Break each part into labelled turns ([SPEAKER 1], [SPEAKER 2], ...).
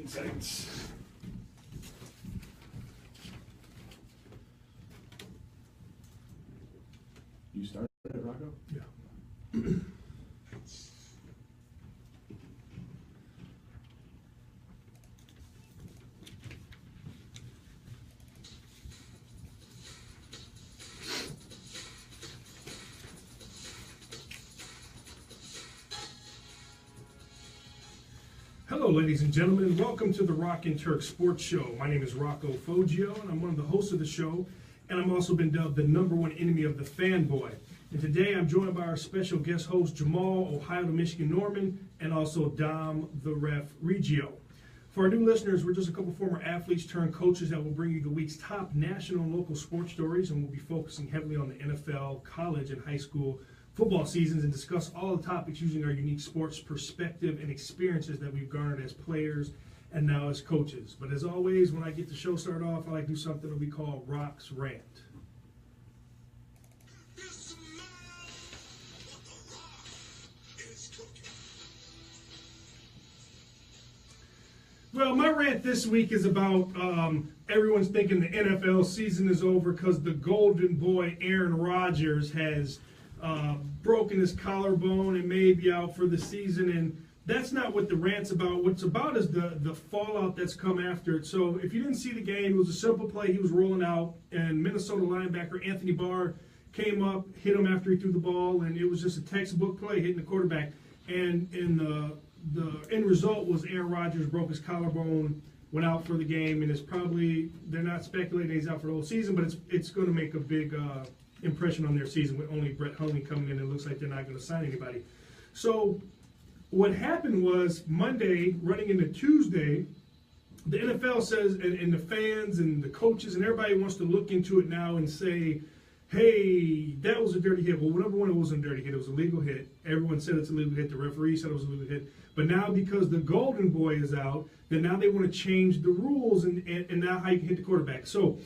[SPEAKER 1] 15 seconds. You started it, Rocco?
[SPEAKER 2] Yeah. Hello, ladies and gentlemen. Welcome to the Turk Sports Show. My name is Rocco Foggio, and I'm one of the hosts of the show, and I'm also been dubbed the #1 enemy of the fanboy. And today I'm joined by our special guest host, Jamal Ohio to Michigan Norman, and also Dom the Ref Reggio. For our new listeners, we're just a couple former athletes turned coaches that will bring you the week's top national and local sports stories, and we'll be focusing heavily on the NFL, college, and high school football seasons and discuss all the topics using our unique sports perspective and experiences that we've garnered as players and now as coaches. But as always, when I get the show started off, I like to do something that we call Rock's Rant. Well, my rant this week is about everyone's thinking the NFL season is over because the golden boy Aaron Rodgers has broken his collarbone and may be out for the season, and that's not what the rant's about. What's about is the fallout that's come after it. So if you didn't see the game, it was a simple play. He was rolling out, and Minnesota linebacker Anthony Barr came up, hit him after he threw the ball, and it was just a textbook play hitting the quarterback. And the end result was Aaron Rodgers broke his collarbone, went out for the game, and it's probably, they're not speculating he's out for the whole season, but it's going to make a big impression on their season with only Brett Hundley coming in. It looks like they're not going to sign anybody. So what happened was Monday, running into Tuesday, the NFL says, and the fans and the coaches and everybody wants to look into it now and say, hey, that was a dirty hit. Well, number one, it wasn't a dirty hit. It was a legal hit. Everyone said it's a legal hit. The referee said it was a legal hit. But now because the golden boy is out, then now they want to change the rules and now how you can hit the quarterback. So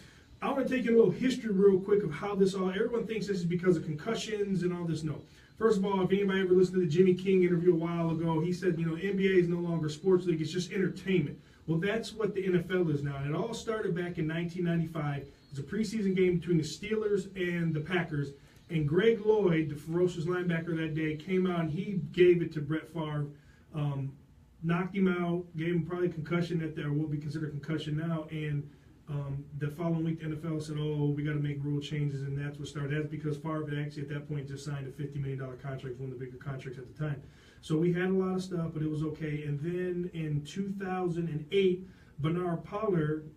[SPEAKER 2] I want to take you a little history real quick of how this all, everyone thinks this is because of concussions and all this. No. First of all, if anybody ever listened to the Jimmy King interview a while ago, he said, NBA is no longer a sports league, it's just entertainment. Well, that's what the NFL is now. And it all started back in 1995. It was a preseason game between the Steelers and the Packers. And Greg Lloyd, the ferocious linebacker that day, came out and he gave it to Brett Favre, knocked him out, gave him probably a concussion that will be considered a concussion now. And the following week, the NFL said, oh, we got to make rule changes, and that's what started. That's because Favre had actually at that point just signed a $50 million contract, one of the bigger contracts at the time. So we had a lot of stuff, but it was okay. And then in 2008, Bernard Pollard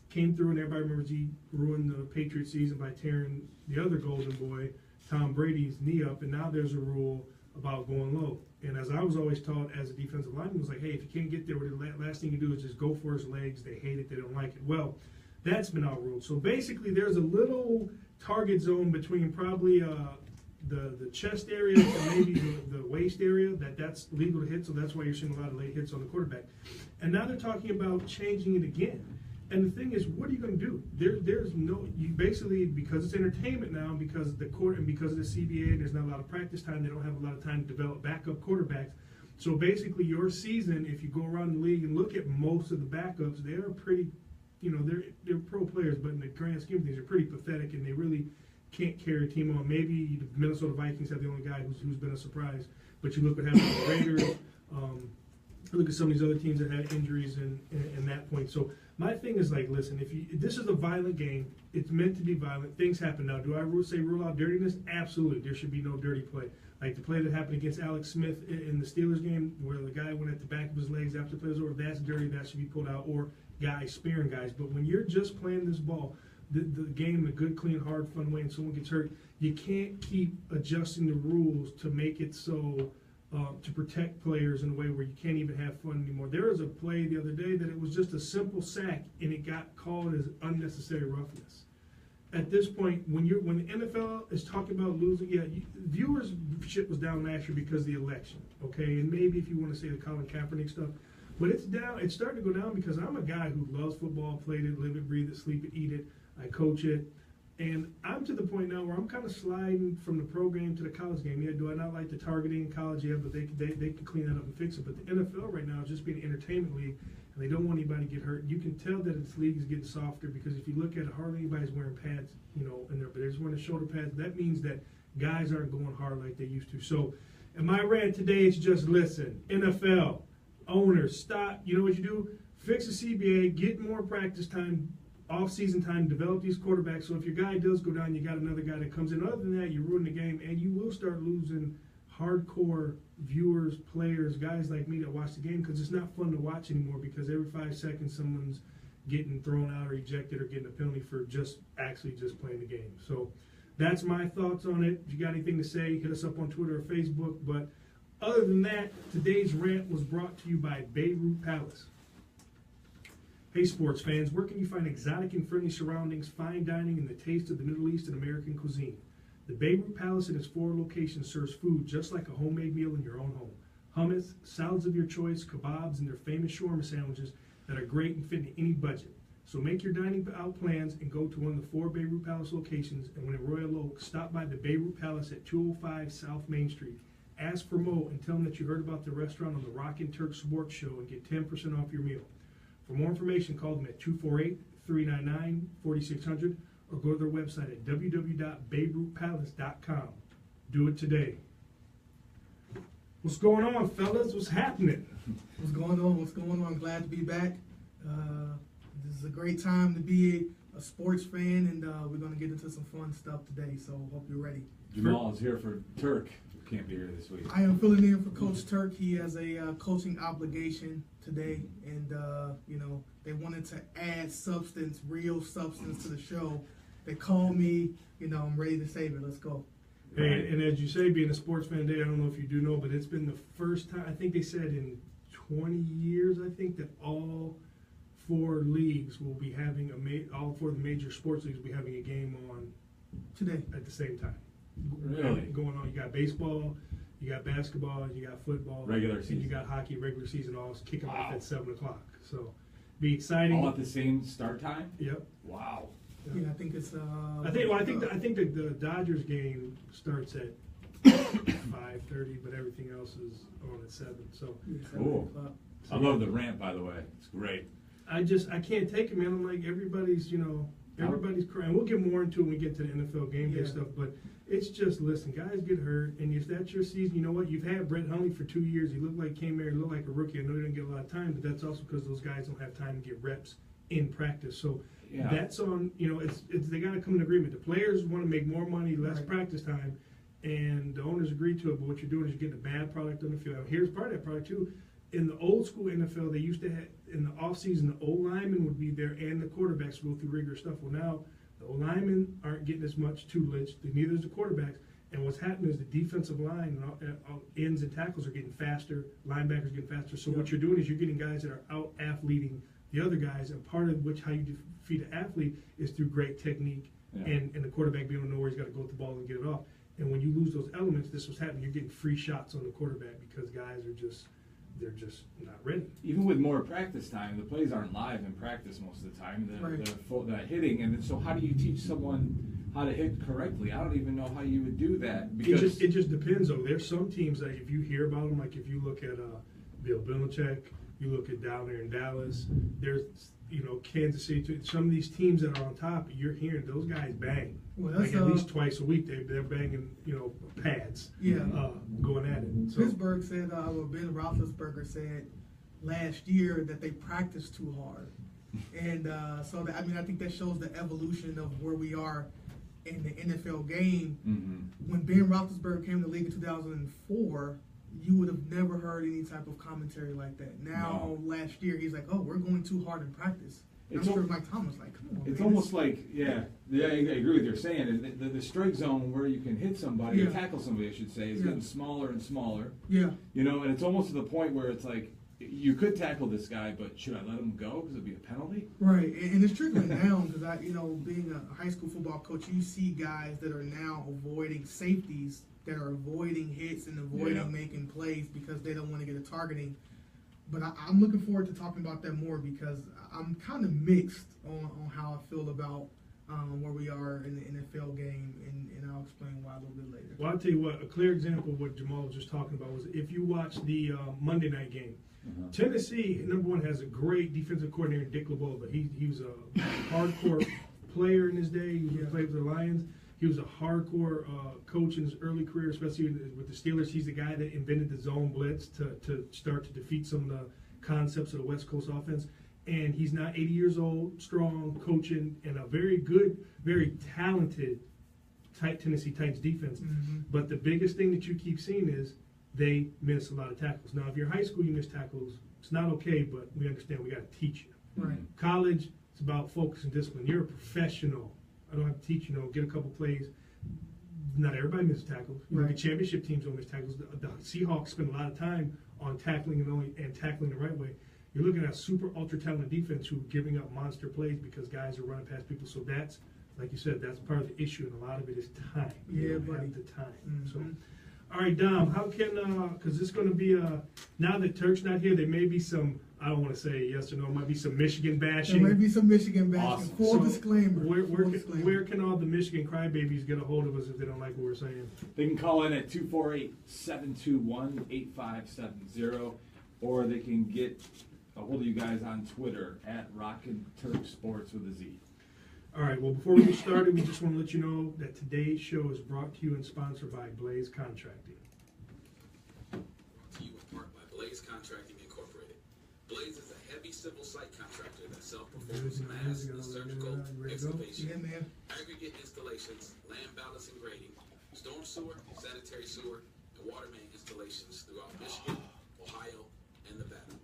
[SPEAKER 2] came through, and everybody remembers he ruined the Patriots season by tearing the other golden boy, Tom Brady's, knee up, and now there's a rule about going low. And as I was always taught as a defensive lineman, it was like, hey, if you can't get there, the last thing you do is just go for his legs. They hate it. They don't like it. Well, that's been outruled. So basically, there's a little target zone between probably the chest area and maybe the waist area that's legal to hit. So that's why you're seeing a lot of late hits on the quarterback. And now they're talking about changing it again. And the thing is, what are you going to do? There's no, you basically, because it's entertainment now, because the court and because of the CBA, there's not a lot of practice time. They don't have a lot of time to develop backup quarterbacks. So basically, your season, if you go around the league and look at most of the backups, they are pretty, they're pro players, but in the grand scheme of things, they're pretty pathetic, and they really can't carry a team on. Maybe the Minnesota Vikings have the only guy who's been a surprise. But you look what happened with the Raiders. Look at some of these other teams that had injuries and that point. So my thing is like, listen, if this is a violent game, it's meant to be violent. Things happen. Now, do I rule out dirtiness? Absolutely. There should be no dirty play. Like the play that happened against Alex Smith in the Steelers game, where the guy went at the back of his legs after the play was over, that's dirty. That should be pulled out. Or guys spearing guys. But when you're just playing this ball, the game in a good, clean, hard, fun way, and someone gets hurt, you can't keep adjusting the rules to make it so to protect players in a way where you can't even have fun anymore. There was a play the other day that it was just a simple sack, and it got called as unnecessary roughness. At this point, when the NFL is talking about losing, viewership was down last year because of the election, okay? And maybe if you want to say the Colin Kaepernick stuff, but it's down. It's starting to go down because I'm a guy who loves football, played it, live it, breathe it, sleep it, eat it. I coach it. And I'm to the point now where I'm kind of sliding from the pro game to the college game. Yeah, do I not like the targeting in college? Yeah, but they can clean that up and fix it. But the NFL right now is just being an entertainment league, and they don't want anybody to get hurt. You can tell that its league is getting softer because if you look at it, hardly anybody's wearing pads, in there. But they're just wearing the shoulder pads. That means that guys aren't going hard like they used to. So, and my rant today is just listen, NFL owners, stop. You know what you do? Fix the CBA, get more practice time, off-season time, develop these quarterbacks. So if your guy does go down, you got another guy that comes in. Other than that, you ruin the game, and you will start losing hardcore viewers, players, guys like me that watch the game because it's not fun to watch anymore because every 5 seconds someone's getting thrown out or ejected or getting a penalty for just playing the game. So that's my thoughts on it. If you got anything to say, hit us up on Twitter or Facebook. But other than that, today's rant was brought to you by Beirut Palace. Hey sports fans, where can you find exotic and friendly surroundings, fine dining, and the taste of the Middle East and American cuisine? The Beirut Palace and its 4 locations serves food just like a homemade meal in your own home. Hummus, salads of your choice, kebabs, and their famous shawarma sandwiches that are great and fit in any budget. So make your dining out plans and go to one of the 4 Beirut Palace locations, and when in Royal Oak, stop by the Beirut Palace at 205 South Main Street. Ask for Mo and tell him that you heard about the restaurant on the Rockin' Turk Sports Show and get 10% off your meal. For more information, call them at 248-399-4600 or go to their website at www.beirutpalace.com. Do it today. What's going on, fellas? What's happening?
[SPEAKER 3] What's going on? What's going on? Glad to be back. This is a great time to be a sports fan, and we're going to get into some fun stuff today, so hope you're ready.
[SPEAKER 1] Jamal is here for Turk. Can't be here this week.
[SPEAKER 3] I am filling in for Coach Turk. He has a coaching obligation today, and they wanted to add substance, real substance to the show. They called me. I'm ready to save it. Let's go.
[SPEAKER 2] Hey, and as you say, being a sports fan today, I don't know if you do know, but it's been the first time, I think they said in 20 years, I think, that all 4 leagues will be having all 4 of the major sports leagues will be having a game on
[SPEAKER 3] Today.
[SPEAKER 2] at the same time.
[SPEAKER 1] Really?
[SPEAKER 2] Going on. You got baseball, you got basketball, you got football,
[SPEAKER 1] Regular
[SPEAKER 2] and
[SPEAKER 1] season.
[SPEAKER 2] you got hockey, regular season, all kicking off at 7 o'clock. So, be exciting.
[SPEAKER 1] All at the same start time?
[SPEAKER 2] Yep.
[SPEAKER 1] Wow.
[SPEAKER 3] Yeah, I think it's.
[SPEAKER 2] I think the Dodgers game starts at 5:30, but everything else is on at 7. So,
[SPEAKER 1] Cool. I love the rant, by the way. It's great.
[SPEAKER 2] I can't take it, man. I'm like everybody's crying. We'll get more into it when we get to the NFL game day stuff, but it's just, listen, guys get hurt, and if that's your season, you know what? You've had Brett Hundley for 2 years. He looked like came here, he looked like a rookie. I know he didn't get a lot of time, but that's also because those guys don't have time to get reps in practice. So that's on, it's they got to come to an agreement. The players want to make more money, less practice time, and the owners agree to it, but what you're doing is you're getting a bad product on the field. Here's part of that product, too. In the old school NFL, they used to have, in the offseason, the O-linemen would be there and the quarterbacks would go through rigorous stuff. Well, now the O-linemen aren't getting as much tutelage, neither is the quarterbacks. And what's happening is the defensive line, ends and tackles are getting faster, linebackers getting faster. So what you're doing is you're getting guys that are out-athleting the other guys, and part of how you defeat an athlete is through great technique and the quarterback being able to know where he's got to go with the ball and get it off. And when you lose those elements, this was happening. You're getting free shots on the quarterback because guys are they're just not ready.
[SPEAKER 1] Even with more practice time, the plays aren't live in practice most of the time. They're hitting, and so how do you teach someone how to hit correctly? I don't even know how you would do that. Because
[SPEAKER 2] it just depends, though. There's some teams that if you hear about them, like if you look at Bill Belichick, you look at down there in Dallas, there's Kansas City. Some of these teams that are on top, you're hearing those guys bang.
[SPEAKER 3] Well,
[SPEAKER 2] like at least twice a week, they're banging, pads. Going at it. So,
[SPEAKER 3] Pittsburgh said, Ben Roethlisberger said last year that they practiced too hard, and so that, I think that shows the evolution of where we are in the NFL game.
[SPEAKER 1] Mm-hmm.
[SPEAKER 3] When Ben Roethlisberger came to the league in 2004. You would have never heard any type of commentary like that. Now, last year, he's like, "Oh, we're going too hard in practice." I'm sure Mike Thomas like, "Come on."
[SPEAKER 1] It's
[SPEAKER 3] man.
[SPEAKER 1] almost like, I agree with you're saying. The strike zone where you can hit somebody, or tackle somebody, I should say, is getting smaller and smaller.
[SPEAKER 3] Yeah.
[SPEAKER 1] And it's almost to the point where it's like, you could tackle this guy, but should I let him go because it'd be a penalty?
[SPEAKER 3] Right, and it's trickling down because being a high school football coach, you see guys that are now avoiding safeties, that are avoiding hits and avoiding making plays because they don't want to get a targeting. But I'm looking forward to talking about that more because I'm kind of mixed on how I feel about where we are in the NFL game, and I'll explain why a little bit later.
[SPEAKER 2] Well, I'll tell you what, a clear example of what Jamal was just talking about was if you watch the Monday night game, Tennessee, number one, has a great defensive coordinator, Dick LeBeau. He was a hardcore player in his day. He played for the Lions. He was a hardcore coach in his early career, especially with the Steelers. He's the guy that invented the zone blitz to start to defeat some of the concepts of the West Coast offense. And he's now 80 years old, strong, coaching, and a very good, very talented Tennessee Titans defense. But the biggest thing that you keep seeing is they miss a lot of tackles. Now, if you're high school, you miss tackles. It's not okay, but we understand we got to teach you.
[SPEAKER 3] Right.
[SPEAKER 2] College, it's about focus and discipline. You're a professional. I don't have to teach you, get a couple plays. Not everybody misses tackles. Right. The championship teams don't miss tackles. The Seahawks spend a lot of time on tackling and tackling the right way. You're looking at a super ultra talented defense who are giving up monster plays because guys are running past people. So that's, like you said, that's part of the issue, and a lot of it is time.
[SPEAKER 3] Yeah, buddy.
[SPEAKER 2] The time. So, all right, Dom, how can because it's going to be now that Turk's not here, there may be some. I don't want to say yes or no. It might be some Michigan bashing.
[SPEAKER 3] There may be some Michigan bashing.
[SPEAKER 1] Awesome.
[SPEAKER 3] Full disclaimer.
[SPEAKER 2] Where can all the Michigan crybabies get a hold of us if they don't like what we're saying?
[SPEAKER 1] They can call in at 248-721-8570, or they can get a hold of you guys on Twitter at Rockin' Turk Sports with a Z.
[SPEAKER 2] All right, well, before we get started, we just want to let you know that today's show is brought to you and sponsored by Blaze Contracting.
[SPEAKER 4] Brought to you in part by Blaze Contracting Incorporated. Blaze is a heavy civil site contractor that self-performs mass and surgical excavation, aggregate installations, land balance and grading, storm sewer, sanitary sewer, and water main installations throughout Michigan, Ohio, and Nevada.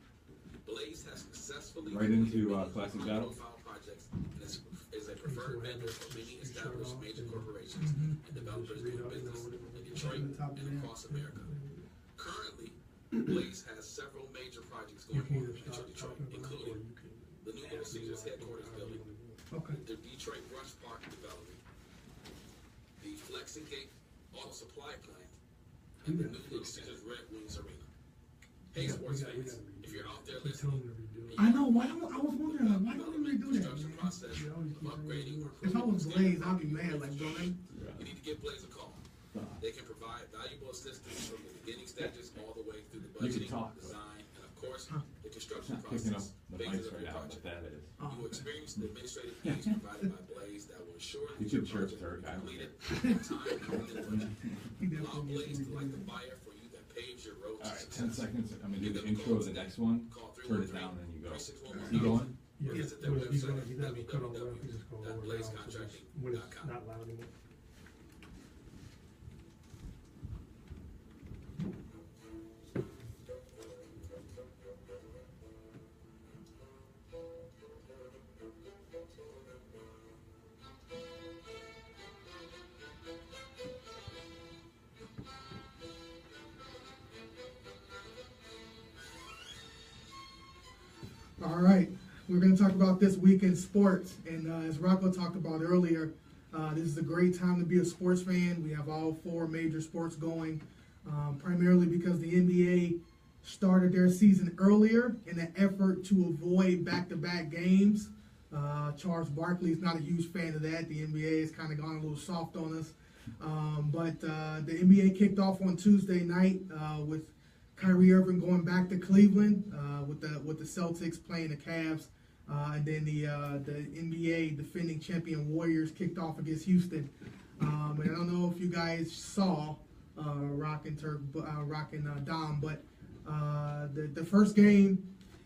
[SPEAKER 4] Blaze has successfully
[SPEAKER 1] Right into Classic Battle.
[SPEAKER 4] profile projects and is a preferred vendor for many established major corporations and developers doing business in Detroit and across America. Currently, Blaze has several major projects going on in Metro Detroit, including the new Little Caesars headquarters building, the Detroit Rush Park development, the Flexingate Auto Supply plant, and the new Little Caesars Red Wings Arena. Hey, sports fans, if you're out there listening,
[SPEAKER 3] I know. I was wondering, why don't they do that?
[SPEAKER 4] construction process of upgrading or
[SPEAKER 3] If I was Blaze, I'd be mad. Like, bro,
[SPEAKER 4] you need to give Blaze a call. They can provide valuable assistance from the beginning stages all the way through the budgeting, design, and of course, the construction
[SPEAKER 1] Picking up
[SPEAKER 4] process.
[SPEAKER 1] the
[SPEAKER 4] Phases
[SPEAKER 1] mics
[SPEAKER 4] of
[SPEAKER 1] right
[SPEAKER 4] your
[SPEAKER 1] now, but
[SPEAKER 4] project.
[SPEAKER 1] that is.
[SPEAKER 4] You will experience the administrative fees provided by Blaze that will ensure that
[SPEAKER 1] You
[SPEAKER 4] your
[SPEAKER 1] should chirp,
[SPEAKER 4] project
[SPEAKER 1] Turk.
[SPEAKER 4] is
[SPEAKER 1] I don't
[SPEAKER 4] completed
[SPEAKER 1] care.
[SPEAKER 4] on time and within budget. Allow Blaze to light the fire for you that paves your road to
[SPEAKER 1] All right, 10
[SPEAKER 4] success.
[SPEAKER 1] seconds. I'm going to do the intro of the next one.
[SPEAKER 4] Call
[SPEAKER 1] Turn it down, and then you go.
[SPEAKER 4] 361
[SPEAKER 1] Is he going?
[SPEAKER 2] Yeah,
[SPEAKER 4] Visit their
[SPEAKER 2] he's
[SPEAKER 4] website
[SPEAKER 2] gonna be cut all the way off. He's just going to lower it down so when it's
[SPEAKER 4] www.blazecontracting.com.
[SPEAKER 2] not loud anymore.
[SPEAKER 3] All right, we're going to talk about this week in sports, and as Rocco talked about earlier, this is a great time to be a sports fan. We have all four major sports going, primarily because the NBA started their season earlier in an effort to avoid back-to-back games. Charles Barkley is not a huge fan of that. The NBA has kind of gone a little soft on us, but the NBA kicked off on Tuesday night with Kyrie Irving going back to Cleveland with the Celtics playing the Cavs, and then the NBA defending champion Warriors kicked off against Houston. And I don't know if you guys saw Rockin' Dom, but the first game,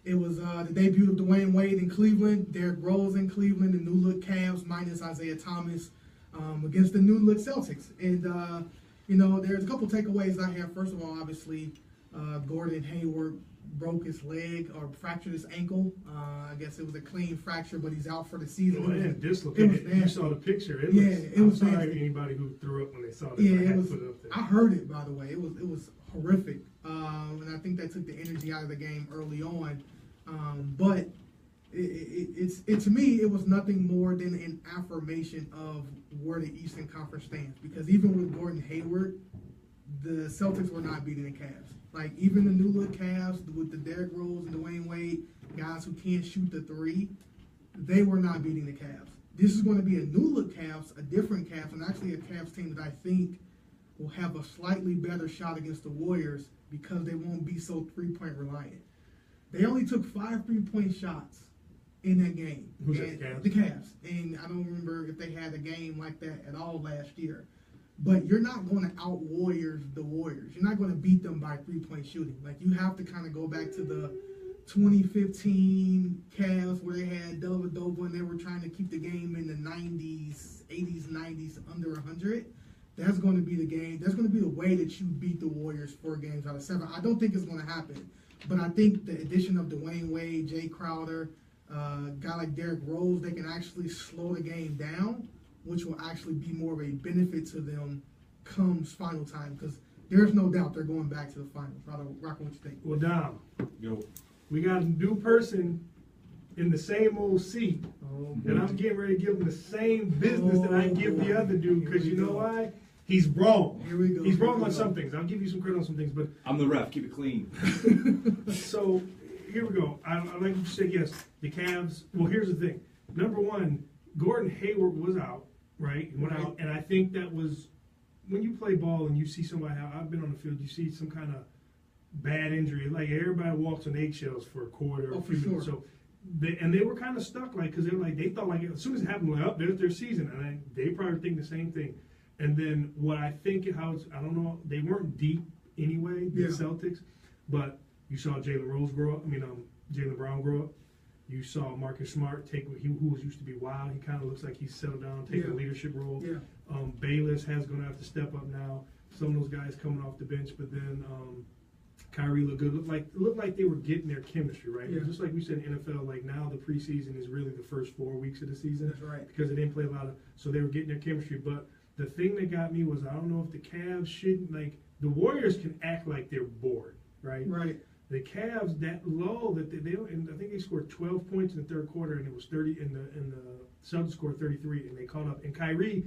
[SPEAKER 3] it was the debut of Dwayne Wade in Cleveland, Derrick Rose in Cleveland, the new look Cavs minus Isaiah Thomas against the new look Celtics. And there's a couple takeaways I have. First of all, obviously, Gordon Hayward broke his leg or fractured his ankle. I guess it was a clean fracture, but he's out for the season.
[SPEAKER 2] Well, and dislocated. You saw the picture. It was sorry
[SPEAKER 3] nasty.
[SPEAKER 2] Anybody who threw up when they saw it.
[SPEAKER 3] Yeah, it was.
[SPEAKER 2] Put it up there.
[SPEAKER 3] I heard it, by the way. It was horrific, and I think that took the energy out of the game early on. But it's to me, it was nothing more than an affirmation of where the Eastern Conference stands. Because even with Gordon Hayward, the Celtics were not beating the Cavs. Like, even the new look Cavs with the Derrick Rose and Dwayne Wade, guys who can't shoot the three, they were not beating the Cavs. this is going to be a new look Cavs, a different Cavs, and actually a Cavs team that I think will have a slightly better shot against the Warriors because they won't be so 3-point reliant. They only took 5 3-point shots in that game.
[SPEAKER 2] Who's that, Cavs?
[SPEAKER 3] The Cavs. And I don't remember if they had a game like that at all last year. But you're not going to out-Warriors the Warriors. You're not going to beat them by 3-point shooting. Like, you have to kind of go back to the 2015 Cavs where they had Dellavedova and they were trying to keep the game in the 90s, 80s, 90s, under 100. That's going to be the game. That's going to be the way that you beat the Warriors 4 games out of 7. I don't think it's going to happen. But I think the addition of Dwayne Wade, Jay Crowder, a guy like Derrick Rose, they can actually slow the game down, which will actually be more of a benefit to them comes final time, because there's no doubt they're going back to the finals. Rocco, what you think?
[SPEAKER 2] Well, Dom,
[SPEAKER 1] Yo.
[SPEAKER 2] we got a new person in the same old seat, and I'm getting ready to give him the same business that I give the other dude, because you know why? He's wrong.
[SPEAKER 3] Here we go.
[SPEAKER 2] He's wrong on some things. I'll give you some credit on some things, but
[SPEAKER 1] I'm the ref. Keep it clean.
[SPEAKER 2] so here we go. I like what you said. Yes, the Cavs. Well, here's the thing. Number one, Gordon Hayward was out, right? He went out, and I think that was when you play ball and you see somebody. I've been on the field. You see some kind of bad injury. Like everybody walks on eggshells for a quarter or a few minutes. So. They were kind of stuck, like, because they thought, like, as soon as it happened, like, there's their season, and they probably think the same thing. And then what I think I don't know, they weren't deep anyway, the Celtics, but you saw Jalen Brown grow up. You saw Marcus Smart who was used to be wild. He kind of looks like he's settled down, taking a leadership role. Yeah. Bayless has going to have to step up now. Some of those guys coming off the bench, but then Kyrie looked good. Looked like they were getting their chemistry, right? Yeah. Just like we said in NFL, like now the preseason is really the first 4 weeks of the season.
[SPEAKER 3] That's right.
[SPEAKER 2] Because they didn't play a lot of, so they were getting their chemistry. But the thing that got me was I don't know if the Cavs shouldn't, like, the Warriors can act like they're bored, right?
[SPEAKER 3] Right.
[SPEAKER 2] The Cavs, that lull that they and I think they scored 12 points in the third quarter, and it was 30, and the Celtics scored 33, and they caught up. And Kyrie,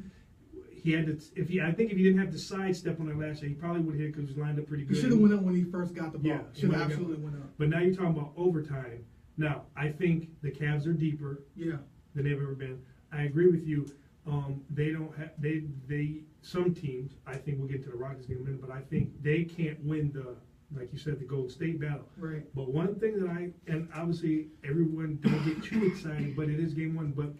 [SPEAKER 2] he had to, I think if he didn't have to sidestep on that last year, he probably would have hit because he was lined up pretty good.
[SPEAKER 3] He should have went up when he first got the ball.
[SPEAKER 2] Yeah,
[SPEAKER 3] should have absolutely went up.
[SPEAKER 2] But now you're talking about overtime. Now, I think the Cavs are deeper than they've ever been. I agree with you. They don't have some teams, I think we'll get to the Rockets in a minute, but I think they can't win like you said, the Golden State battle.
[SPEAKER 3] Right.
[SPEAKER 2] But one thing that and obviously everyone don't get too excited, but it is game 1. But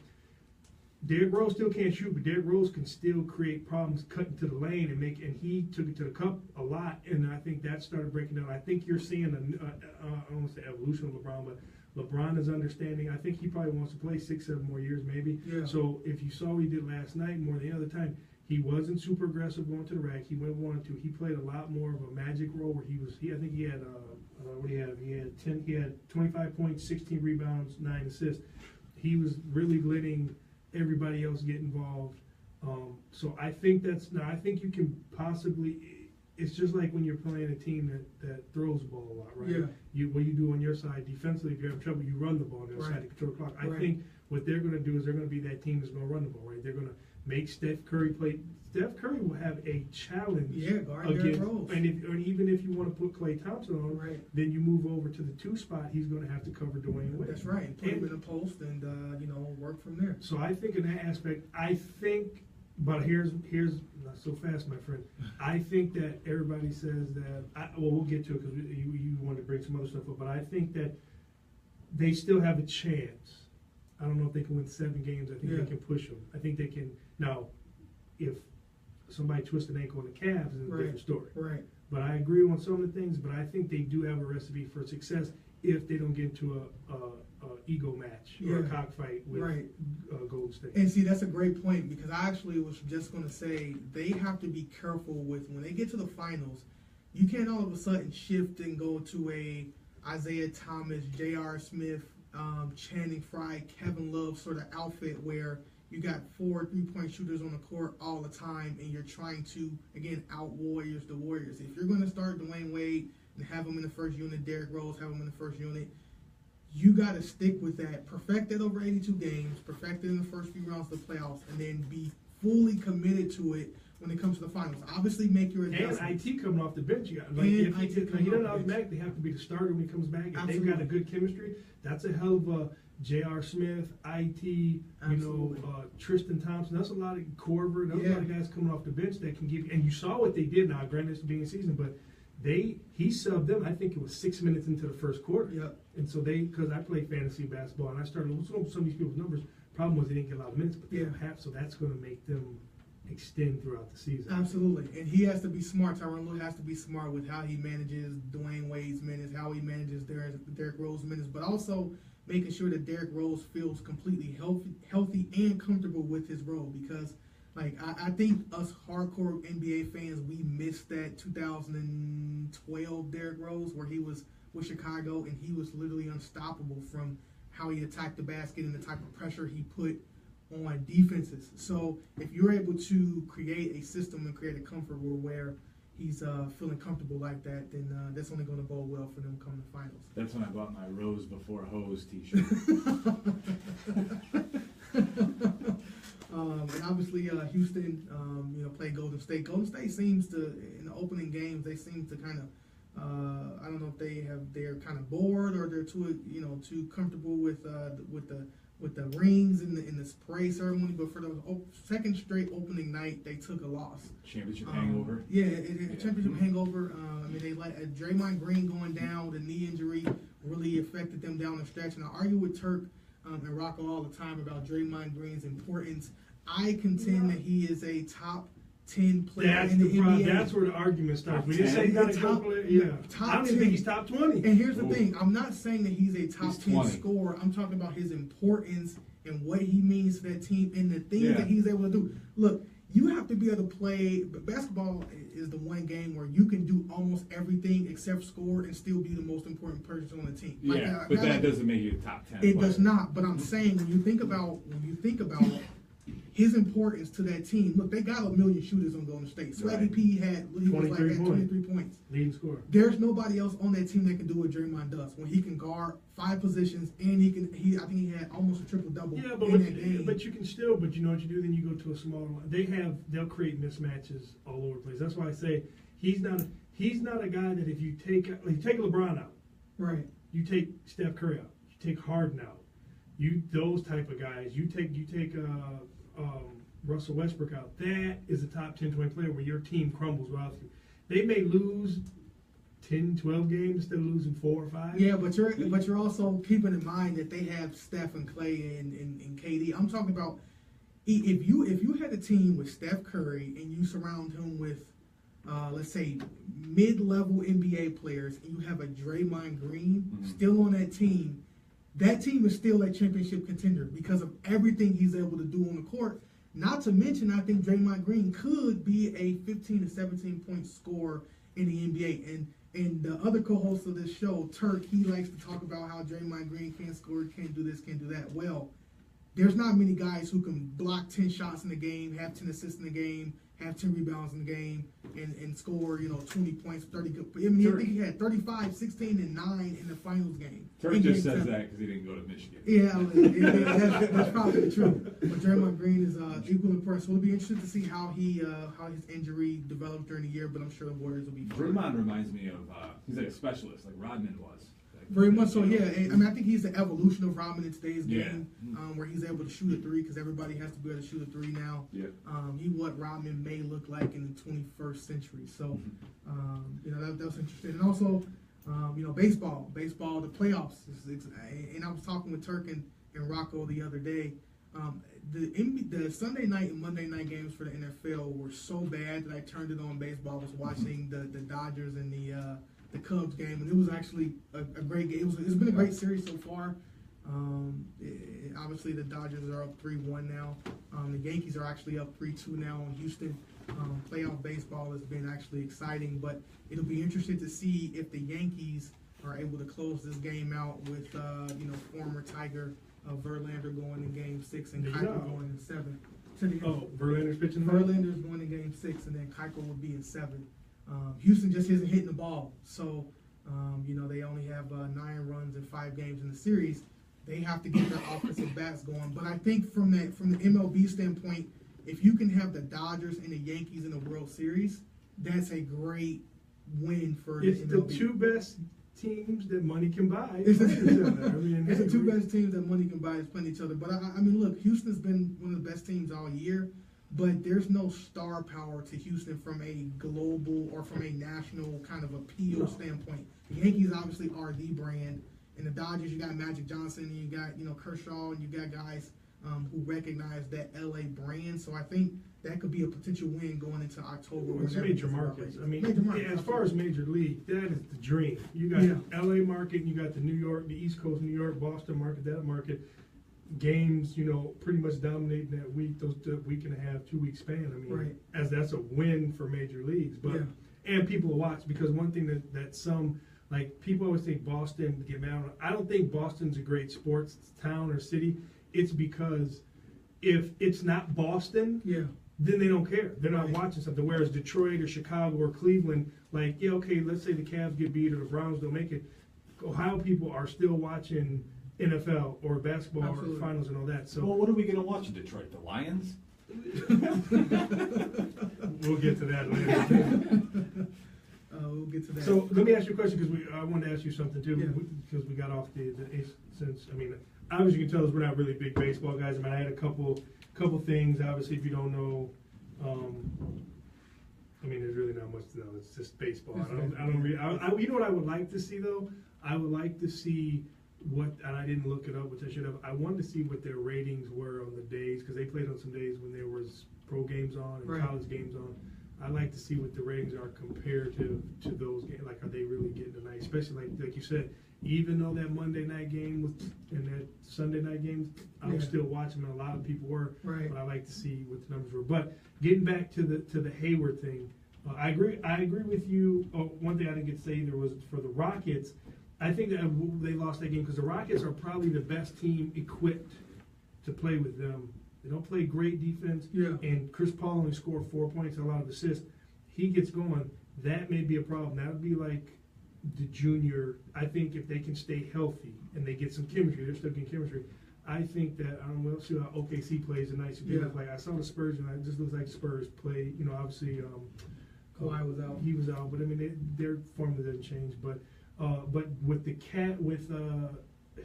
[SPEAKER 2] Derrick Rose still can't shoot, but Derrick Rose can still create problems cutting to the lane and he took it to the cup a lot, and I think that started breaking down. I think you're seeing I don't want to say evolution of LeBron, but LeBron is understanding. I think he probably wants to play 6-7 more years maybe. Yeah. So if you saw what he did last night more than the other time, he wasn't super aggressive going to the rack. He went 1-2. He played a lot more of a magic role where I think he had what he had? He had 25 points, 16 rebounds, 9 assists. He was really letting everybody else get involved. So I think I think you can possibly. It's just like when you're playing a team that throws the ball a lot, right? Yeah. What you do on your side defensively, if you're having trouble, you run the ball on the other side to control the clock. I think what they're going to do is they're going to be that team that's going to run the ball, right? They're going to make Steph Curry play. Steph Curry will have a challenge against, and even if you want to put Klay Thompson on, then you move over to the 2 spot. He's going to have to cover Dwayne Wade.
[SPEAKER 3] That's right. Put him in a post and work from there.
[SPEAKER 2] So I think in that aspect, but here's not so fast, my friend. I think that everybody says that. We'll get to it because you wanted to bring some other stuff up. But I think that they still have a chance. I don't know if they can win 7 games. I think they can push them. I think they can. Now, if somebody twists an ankle on the Cavs, it's a different story. Right. But I agree on some of the things. But I think they do have a recipe for success if they don't get into a ego match or a cockfight with Golden State.
[SPEAKER 3] And see, that's a great point, because I actually was just going to say they have to be careful with when they get to the finals. You can't all of a sudden shift and go to a Isaiah Thomas, J.R. Smith, Channing Frye, Kevin Love sort of outfit where you got 4 3-point shooters on the court all the time, and you're trying to, again, out-Warriors the Warriors. If you're going to start Dwayne Wade and have him in the first unit, Derrick Rose, have him in the first unit, you got to stick with that, perfect it over 82 games, perfect it in the first few rounds of the playoffs, and then be fully committed to it when it comes to the finals. Obviously, make your adjustments.
[SPEAKER 2] And IT coming off the bench, you got like
[SPEAKER 3] And
[SPEAKER 2] if he doesn't automatically have to be the starter when he comes back. If they've got a good chemistry, that's a hell of a J.R. Smith, IT, Tristan Thompson. That's a lot of Corver. Those a lot of guys coming off the bench that can give. And you saw what they did. Now, granted, it's the beginning of the season, but he subbed them. I think it was 6 minutes into the first quarter.
[SPEAKER 3] Yep.
[SPEAKER 2] And so because I play fantasy basketball and I started looking at some of these people's numbers. Problem was they didn't get a lot of minutes, but they don't have. So that's going to make them extend throughout the season.
[SPEAKER 3] Absolutely. And he has to be smart. Tyronn Lue has to be smart with how he manages Dwayne Wade's minutes, how he manages Derrick Rose minutes, but also making sure that Derrick Rose feels completely healthy and comfortable with his role. Because, like, I think us hardcore NBA fans, we missed that 2012 Derrick Rose where he was with Chicago and he was literally unstoppable from how he attacked the basket and the type of pressure he put on defenses. So if you're able to create a system and create a comfort where he's feeling comfortable like that, then that's only going to bode well for them coming to finals.
[SPEAKER 1] That's when I bought my Rose Before Hose t-shirt.
[SPEAKER 3] And obviously Houston, played Golden State. Golden State seems to, in the opening games, they seem to kind of, I don't know if they're kind of bored or they're too comfortable with the rings in the spray ceremony, but for the second straight opening night, they took a loss.
[SPEAKER 1] Championship hangover.
[SPEAKER 3] Championship hangover. They let Draymond Green going down. The knee injury really affected them down the stretch. And I argue with Turk and Rocco all the time about Draymond Green's importance. I contend that he is a top 10 player in the NBA.
[SPEAKER 2] That's where the argument starts. We didn't say he's not a top player. Yeah. I don't even think he's top 20.
[SPEAKER 3] And here's the thing. I'm not saying that he's a top 10 scorer. I'm talking about his importance and what he means to that team and the things that he's able to do. Look, you have to be able to play. But basketball is the one game where you can do almost everything except score and still be the most important person on the team.
[SPEAKER 1] But that doesn't make you a top 10
[SPEAKER 3] It
[SPEAKER 1] player.
[SPEAKER 3] does not. But I'm saying when you think about his importance to that team. Look, they got a million shooters on Golden State. Swaggy P had 23 points.
[SPEAKER 2] Leading scorer.
[SPEAKER 3] There's nobody else on that team that can do what Draymond does when he can guard 5 positions and I think he had almost a triple double in that game.
[SPEAKER 2] But you can still, but you know what you do? Then you go to a smaller one. They'll create mismatches all over the place. That's why I say he's not a guy that if you take LeBron out,
[SPEAKER 3] right?
[SPEAKER 2] You take Steph Curry out, you take Harden out, those type of guys. You take Russell Westbrook out. That is a top 10, 20 player where your team crumbles without you. They may lose 10, 12 games instead of losing 4 or 5.
[SPEAKER 3] Yeah, but you're also keeping in mind that they have Steph and Clay and KD. I'm talking about if you had a team with Steph Curry and you surround him with let's say mid-level NBA players and you have a Draymond Green still on that team is still a championship contender because of everything he's able to do on the court. Not to mention, I think Draymond Green could be a 15 to 17 point scorer in the NBA. And the other co-host of this show, Turk, he likes to talk about how Draymond Green can't score, can't do this, can't do that. Well, there's not many guys who can block 10 shots in the game, have 10 assists in the game, have 10 rebounds in the game, and score 20 points, 30 good. I mean, I think he had 35, 16, and 9 in the finals game.
[SPEAKER 1] Turk just says that because he didn't go to Michigan.
[SPEAKER 3] Yeah, that's probably the truth. But Draymond Green is equal importance. So it'll be interesting to see how his injury develops during the year. But I'm sure the Warriors will be fine.
[SPEAKER 1] Draymond reminds me of he's like a specialist, like Rodman was.
[SPEAKER 3] Very much so, yeah. I mean, I think he's the evolution of Rodman in today's game, where he's able to shoot a 3 because everybody has to be able to shoot a 3 now. Yeah. He what Rodman may look like in the 21st century. So, that was interesting. And also, baseball, the playoffs. And I was talking with Turk and Rocco the other day. The Sunday night and Monday night games for the NFL were so bad that I turned it on baseball. I was watching the Dodgers and the Cubs game, and it was actually a great game. It's been a great series so far. Obviously, the Dodgers are up 3-1 now. The Yankees are actually up 3-2 now on Houston. Playoff baseball has been actually exciting, but it'll be interesting to see if the Yankees are able to close this game out with former Tiger Verlander going in Game 6 and Keuchel going in 7.
[SPEAKER 2] Verlander's pitching.
[SPEAKER 3] Verlander's going in Game 6, and then Keuchel will be in 7. Houston just isn't hitting the ball, so they only have 9 runs in 5 games in the series. They have to get their offensive bats going. But I think from the MLB standpoint, if you can have the Dodgers and the Yankees in the World Series, that's a great win for
[SPEAKER 2] it's
[SPEAKER 3] the MLB.
[SPEAKER 2] The two best teams that money can buy.
[SPEAKER 3] It's
[SPEAKER 2] I mean,
[SPEAKER 3] the two best teams that money can buy is playing each other. But I mean, look, Houston's been one of the best teams all year, but there's no star power to Houston from a global or from a national kind of appeal standpoint. The Yankees obviously are the brand, and the Dodgers, you got Magic Johnson, and you got Kershaw, and you got guys who recognize that LA brand. So I think that could be a potential win going into October.
[SPEAKER 2] Well, it's major markets. I mean, as far as major league, that is the dream. You got LA market, and you got the New York, the East Coast, New York, Boston market, that market. Games, pretty much dominating that week, the week and a half, 2 week span. I mean, as that's a win for major leagues. But and people will watch, because one thing that some, like, people always think Boston get mad on. I don't think Boston's a great sports town or city. It's because if it's not Boston, then they don't care. They're not watching something. Whereas Detroit or Chicago or Cleveland, like, okay, let's say the Cavs get beat or the Browns don't make it. Ohio people are still watching NFL or basketball or finals and all that. So,
[SPEAKER 1] well, what are we going to watch in Detroit? The Lions?
[SPEAKER 2] We'll get to that later.
[SPEAKER 3] We'll get to that.
[SPEAKER 2] So let me ask you a question, because I wanted to ask you something too, because we got off the since, I mean, obviously you can tell us we're not really big baseball guys. I mean, I had a couple things. Obviously, if you don't know, I mean, there's really not much to know. It's just baseball. I don't really. You know what I would like to see though? I would like to see what, and I didn't look it up, which I should have. I wanted to see what their ratings were on the days, because they played on some days when there was pro games on and college games on. I'd like to see what the ratings are comparative to those games. Like, are they really getting a night? Especially like you said, even though that Monday night game was and that Sunday night game, I was still watching, and a lot of people were. But I like to see what the numbers were. But getting back to the Hayward thing, I agree with you. One thing I didn't get to say either was for the Rockets. I think that they lost that game because the Rockets are probably the best team equipped to play with them. They don't play great defense. And Chris Paul only scored 4 points and a lot of assists. He gets going. That may be a problem. That would be like the junior. I think if they can stay healthy and they get some chemistry, they're still getting chemistry. I think that, I don't know, we'll see how OKC plays tonight. Like, I saw the Spurs, and it just looks like Spurs play. Obviously,
[SPEAKER 3] Kawhi was out.
[SPEAKER 2] He was out, but I mean, their formula doesn't change. But with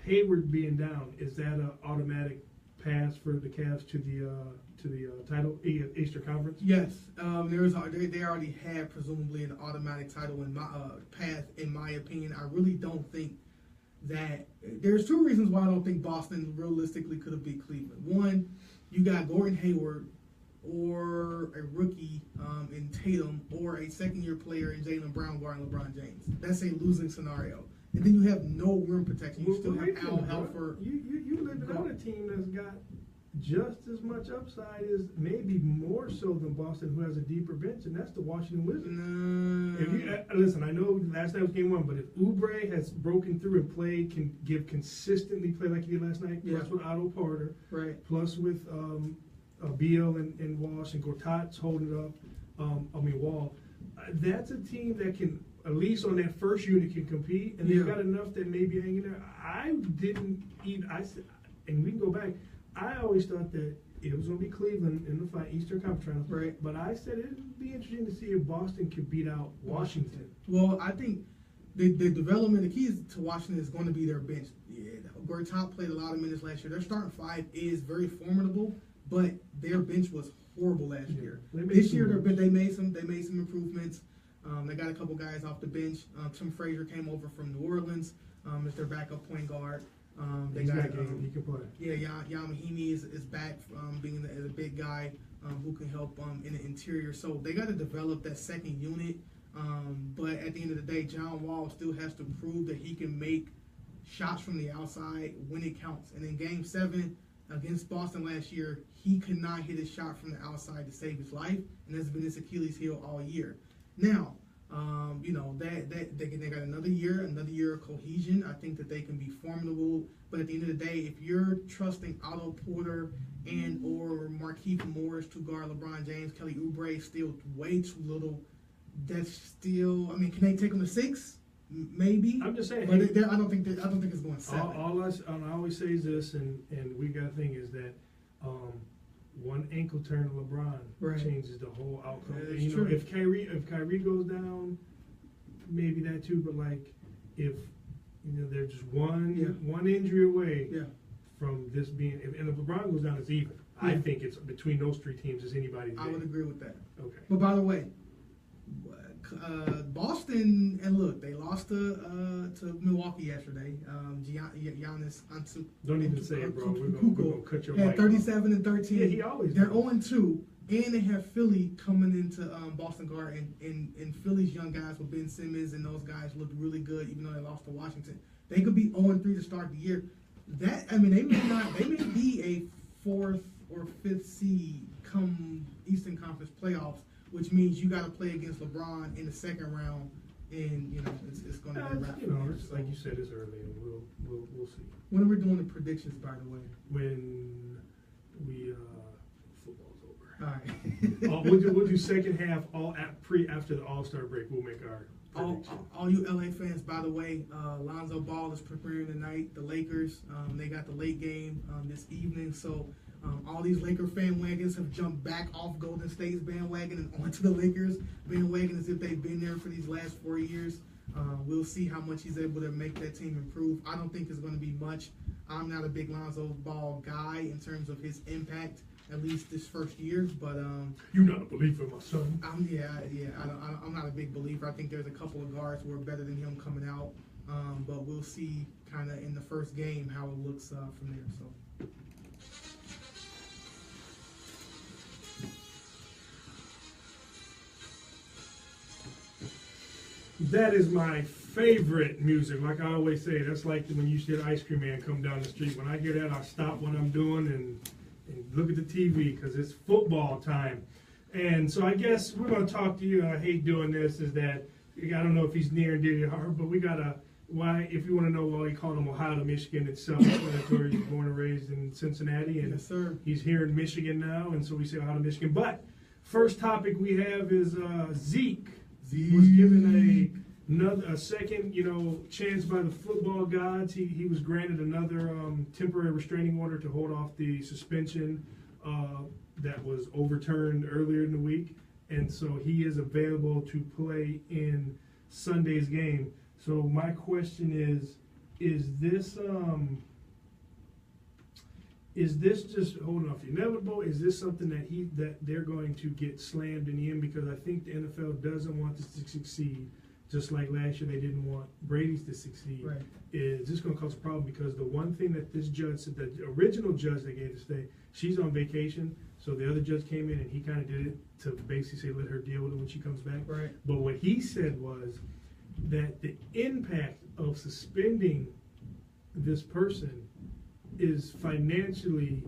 [SPEAKER 2] Hayward being down, is that an automatic pass for the Cavs to the title, Eastern Conference?
[SPEAKER 3] Yes, they already had presumably an automatic title in my path. In my opinion, I really don't think that. There's two reasons why I don't think Boston realistically could have beat Cleveland. One, you got Gordon Hayward, or a rookie in Tatum, or a second-year player in Jaylen Brown guarding LeBron James. That's a losing scenario. And then you have no rim protection. You still have Al Horford.
[SPEAKER 2] You lived on a team that's got just as much upside as, maybe more so than Boston, who has a deeper bench, and that's the Washington Wizards. Listen, I know last night was game one, but if Oubre has broken through and can consistently play like he did last night, plus with Otto Porter, plus with Beal and Walsh, and Gortat's holding it up, Wall, that's a team that can, at least on that first unit, can compete, and they've got enough that may be hanging there. And we can go back, I always thought that it was going to be Cleveland in the fight, Eastern Conference Finals. But I said it would be interesting to see if Boston could beat out Washington.
[SPEAKER 3] Well, I think the development, the keys to Washington is going to be their bench. Gortat played a lot of minutes last year. Their starting five is very formidable, but their bench was horrible last year. This year, they made some improvements. They got a couple guys off the bench. Tim Frazier came over from New Orleans as their backup point guard. They got
[SPEAKER 2] he can play.
[SPEAKER 3] Yamahimi is back being a big guy who can help in the interior. So they got to develop that second unit. But at the end of the day, John Wall still has to prove that he can make shots from the outside when it counts. And in Game 7 against Boston last year, he could not hit a shot from the outside to save his life, and that's been his Achilles heel all year. Now, they got another year of cohesion. I think that they can be formidable. But at the end of the day, if you're trusting Otto Porter and or Markieff Morris to guard LeBron James, Kelly Oubre is still way too little. That's still. I mean, can they take them to 6? Maybe. I'm just saying. But I don't think it's going 7.
[SPEAKER 2] All I always say is this, and we got to think is that one ankle turn to LeBron changes the whole outcome. And, you know, if Kyrie goes down, maybe that too. But like, if you know, they're just one injury away from this being, and if LeBron goes down, it's even. I think it's between those three teams as anybody's game.
[SPEAKER 3] I would agree with that.
[SPEAKER 2] Okay.
[SPEAKER 3] But by the way, Boston, and look, they lost to Milwaukee yesterday. Giannis Antetokounmpo.
[SPEAKER 2] Don't even say it, bro. We're gonna cut your mic
[SPEAKER 3] had 37 and 13.
[SPEAKER 2] Yeah, he always.
[SPEAKER 3] They're 0-2, and they have Philly coming into Boston Garden, and Philly's young guys with Ben Simmons and those guys looked really good, even though they lost to Washington. They could be 0-3 to start the year. That, I mean, they may be a 4th or 5th seed come Eastern Conference playoffs, which means you got to play against LeBron in the second round, and you know it's going to be a wrap.
[SPEAKER 2] You know, it's, like you said, it's early, and we'll see.
[SPEAKER 3] When are we doing the predictions, by the way?
[SPEAKER 2] When we football's over.
[SPEAKER 3] All right.
[SPEAKER 2] We'll do second half after the All-Star break. We'll make our predictions.
[SPEAKER 3] All you LA fans, by the way, Lonzo Ball is preparing tonight. The Lakers, they got the late game this evening, so. All these Laker fan wagons have jumped back off Golden State's bandwagon and onto the Lakers bandwagon as if they've been there for these last 4 years. We'll see how much he's able to make that team improve. I don't think it's going to be much. I'm not a big Lonzo Ball guy in terms of his impact, at least this first year. But
[SPEAKER 2] you're not a believer, my son.
[SPEAKER 3] I'm not a big believer. I think there's a couple of guards who are better than him coming out. But we'll see kind of in the first game how it looks from there. So.
[SPEAKER 2] That is my favorite music. Like I always say, that's like when you see an ice cream man come down the street. When I hear that, I stop what I'm doing and look at the TV because it's football time. And so I guess we're going to talk to you. I hate doing this. Is that I don't know if he's near and dear to your heart, but we got to. Why, if you want to know why we call him Ohio to Michigan itself, that's where he's born and raised in Cincinnati, and
[SPEAKER 3] yes, sir.
[SPEAKER 2] He's here in Michigan now, and so we say Ohio to Michigan. But first topic we have is Zeke. Was given a second, chance by the football gods. He was granted another temporary restraining order to hold off the suspension that was overturned earlier in the week, and so he is available to play in Sunday's game. So my question is this just holding off the inevitable? Is this something that they're going to get slammed in the end? Because I think the NFL doesn't want this to succeed, just like last year they didn't want Brady's to succeed.
[SPEAKER 3] Right.
[SPEAKER 2] Is this going to cause a problem? Because the one thing that this judge said, the original judge that gave the stay, she's on vacation, so the other judge came in and he kind of did it to basically say let her deal with it when she comes back.
[SPEAKER 3] Right.
[SPEAKER 2] But what he said was that the impact of suspending this person is financially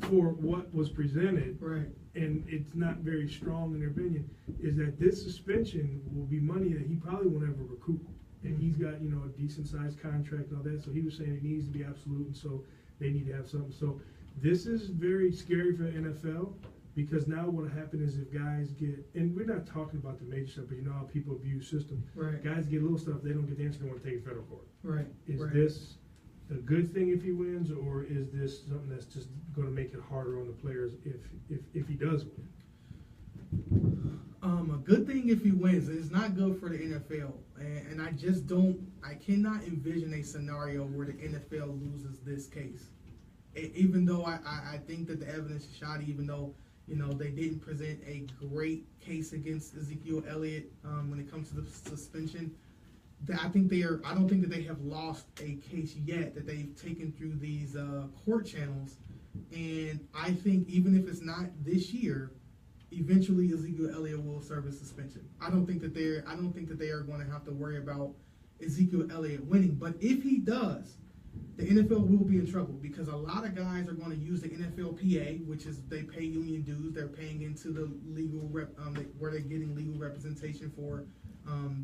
[SPEAKER 2] for what was presented,
[SPEAKER 3] right?
[SPEAKER 2] And it's not very strong in their opinion, is that this suspension will be money that he probably won't ever recoup. And he's got, a decent sized contract and all that, so he was saying it needs to be absolute, and so they need to have something. So this is very scary for the NFL, because now what will happen is if guys get, and we're not talking about the major stuff, but you know how people abuse system.
[SPEAKER 3] Right.
[SPEAKER 2] Guys get little stuff, they don't get the answer, they want to take it to federal court.
[SPEAKER 3] Right.
[SPEAKER 2] Is
[SPEAKER 3] right.
[SPEAKER 2] this a good thing if he wins, or is this something that's just going to make it harder on the players if he does win?
[SPEAKER 3] A good thing if he wins. It's not good for the NFL, and I cannot envision a scenario where the NFL loses this case. Even though I think that the evidence is shoddy, even though they didn't present a great case against Ezekiel Elliott when it comes to the suspension. I don't think that they have lost a case yet that they've taken through these court channels, and I think even if it's not this year, eventually Ezekiel Elliott will serve a suspension. I don't think that they are going to have to worry about Ezekiel Elliott winning. But if he does, the NFL will be in trouble, because a lot of guys are going to use the NFLPA, which is they pay union dues. They're paying into the legal where they're getting legal representation for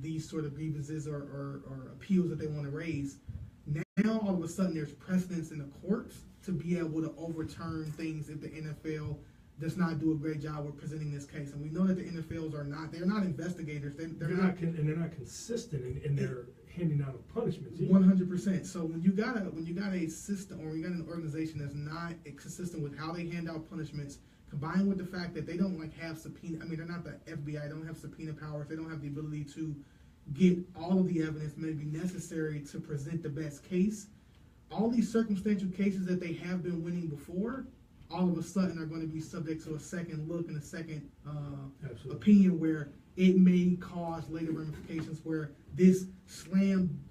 [SPEAKER 3] these sort of grievances or appeals that they want to raise. Now all of a sudden there's precedence in the courts to be able to overturn things if the NFL does not do a great job with presenting this case. And we know that the NFLs they're not investigators. They're not
[SPEAKER 2] consistent in their handing out of punishments.
[SPEAKER 3] 100%. So when you got a system, or you got an organization that's not consistent with how they hand out punishments, combined with the fact that they don't like have subpoena. I mean, they're not the FBI. They don't have subpoena powers. They don't have the ability to get all of the evidence maybe necessary to present the best case. All these circumstantial cases that they have been winning before, all of a sudden are going to be subject to a second look and a second opinion, where it may cause later ramifications, where this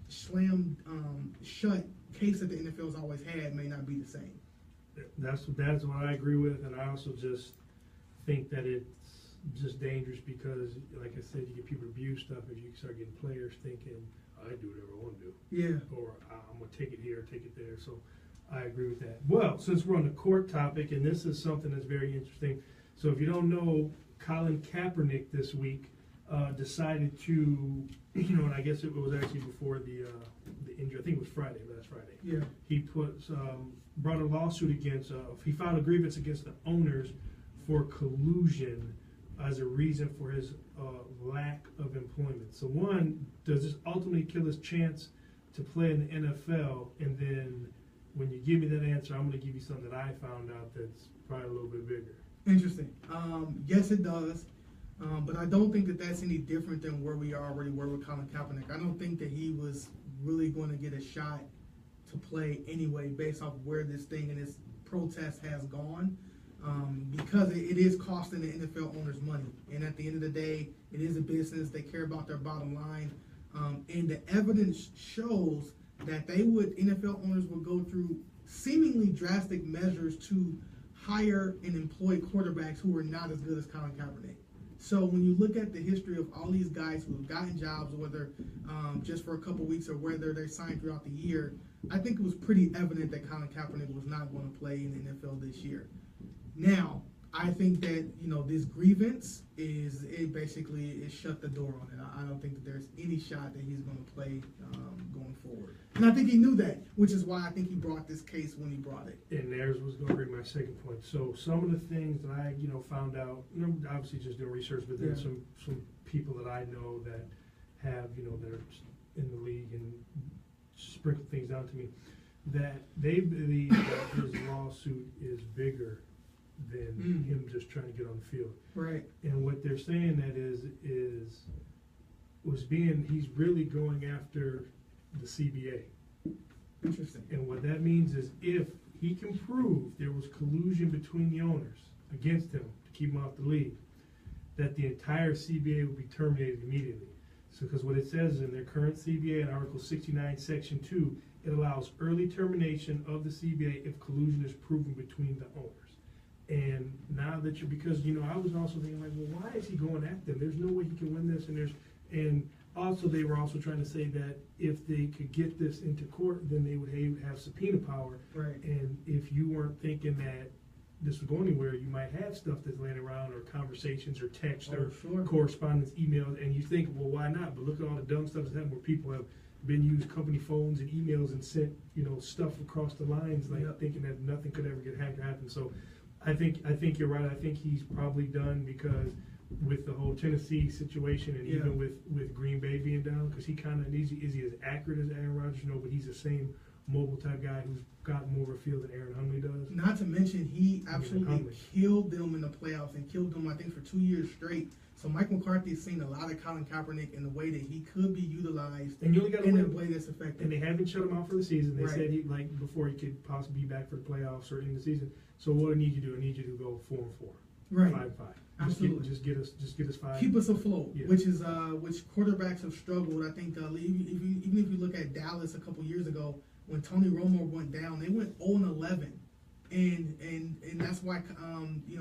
[SPEAKER 3] shut case that the NFL's always had may not be the same.
[SPEAKER 2] That's what I agree with, and I also just think that it's just dangerous because, like I said, you get people abuse stuff if you start getting players thinking, I do whatever I want to do.
[SPEAKER 3] Yeah.
[SPEAKER 2] Or I'm going to take it here, take it there. So I agree with that. Well, since we're on the court topic, and this is something that's very interesting. So if you don't know, Colin Kaepernick this week decided to, and I guess it was actually before the injury. I think it was last Friday.
[SPEAKER 3] Yeah.
[SPEAKER 2] He brought a lawsuit against, he filed a grievance against the owners for collusion as a reason for his lack of employment. So one, does this ultimately kill his chance to play in the NFL? And then when you give me that answer, I'm going to give you something that I found out that's probably a little bit bigger.
[SPEAKER 3] Interesting. Yes, it does. But I don't think that that's any different than where we already were with Colin Kaepernick. I don't think that he was really going to get a shot to play anyway based off where this thing and this protest has gone. Because it is costing the NFL owners money. And at the end of the day, it is a business. They care about their bottom line. And the evidence shows that NFL owners would go through seemingly drastic measures to hire and employ quarterbacks who are not as good as Colin Kaepernick. So when you look at the history of all these guys who have gotten jobs, whether just for a couple weeks or whether they signed throughout the year, I think it was pretty evident that Colin Kaepernick was not going to play in the NFL this year. Now, I think that, this grievance basically shut the door on it. I don't think that there's any shot that he's going to play going forward. And I think he knew that, which is why I think he brought this case when he brought it.
[SPEAKER 2] And there's was going to bring my second point. So some of the things that I, found out, obviously just doing research, but there's some people that I know that have, that are in the league and sprinkle things down to me, that they believe that his lawsuit is bigger than him just trying to get on the field.
[SPEAKER 3] Right.
[SPEAKER 2] And what they're saying that he's really going after the CBA.
[SPEAKER 3] Interesting.
[SPEAKER 2] And what that means is if he can prove there was collusion between the owners against him to keep him off the league, that the entire CBA will be terminated immediately. So, because what it says in their current CBA in Article 69, Section 2, it allows early termination of the CBA if collusion is proven between the owners. And now that because I was also thinking like, well, why is he going at them? There's no way he can win this. And also they were also trying to say that if they could get this into court, then they would have subpoena power.
[SPEAKER 3] Right.
[SPEAKER 2] And if you weren't thinking that this would go anywhere, you might have stuff that's laying around or conversations or text or correspondence, emails, and you think, well, why not? But look at all the dumb stuff that's happened where people have been used company phones and emails and sent, stuff across the lines, like thinking that nothing could ever get hacked or happen. So I think you're right. I think he's probably done because with the whole Tennessee situation and even with Green Bay being down, because he kind of is he as accurate as Aaron Rodgers? But he's the same mobile type guy who's gotten more of a field than Aaron Huntley does.
[SPEAKER 3] Not to mention he absolutely killed them in the playoffs and killed them, I think, for 2 years straight. So Mike McCarthy's seen a lot of Colin Kaepernick in the way that he could be utilized
[SPEAKER 2] and you only got
[SPEAKER 3] in a way that's effective.
[SPEAKER 2] And they haven't shut him out for the season. They said before he could possibly be back for the playoffs or in the season. So what I need you to do, I need you to go 4-4.
[SPEAKER 3] Right.
[SPEAKER 2] 5-5.
[SPEAKER 3] Absolutely.
[SPEAKER 2] Just get us 5.
[SPEAKER 3] Keep us afloat, which quarterbacks have struggled. I think even if you look at Dallas a couple years ago, when Tony Romo went down, they went 0-11. And that's why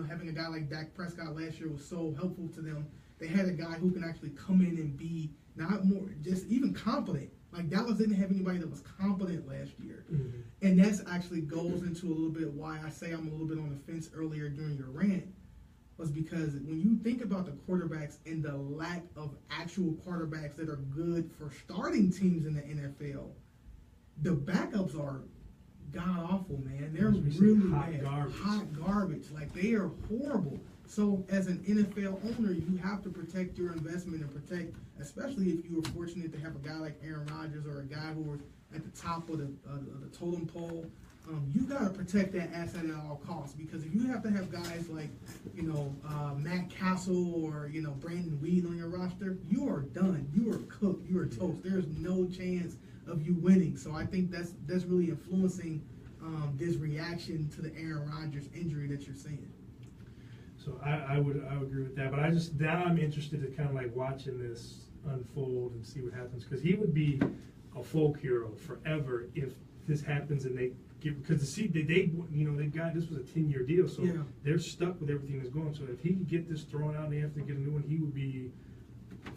[SPEAKER 3] having a guy like Dak Prescott last year was so helpful to them. They had a guy who can actually come in and be not more just even competent. Like Dallas didn't have anybody that was competent last year.
[SPEAKER 2] Mm-hmm.
[SPEAKER 3] And that's actually goes into a little bit why I say I'm a little bit on the fence earlier during your rant, was because when you think about the quarterbacks and the lack of actual quarterbacks that are good for starting teams in the NFL, the backups are god-awful, man. They're really hot garbage. Like, they are horrible. So as an NFL owner, you have to protect your investment and protect, especially if you were fortunate to have a guy like Aaron Rodgers or a guy who was at the top of the totem pole. you've got to protect that asset at all costs, because if you have to have guys like, Matt Castle or, Brandon Weed on your roster, you are done. You are cooked. You are toast. There's no chance of you winning. So I think that's really influencing this reaction to the Aaron Rodgers injury that you're seeing.
[SPEAKER 2] So I would agree with that, but now I'm interested in kind of like watching this unfold and see what happens, because he would be a folk hero forever if this happens and they get, because they've got, this was a 10-year deal, so they're stuck with everything that's going. So if he could get this thrown out and they have to get a new one, he would be.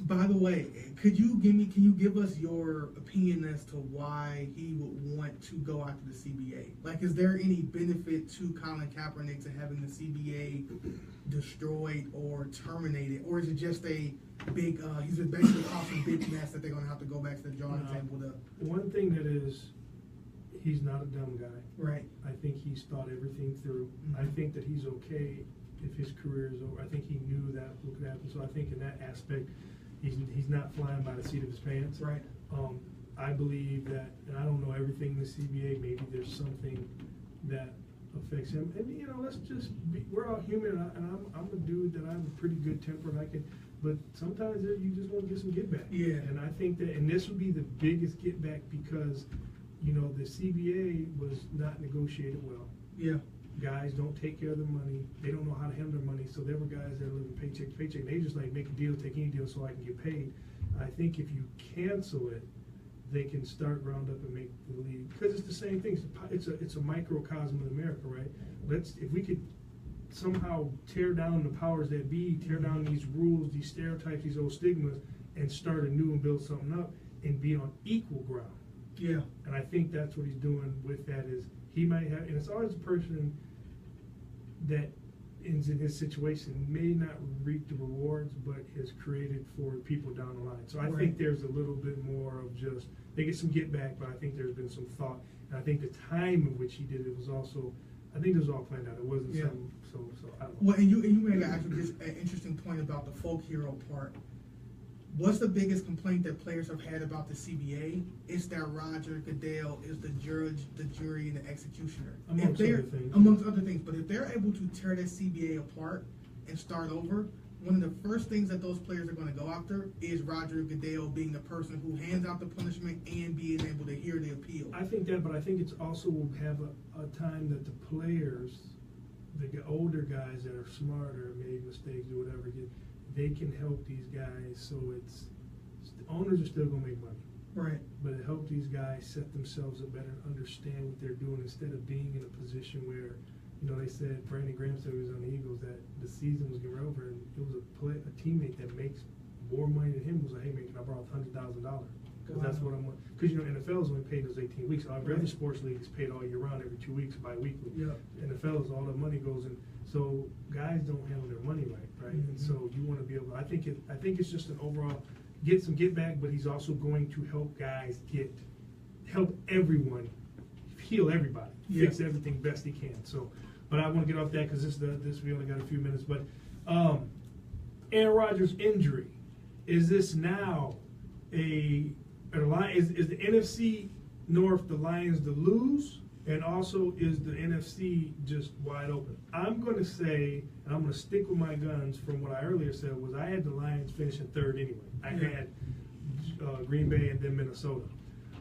[SPEAKER 3] By the way, can you give us your opinion as to why he would want to go after the CBA? Like, is there any benefit to Colin Kaepernick to having the CBA destroyed or terminated, or is it just a big? He's basically causing a big mess that they're going to have to go back to the drawing table to.
[SPEAKER 2] One thing that is, he's not a dumb guy.
[SPEAKER 3] Right.
[SPEAKER 2] I think he's thought everything through. I think that he's okay if his career is over. I think he knew that what could happen. So I think in that aspect, he's not flying by the seat of his pants.
[SPEAKER 3] Right.
[SPEAKER 2] I believe that, and I don't know everything in the CBA. Maybe there's something that affects him. And let's just be. We're all human, and I'm a dude that I have a pretty good temper, and I can. But sometimes you just want to get some get back.
[SPEAKER 3] Yeah.
[SPEAKER 2] And I think that, and this would be the biggest get back because, the CBA was not negotiated well.
[SPEAKER 3] Yeah.
[SPEAKER 2] Guys don't take care of their money. They don't know how to handle their money. So there were guys that are living paycheck to paycheck. They just like make a deal, take any deal so I can get paid. I think if you cancel it, they can start ground up and make the league, because it's the same thing. It's a microcosm of America, right? If we could somehow tear down the powers that be, tear down these rules, these stereotypes, these old stigmas, and start anew and build something up and be on equal ground.
[SPEAKER 3] Yeah.
[SPEAKER 2] And I think that's what he's doing with that. Is he might have, and it's always a person that is in his situation may not reap the rewards, but has created for people down the line. So I think there's a little bit more of just, they get some get back, but I think there's been some thought. And I think the time in which he did it was also, I think it was all planned out. It wasn't something, so I don't know.
[SPEAKER 3] Well, and you made actually just an interesting point about the folk hero part. What's the biggest complaint that players have had about the CBA? It's that Roger Goodell is the judge, the jury, and the executioner.
[SPEAKER 2] Amongst
[SPEAKER 3] other things. But if they're able to tear that CBA apart and start over, one of the first things that those players are going to go after is Roger Goodell being the person who hands out the punishment and being able to hear the appeal.
[SPEAKER 2] I think that, but I think it's also will have a time that the players, the older guys that are smarter, made mistakes or whatever, they can help these guys. So the owners are still going to make money.
[SPEAKER 3] Right.
[SPEAKER 2] But it helped these guys set themselves up better and understand what they're doing, instead of being in a position where, they said, Brandon Graham said he was on the Eagles, that the season was getting over, and it was a teammate that makes more money than him was like, hey man, can I borrow $100,000? Because that's what I'm. Because NFL is only paid those 18 weeks. Every other sports league is paid all year round, every 2 weeks, bi-weekly.
[SPEAKER 3] Yeah.
[SPEAKER 2] NFL is all the money goes in. So guys don't handle their money right?
[SPEAKER 3] Mm-hmm.
[SPEAKER 2] And so you want to be able. I think it's just an overall get back, but he's also going to help guys help everyone, heal everybody, fix everything best he can. So, but I want to get off that because this we only got a few minutes. But Aaron Rodgers' injury, is this now is the NFC North the Lions to lose? And also, is the NFC just wide open? I'm going to say, and I'm going to stick with my guns from what I earlier said, was I had the Lions finishing third anyway. I had Green Bay and then Minnesota.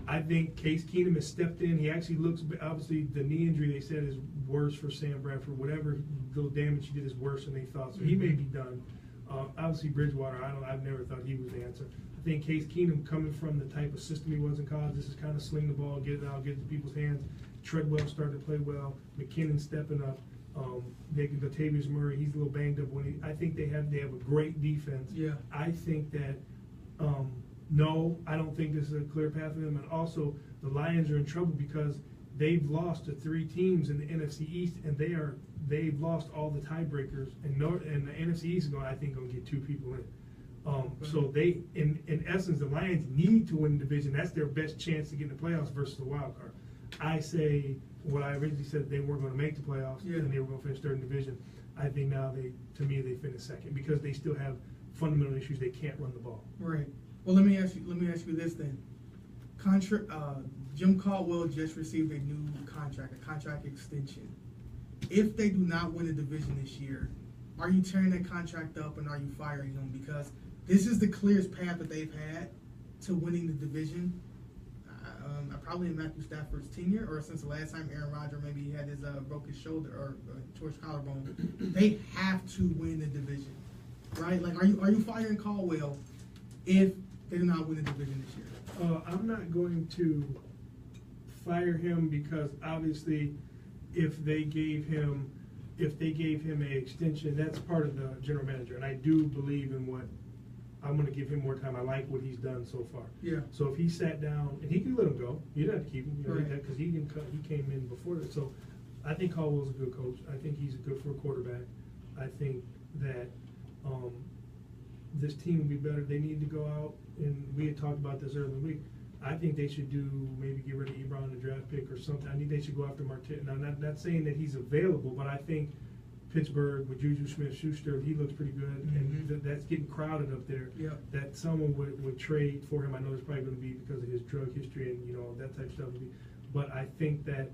[SPEAKER 2] I think Case Keenum has stepped in. He actually looks, obviously, the knee injury they said is worse for Sam Bradford. Whatever little damage he did is worse than they thought. So he may be done. Obviously, Bridgewater, I've never thought he was the answer. I think Case Keenum, coming from the type of system he was in college, this is kind of sling the ball, get it out, get it to people's hands. Treadwell starting to play well. McKinnon stepping up. Latavius Murray, he's a little banged up. I think they have a great defense.
[SPEAKER 3] Yeah.
[SPEAKER 2] I think that no, I don't think this is a clear path for them. And also, the Lions are in trouble because they've lost to 3 teams in the NFC East, and they've lost all the tiebreakers. And the NFC East is going to get 2 people in. So they, in essence, the Lions need to win the division. That's their best chance to get in the playoffs versus the wild card. I say what I originally said, they weren't going to make the playoffs and they were going to finish third in the division. I think now they finish second because they still have fundamental issues. They can't run the ball.
[SPEAKER 3] Right. Well, let me ask you this then. Jim Caldwell just received a new contract, a contract extension. If they do not win the division this year, are you tearing that contract up and are you firing him? Because this is the clearest path that they've had to winning the division. Probably in Matthew Stafford's tenure, or since the last time Aaron Rodgers maybe had his broke his shoulder or tore his collarbone. They have to win the division, right? Like, are you firing Caldwell if they do not win the division this year?
[SPEAKER 2] I'm not going to fire him because obviously, if they gave him an extension, that's part of the general manager, and I do believe in what. I'm going to give him more time. I like what he's done so far.
[SPEAKER 3] Yeah.
[SPEAKER 2] So if he sat down, and he can let him go, you don't have to keep him,
[SPEAKER 3] right.
[SPEAKER 2] Because he came in before that. So I think Caldwell's a good coach. I think he's good for a quarterback. I think that this team will be better. They need to go out, and we had talked about this earlier in the week. I think they should maybe get rid of Ebron, the draft pick, or something. I think they should go after Martin. Now, not saying that he's available, but I think Pittsburgh with Juju Smith-Schuster, he looks pretty good, and that's getting crowded up there.
[SPEAKER 3] Yeah.
[SPEAKER 2] That someone would trade for him. I know it's probably going to be because of his drug history and that type of stuff. But I think that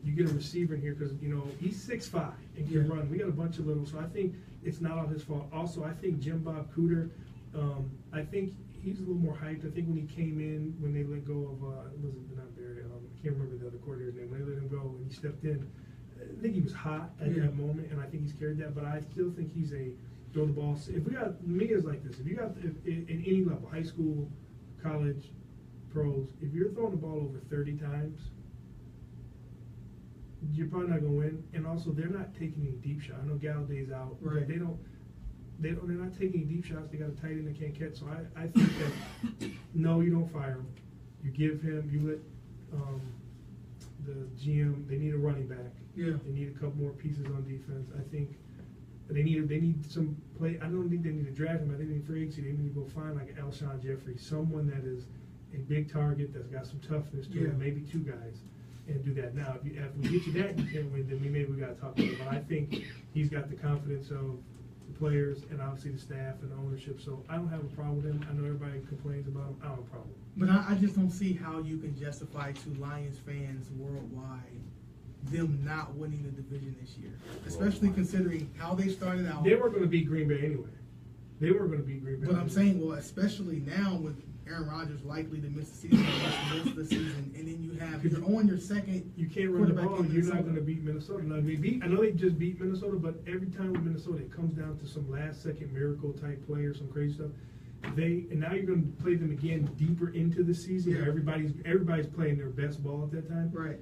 [SPEAKER 2] you get a receiver in here because he's 6'5" and can run. We got a bunch of little, so I think it's not all his fault. Also, I think Jim Bob Cooter, I think he's a little more hyped. I think when he came in, when they let go of not Barry, I can't remember the other coordinator's name. When they let him go and he stepped in. I think he was hot at that moment, and I think he's carried that. But I still think he's a throw the ball. If we got media like this, if you got in any level, high school, college, pros, if you're throwing the ball over 30 times, you're probably not going to win. And also, they're not taking any deep shots. I know Galladay's out,
[SPEAKER 3] right.
[SPEAKER 2] but they're not taking any deep shots. They got a tight end they can't catch. So I think that no, you don't fire him. You give him. You let the GM. They need a running back.
[SPEAKER 3] Yeah.
[SPEAKER 2] They need a couple more pieces on defense. I think they need some play. I don't think they need to draft him. I think they need free agency. They need to go find like Alshon Jeffrey, someone that is a big target that's got some toughness to him, maybe two guys, and do that. Now, if we get you that, you can't win. Then maybe we got to talk about it. But I think he's got the confidence of the players and obviously the staff and the ownership. So I don't have a problem with him. I know everybody complains about him. I don't have a problem.
[SPEAKER 3] But I just don't see how you can justify to Lions fans worldwide them not winning the division this year, especially considering how they started out.
[SPEAKER 2] They were going to beat Green Bay anyway. But
[SPEAKER 3] I'm saying, well, especially now with Aaron Rodgers likely to miss the season, and then you're on your second.
[SPEAKER 2] You can't run the ball. You're not going to beat Minnesota. Now, I know they just beat Minnesota, but every time with Minnesota, it comes down to some last-second miracle type play or some crazy stuff. And now you're going to play them again deeper into the season.
[SPEAKER 3] Yeah.
[SPEAKER 2] Everybody's playing their best ball at that time.
[SPEAKER 3] Right.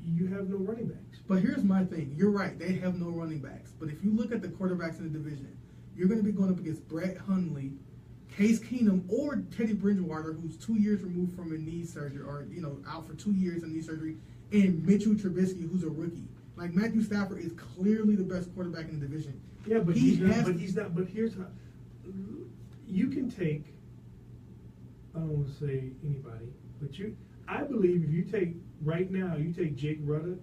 [SPEAKER 2] You have no running backs.
[SPEAKER 3] But here's my thing. You're right. They have no running backs. But if you look at the quarterbacks in the division, you're going to be going up against Brett Hundley, Case Keenum, or Teddy Bridgewater, who's 2 years removed from a knee surgery, or out for 2 years in knee surgery, and Mitchell Trubisky, who's a rookie. Like, Matthew Stafford is clearly the best quarterback in the division.
[SPEAKER 2] Yeah, but he's not. But here's how you can take. I don't want to say anybody, but I believe if you take right now, you take Jake Rudock.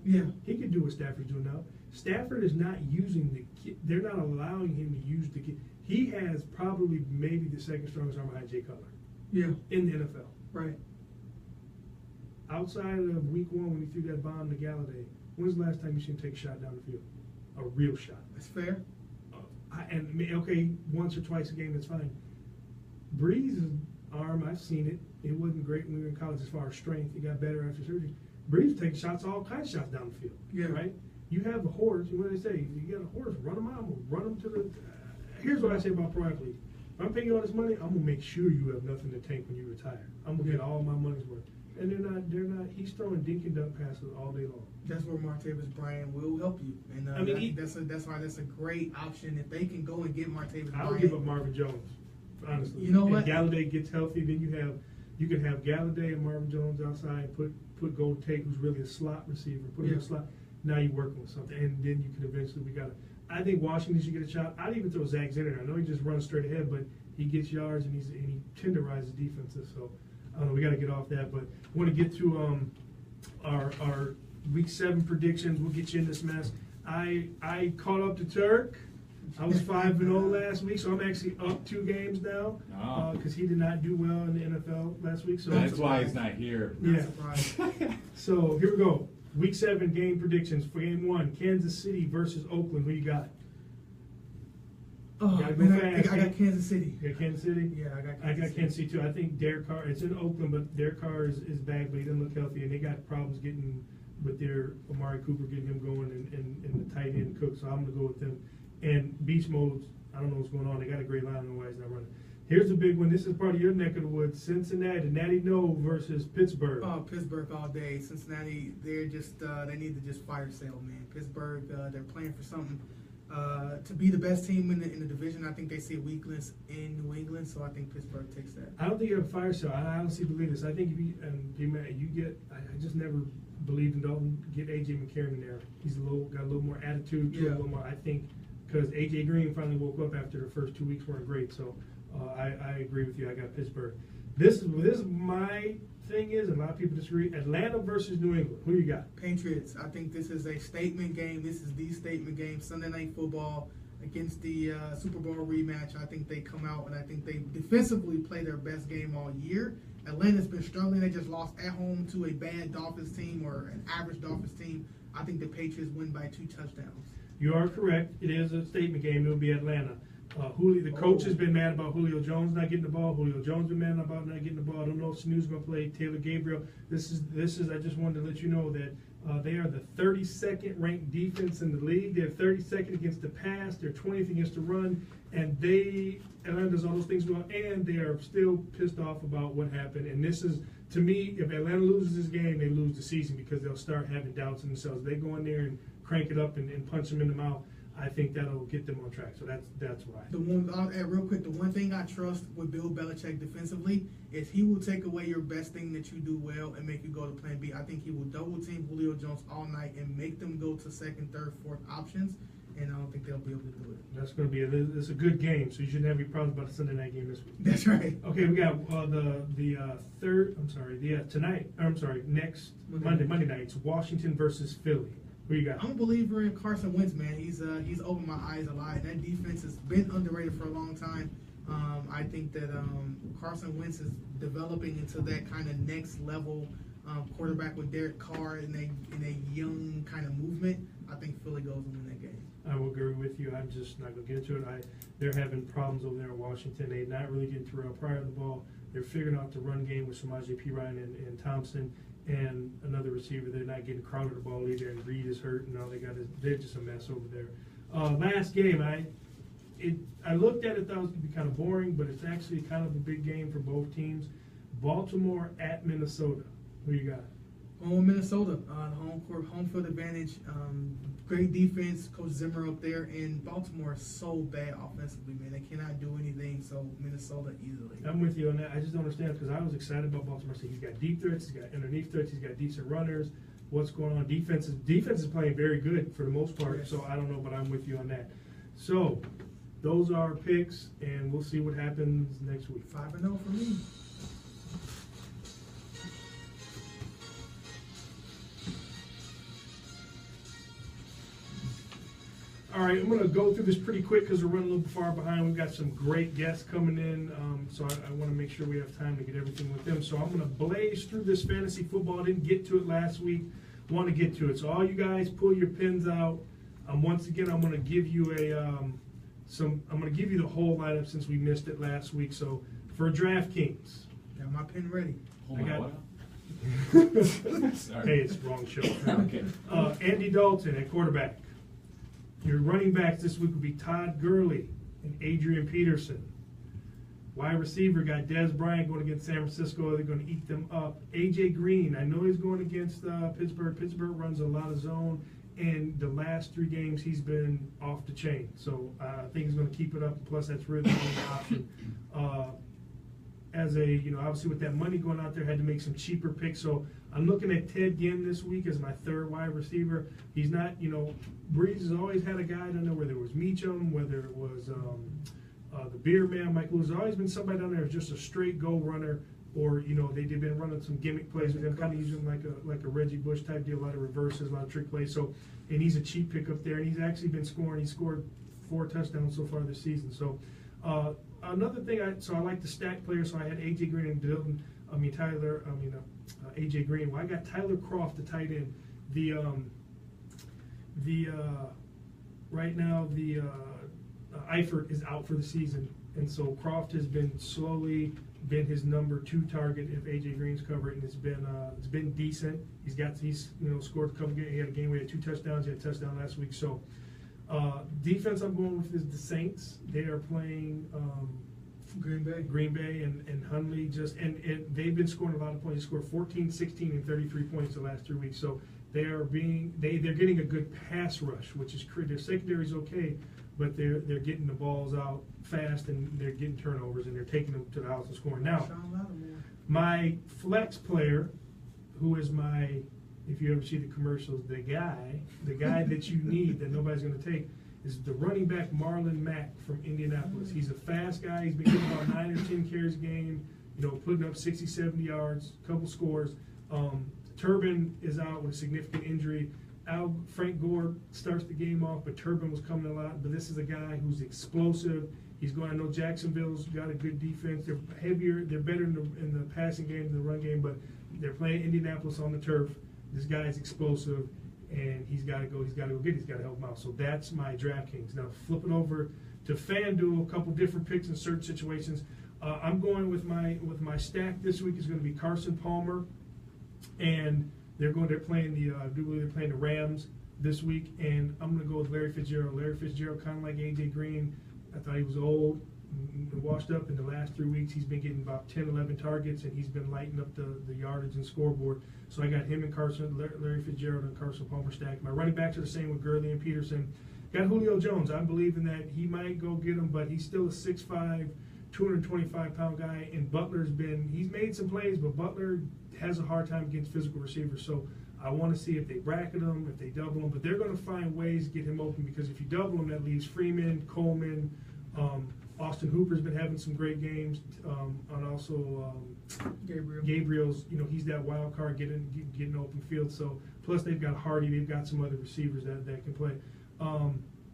[SPEAKER 3] Yeah,
[SPEAKER 2] he could do what Stafford's doing now. Stafford is not using the kid. They're not allowing him to use the kid. He has probably maybe the second strongest arm behind Jay Cutler.
[SPEAKER 3] Yeah,
[SPEAKER 2] in the NFL.
[SPEAKER 3] Right.
[SPEAKER 2] Outside of week 1 when he threw that bomb to Galladay, when's the last time you seen him take a shot down the field? A real shot.
[SPEAKER 3] That's fair.
[SPEAKER 2] Okay, once or twice a game, that's fine. Breeze's arm, I've seen it. It wasn't great when we were in college as far as strength. It got better after surgery. Breeze takes shots, all kinds of shots down the field.
[SPEAKER 3] Yeah. Right?
[SPEAKER 2] You have a horse. What do they say? You got a horse, run him out. Run him to the. Here's what I say about pro athletes. If I'm paying you all this money, I'm going to make sure you have nothing to tank when you retire. I'm going to get all my money's worth. And they're not, he's throwing dink and dunk passes all day long.
[SPEAKER 3] That's where Martavis Bryant will help you. And that's why that's a great option. If they can go and get Martavis Bryant.
[SPEAKER 2] I would give up Marvin Jones, honestly.
[SPEAKER 3] You know what?
[SPEAKER 2] If Galladay gets healthy, then you can have Galladay and Marvin Jones outside, put Golden Tate, who's really a slot receiver, put him in a slot. Now you're working with something. And then you can eventually, I think Washington should get a shot. I'd even throw Zach Zenner. I know he just runs straight ahead, but he gets yards and he tenderizes defenses. So I don't know, we got to get off that. But I want to get to our Week 7 predictions. We'll get you in this mess. I caught up to Turk. I was 5-0 last week, so I'm actually up 2 games now because he did not do well in the NFL last week. So
[SPEAKER 1] that's why he's not here.
[SPEAKER 2] Yeah. So here we go. Week 7 game predictions for game 1: Kansas City versus Oakland. Who you got?
[SPEAKER 3] Oh, man, I got Kansas City.
[SPEAKER 2] You got Kansas City?
[SPEAKER 3] Yeah, I got
[SPEAKER 2] Kansas City too. I think Derek Carr, it's in Oakland, but Derek Carr is back, but he doesn't look healthy, and they got problems getting with their Amari Cooper, getting him going, and the tight end Cook, so I'm going to go with them. And beast modes, I don't know what's going on. They got a great line, I don't know why he's not running. Here's the big one. This is part of your neck of the woods. Cincinnati, Natty No versus Pittsburgh.
[SPEAKER 3] Oh, Pittsburgh all day. Cincinnati, they're just, they need to just fire sale, man. Pittsburgh, they're playing for something. To be the best team in the division, I think they see a weakness in New England, so I think Pittsburgh takes that.
[SPEAKER 2] I don't think you have a fire sale. I honestly believe this. I think if you get, I just never believed in Dalton. Get AJ McCarron in there. He's got a little more attitude. A little more. I think because AJ Green finally woke up after the first 2 weeks weren't great. So I agree with you. I got Pittsburgh. This is my thing is, and a lot of people disagree. Atlanta versus New England. Who you got?
[SPEAKER 3] Patriots. I think this is a statement game. This is the statement game. Sunday Night Football against the Super Bowl rematch. I think they come out and I think they defensively play their best game all year. Atlanta's been struggling. They just lost at home to a bad Dolphins team or an average Dolphins team. I think the Patriots win by 2 touchdowns.
[SPEAKER 2] You are correct. It is a statement game. It will be Atlanta. The coach has been mad about Julio Jones not getting the ball. Julio Jones been mad about not getting the ball. I don't know if Sanu's going to play. Taylor Gabriel. This is. I just wanted to let you know that they are the 32nd ranked defense in the league. They're 32nd against the pass. They're 20th against the run. And Atlanta does all those things well. And they are still pissed off about what happened. And this is, to me, if Atlanta loses this game, they lose the season because they'll start having doubts in themselves. They go in there and crank it up and punch them in the mouth. I think that'll get them on track. So that's why.
[SPEAKER 3] Real quick, the one thing I trust with Bill Belichick defensively is he will take away your best thing that you do well and make you go to plan B. I think he will double team Julio Jones all night and make them go to second, third, fourth options, and I don't think they'll be able to do it.
[SPEAKER 2] That's going to be it's a good game, so you shouldn't have any problems about the Sunday night game this week.
[SPEAKER 3] That's right.
[SPEAKER 2] Okay, we got next Monday night. It's Washington versus Philly. Who you got?
[SPEAKER 3] I'm a believer in Carson Wentz, man. He's opened my eyes a lot. That defense has been underrated for a long time. I think that Carson Wentz is developing into that kind of next level quarterback with Derek Carr in a young kind of movement. I think Philly goes and win that game.
[SPEAKER 2] I will agree with you. I'm just not going to get into it. They're having problems over there in Washington. They're not really getting Terrell Pryor the ball. They're figuring out the run game with Samaje Perine and Thompson. And another receiver, they're not getting Crowder the ball either, and Reed is hurt, and all they're just a mess over there. Last game, I looked at it, thought it was going to be kind of boring, but it's actually kind of a big game for both teams. Baltimore at Minnesota. Who you got?
[SPEAKER 3] Minnesota, home field advantage, great defense, Coach Zimmer up there, and Baltimore is so bad offensively, man. They cannot do anything, so Minnesota easily.
[SPEAKER 2] I'm with you on that. I just don't understand because I was excited about Baltimore. So he's got deep threats, he's got underneath threats, he's got decent runners. What's going on? Defense is playing very good for the most part, so I don't know, but I'm with you on that. So those are our picks, and we'll see what happens next week.
[SPEAKER 3] 5-0 for me.
[SPEAKER 2] All right, I'm going to go through this pretty quick because we're running a little far behind. We've got some great guests coming in, so I want to make sure we have time to get everything with them. So I'm going to blaze through this fantasy football. I didn't get to it last week. Want to get to it. So all you guys, pull your pens out. Once again, I'm going to give you I'm going to give you the whole lineup since we missed it last week. So for DraftKings,
[SPEAKER 3] got my pen ready.
[SPEAKER 2] Hey, it's wrong show.
[SPEAKER 1] Okay.
[SPEAKER 2] Andy Dalton at quarterback. Your running backs this week will be Todd Gurley and Adrian Peterson. Wide receiver got Dez Bryant going against San Francisco. They're going to eat them up. A.J. Green, I know he's going against Pittsburgh. Pittsburgh runs a lot of zone, and the last 3 games he's been off the chain. So I think he's going to keep it up. Plus, that's really the only option. Obviously with that money going out there, had to make some cheaper picks. So I'm looking at Ted Ginn this week as my 3rd wide receiver. He's not, Breeze has always had a guy, I don't know whether it was Meacham, whether it was the beer man, Mike Lewis. There's always been somebody down there who's just a straight go runner, or, they've been running some gimmick plays with him, kind of using like a Reggie Bush type deal, a lot of reverses, a lot of trick plays. So, and he's a cheap pick up there, and he's actually been scoring. He scored 4 touchdowns so far this season. So another thing, I like to stack players. So I had AJ Green and AJ Green. Well, I got Tyler Croft, the tight end. Right now Eifert is out for the season, and so Croft has been slowly his number 2 target if AJ Green's covered, and it's been decent. He's scored a couple games. He had a game where he had 2 touchdowns. He had a touchdown last week. So defense I'm going with is the Saints. They are playing Green Bay and Hundley and they've been scoring a lot of points. They scored 14, 16, and 33 points the last 3 weeks. So they're getting a good pass rush, which is their secondary's okay, but they're getting the balls out fast and they're getting turnovers and they're taking them to the house and scoring. Now, my flex player, who is if you ever see the commercials, the guy that you need that nobody's going to take, is the running back Marlon Mack from Indianapolis. He's a fast guy. He's been getting about 9 or 10 carries a game, putting up 60, 70 yards, a couple scores. Turbin is out with a significant injury. Frank Gore starts the game off, but Turbin was coming a lot. But this is a guy who's explosive. I know Jacksonville's got a good defense. They're heavier. They're better in the passing game than the run game, but they're playing Indianapolis on the turf. This guy is explosive, and he's got to go. He's got to help him out. So that's my DraftKings. Now flip it over to FanDuel. A couple different picks in certain situations. I'm going with my stack this week is going to be Carson Palmer, and they're playing the Rams this week, and I'm going to go with Larry Fitzgerald. Larry Fitzgerald, kind of like AJ Green. I thought he was old and washed up. In the last 3 weeks, he's been getting about 10, 11 targets, and he's been lighting up the yardage and scoreboard. So I got him and Larry Fitzgerald and Carson Palmer stacked. My running backs are the same with Gurley and Peterson. Got Julio Jones. I'm believing that he might go get him, but he's still a 6'5", 225-pound guy, and he's made some plays, but Butler has a hard time against physical receivers. So I want to see if they bracket him, if they double him, but they're going to find ways to get him open, because if you double him, that leaves Freeman, Coleman, Austin Hooper's been having some great games, and also Gabriel's, he's that wild card getting open field. So plus they've got Hardy, they've got some other receivers that can play.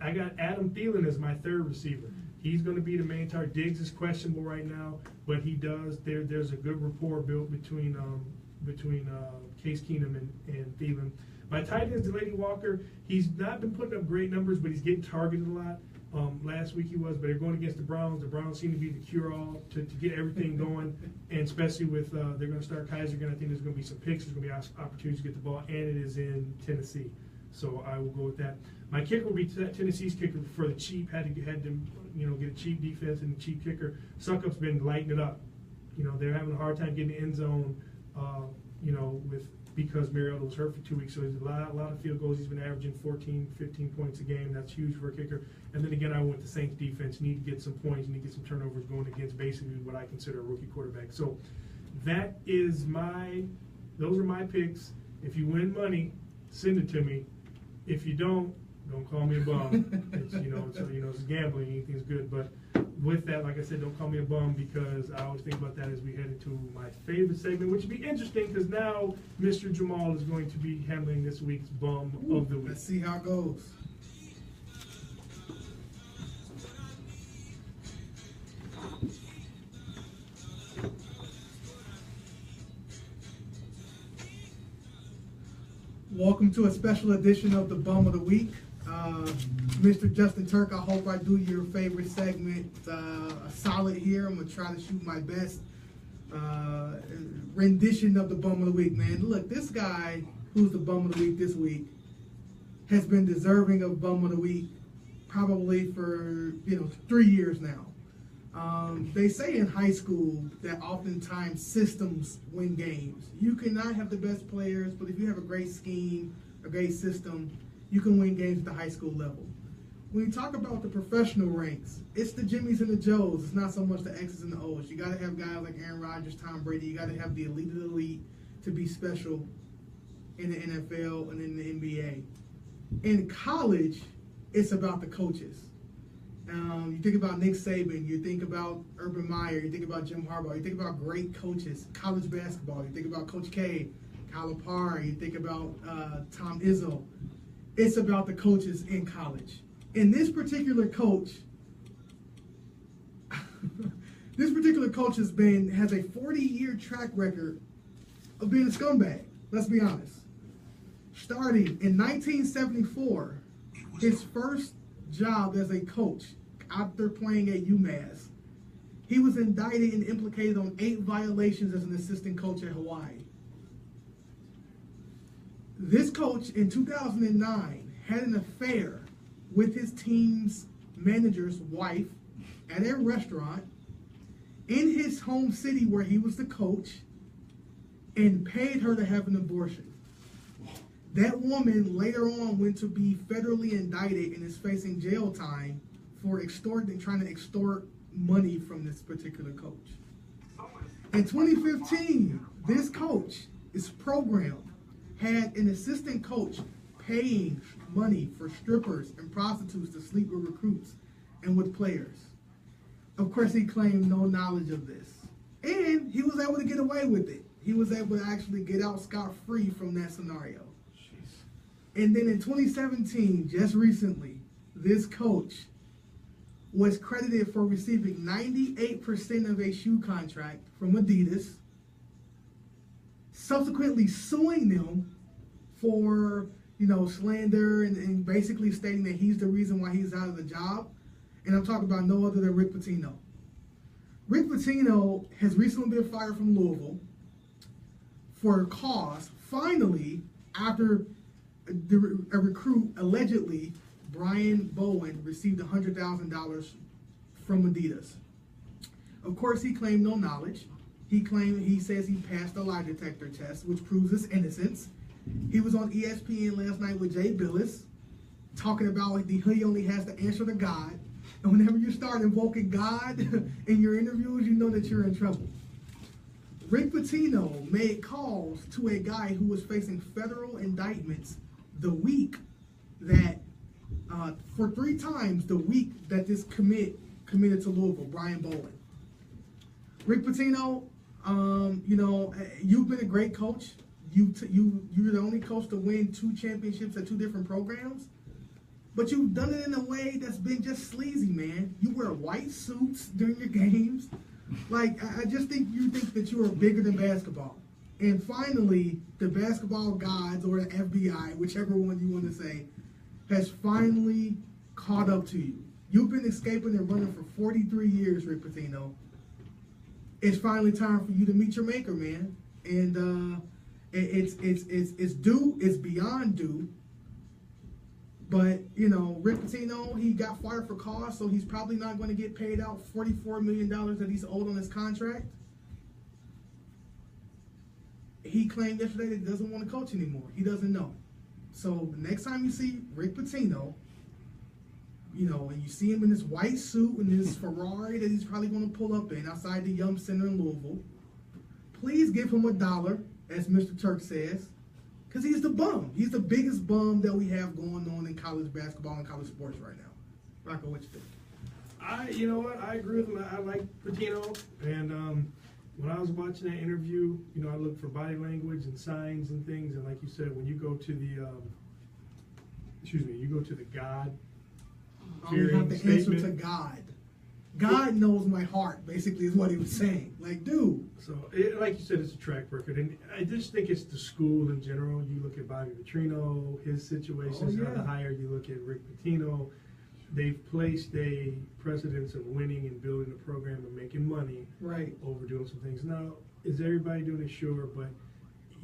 [SPEAKER 2] I got Adam Thielen as my 3rd receiver. He's going to be the main target. Diggs is questionable right now, but there's a good rapport built between Case Keenum and Thielen. My tight end is Delaney Walker. He's not been putting up great numbers, but he's getting targeted a lot. Last week he was, but they're going against the Browns. The Browns seem to be the cure-all to get everything going, and especially with they're going to start Kaiser again. I think there's going to be some picks. There's going to be opportunities to get the ball, and it is in Tennessee. So I will go with that. My kicker will be Tennessee's kicker for the cheap. Had to get a cheap defense and a cheap kicker. Suckup's been lighting it up. They're having a hard time getting the end zone. Because Mariota was hurt for 2 weeks, so he's a lot of field goals. He's been averaging 14, 15 points a game. That's huge for a kicker. And then again, I went to Saints defense. Need to get some points, need to get some turnovers going against basically what I consider a rookie quarterback. So those are my picks. If you win money, send it to me. If you don't call me a bum. It's gambling. Anything's good, but with that, like I said, don't call me a bum, because I always think about that as we head into my favorite segment, which would be interesting because now Mr. Jamal is going to be handling this week's bum of the week.
[SPEAKER 3] Let's see how it goes. Welcome to a special edition of the Bum of the Week. Mr. Justin Turk, I hope I do your favorite segment a solid here. I'm going to try to shoot my best rendition of the Bum of the Week, man. Look, this guy who's the Bum of the Week this week has been deserving of Bum of the Week probably for 3 years now. They say in high school that oftentimes systems win games. You cannot have the best players, but if you have a great scheme, a great system, you can win games at the high school level. When you talk about the professional ranks, it's the Jimmys and the Joes. It's not so much the X's and the O's. You got to have guys like Aaron Rodgers, Tom Brady. You got to have the elite of the elite to be special in the NFL and in the NBA. In college, it's about the coaches. You think about Nick Saban, you think about Urban Meyer, you think about Jim Harbaugh, you think about great coaches, college basketball, you think about Coach K, Calipari, you think about Tom Izzo. It's about the coaches in college. And this particular coach, has a 40-year track record of being a scumbag. Let's be honest. Starting in 1974, his first job as a coach after playing at UMass, he was indicted and implicated on 8 violations as an assistant coach at Hawaii. This coach in 2009 had an affair with his team's manager's wife at a restaurant in his home city where he was the coach and paid her to have an abortion. That woman later on went to be federally indicted and is facing jail time for trying to extort money from this particular coach. In 2015, this coach, his program, had an assistant coach paying money for strippers and prostitutes to sleep with recruits and with players. Of course, he claimed no knowledge of this. And he was able to get away with it. He was able to actually get out scot-free from that scenario. Jeez. And then in 2017, just recently, this coach was credited for receiving 98% of a shoe contract from Adidas, subsequently suing them for, slander and basically stating that he's the reason why he's out of the job. And I'm talking about no other than Rick Pitino. Rick Pitino has recently been fired from Louisville for a cause. Finally, after a recruit, allegedly, Brian Bowen, received $100,000 from Adidas. Of course, he claimed no knowledge. He says he passed a lie detector test, which proves his innocence. He was on ESPN last night with Jay Billis, talking about he only has to answer to God. And whenever you start invoking God in your interviews, you know that you're in trouble. Rick Pitino made calls to a guy who was facing federal indictments the week that, for 3 times the week that this committed to Louisville, Brian Bowen. Rick Pitino, you've been a great coach. You're the only coach to win 2 championships at 2 different programs. But you've done it in a way that's been just sleazy, man. You wear white suits during your games. Like, I just think you think that you are bigger than basketball. And finally, the basketball gods or the FBI, whichever one you want to say, has finally caught up to you. You've been escaping and running for 43 years, Rick Pitino. It's finally time for you to meet your maker, man. And it's due. It's beyond due. But, Rick Pitino, he got fired for cause, so he's probably not going to get paid out $44 million that he's owed on his contract. He claimed yesterday that he doesn't want to coach anymore. He doesn't know. So the next time you see Rick Pitino, and you see him in this white suit and this Ferrari that he's probably going to pull up in outside the Yum Center in Louisville, please give him $1, as Mr. Turk says. Because he's the bum. He's the biggest bum that we have going on in college basketball and college sports right now. Rocco, what you think?
[SPEAKER 2] You know what? I agree with him. I like Pitino. And when I was watching that interview, I looked for body language and signs and things. And like you said, when you go to the, God.
[SPEAKER 3] You have to answer to God. God knows my heart, basically, is what he was saying. Like, dude.
[SPEAKER 2] So, like you said, it's a track record. And I just think it's the school in general. You look at Bobby Petrino, his situations, how the higher you look at Rick Pitino, they've placed a precedence of winning and building a program and making money over doing some things. Now, is everybody doing it? Sure, but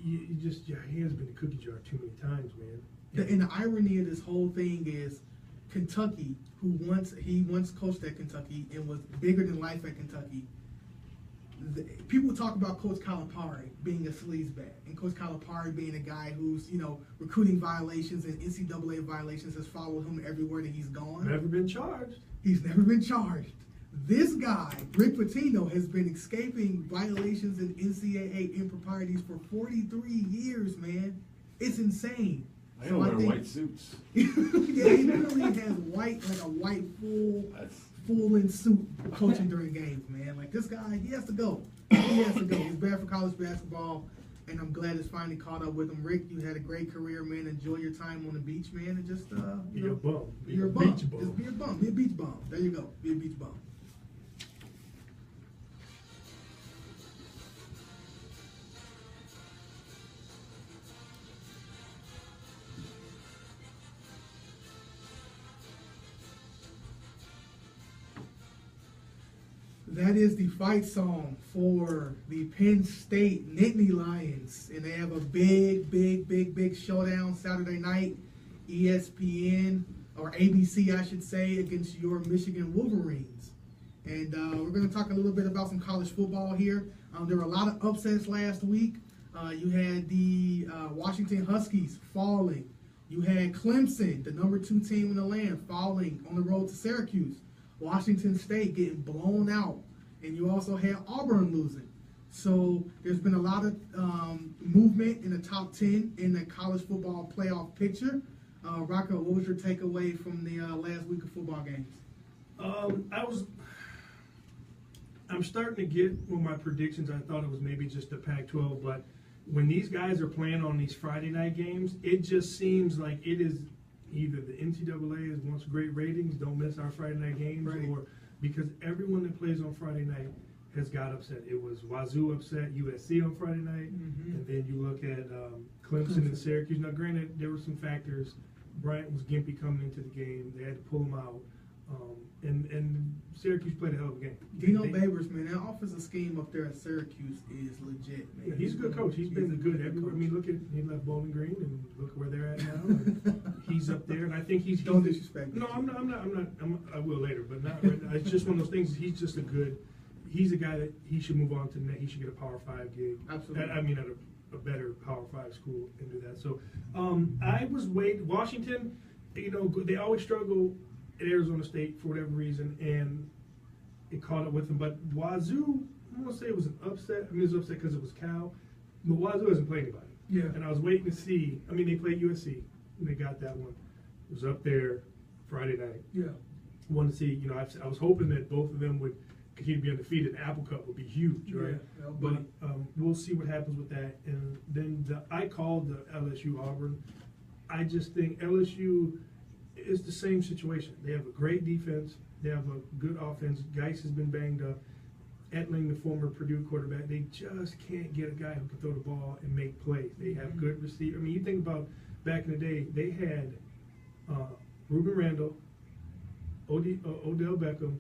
[SPEAKER 2] your hand's been in the cookie jar too many times, man.
[SPEAKER 3] And the irony of this whole thing is Kentucky, he once coached at Kentucky and was bigger than life at Kentucky. People talk about Coach Calipari being a sleazebag, and Coach Calipari being a guy who's, recruiting violations and NCAA violations has followed him everywhere that he's gone.
[SPEAKER 2] Never been charged.
[SPEAKER 3] He's never been charged. This guy, Rick Pitino, has been escaping violations and NCAA improprieties for 43 years, man. It's insane.
[SPEAKER 1] I don't wear white suits.
[SPEAKER 3] Yeah, he literally has a white full-in suit coaching during games, man. Like, this guy, he has to go. He has to go. He's bad for college basketball, and I'm glad it's finally caught up with him. Rick, you had a great career, man. Enjoy your time on the beach, man, and just
[SPEAKER 2] be a bum.
[SPEAKER 3] Be a bum. Just be a bum. Be a beach bum. There you go. Be a beach bum. That is the fight song for the Penn State Nittany Lions, and they have a big showdown Saturday night, ESPN, or ABC, I should say, against your Michigan Wolverines. And we're going to talk a little bit about some college football here. There were a lot of upsets last week. You had the Washington Huskies falling. You had Clemson, the number 2 team in the land, falling on the road to Syracuse. Washington State getting blown out, and you also had Auburn losing. So there's been a lot of movement in the top 10 in the college football playoff picture. Rocco, what was your takeaway from the last week of football games?
[SPEAKER 2] I'm starting to get with my predictions. I thought it was maybe just the Pac-12, but when these guys are playing on these Friday night games, it just seems like it is either the NCAA wants great ratings, don't miss our Friday night games, right, or because everyone that plays on Friday night has got upset. It was Wazoo upset, USC on Friday night, and then you look at Clemson and Syracuse. Now, granted, there were some factors. Bryant was gimpy coming into the game. They had to pull him out. And Syracuse played a hell of a game.
[SPEAKER 3] Dino Babers, man, that offensive scheme up there at Syracuse is legit, man.
[SPEAKER 2] Yeah, he's a good coach. He's been good everywhere. I mean, look at he left Bowling Green and look where they're at now. And he's up there, and I think he's
[SPEAKER 3] don't disrespect.
[SPEAKER 2] No, I'm not. I will later, but not right now. It's just one of those things. He's just a good. He's a guy that he should move on to. He should get a Power 5 gig.
[SPEAKER 3] Absolutely.
[SPEAKER 2] I mean, at a better Power 5 school and do that. So I was waiting. Washington, you know, they always struggle at Arizona State for whatever reason, and it caught up with them. But Wazoo, I won't say it was an upset. I mean, it was upset because it was Cal, but Wazoo hasn't played anybody.
[SPEAKER 3] Yeah. And
[SPEAKER 2] I was waiting to see. I mean, they played USC, and they got that one. It was up there Friday night.
[SPEAKER 3] Yeah.
[SPEAKER 2] Wanted to see. You know, I was hoping that both of them would continue to be undefeated. Apple Cup would be huge, right?
[SPEAKER 3] Yeah.
[SPEAKER 2] But we'll see what happens with that. And then I called the LSU Auburn. I just think LSU is the same situation. They have a great defense. They have a good offense. Geis has been banged up. Etling, the former Purdue quarterback, they just can't get a guy who can throw the ball and make plays. They have good receivers. I mean, you think about back in the day, they had Ruben Randall, Odell Beckham,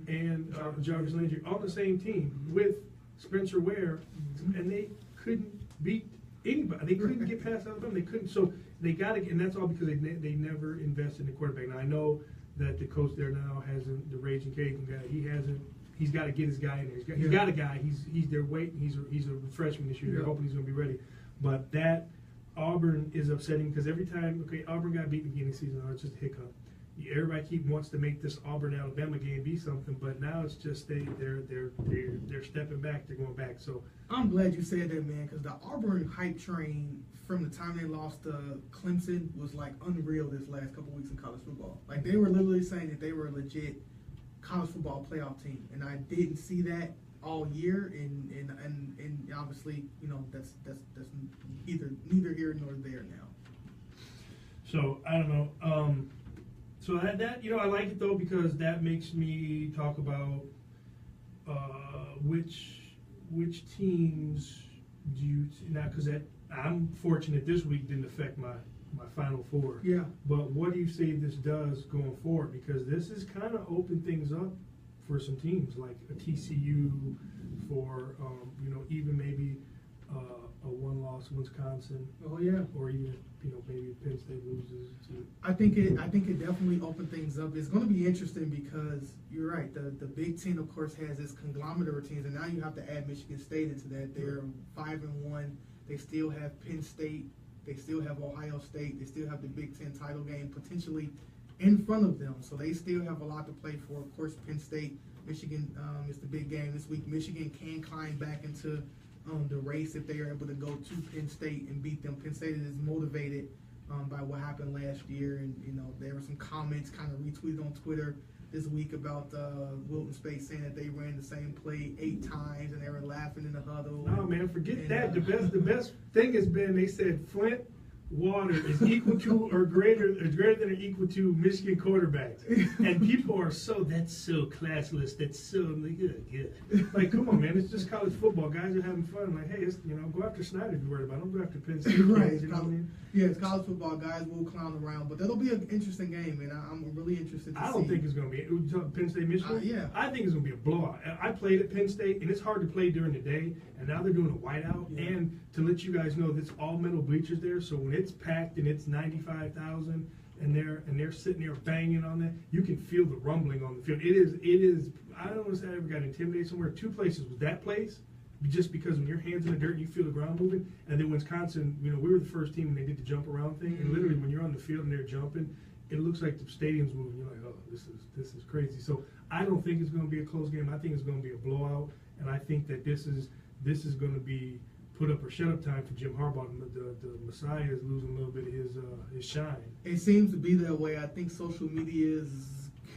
[SPEAKER 2] and Jarvis Landry on the same team with Spencer Ware, and they couldn't beat anybody. They couldn't get past Alabama. They couldn't. So they got to get, and that's all because they never invested in the quarterback. Now I know that the coach there now hasn't, the Raging Cajun guy. He hasn't. He's got to get his guy in there. He's got a guy. He's there waiting. He's a freshman this year. They're hoping he's going to be ready. But that Auburn is upsetting because every time Auburn got beat in the beginning of the season, it's just a hiccup. Everybody wants to make this Auburn-Alabama game be something, but now it's just they're stepping back. They're going back. So
[SPEAKER 3] I'm glad you said that, man, because the Auburn hype train from the time they lost to Clemson was like unreal this last couple weeks in college football. Like they were literally saying that they were a legit college football playoff team, and I didn't see that all year. And obviously, you know, that's neither here nor there now.
[SPEAKER 2] So I don't know. So that you know, I like it though because that makes me talk about which teams do you now, because I'm fortunate this week didn't affect my Final Four.
[SPEAKER 3] Yeah.
[SPEAKER 2] But what do you say this does going forward? Because this is kind of opened things up for some teams like a TCU, for you know, even maybe a one-loss Wisconsin.
[SPEAKER 3] Oh yeah.
[SPEAKER 2] Or even, you know, maybe Penn State loses to.
[SPEAKER 3] I think it definitely opened things up. It's going to be interesting because you're right. The Big Ten, of course, has its conglomerate of teams, and now you have to add Michigan State into that. They're 5-1. They still have Penn State. They still have Ohio State. They still have the Big Ten title game potentially in front of them. So they still have a lot to play for. Of course, Penn State, Michigan is the big game this week. Michigan can climb back into the race if they are able to go to Penn State and beat them. Penn State is motivated by what happened last year, and you know there were some comments kind of retweeted on Twitter this week about Wilton Spate saying that they ran the same play 8 times and they were laughing in the huddle.
[SPEAKER 2] No, man, forget that. The best thing has been they said Flint water is equal to or greater than or equal to Michigan quarterbacks, and people are that's so classless. That's so good. Like, come on, man, it's just college football. Guys are having fun. Like, hey, it's, go after Snyder if you're worried about it. Don't go after Penn State.
[SPEAKER 3] Right.
[SPEAKER 2] You know what I mean?
[SPEAKER 3] Yeah, it's college football. Guys will clown around, but that'll be an interesting game, and I'm really interested to see.
[SPEAKER 2] I don't think it's going to be Penn State, Michigan.
[SPEAKER 3] Yeah.
[SPEAKER 2] I think it's going to be a blowout. I played at Penn State, and it's hard to play during the day, and now they're doing a whiteout.
[SPEAKER 3] Yeah.
[SPEAKER 2] And to let you guys know, it's all metal bleachers there, so when it's packed and it's 95,000, and they're sitting there banging on that, you can feel the rumbling on the field. It is. I don't know if I ever got intimidated somewhere. 2 places was that place, just because when your hands in the dirt and you feel the ground moving, and then Wisconsin, we were the first team when they did the jump around thing, and literally when you're on the field and they're jumping, it looks like the stadium's moving. You're like, oh, this is crazy. So I don't think it's going to be a close game. I think it's going to be a blowout, and I think that this is going to be put up or shut up time for Jim Harbaugh. The Messiah is losing a little bit of his shine. It
[SPEAKER 3] seems to be that way. I think social media is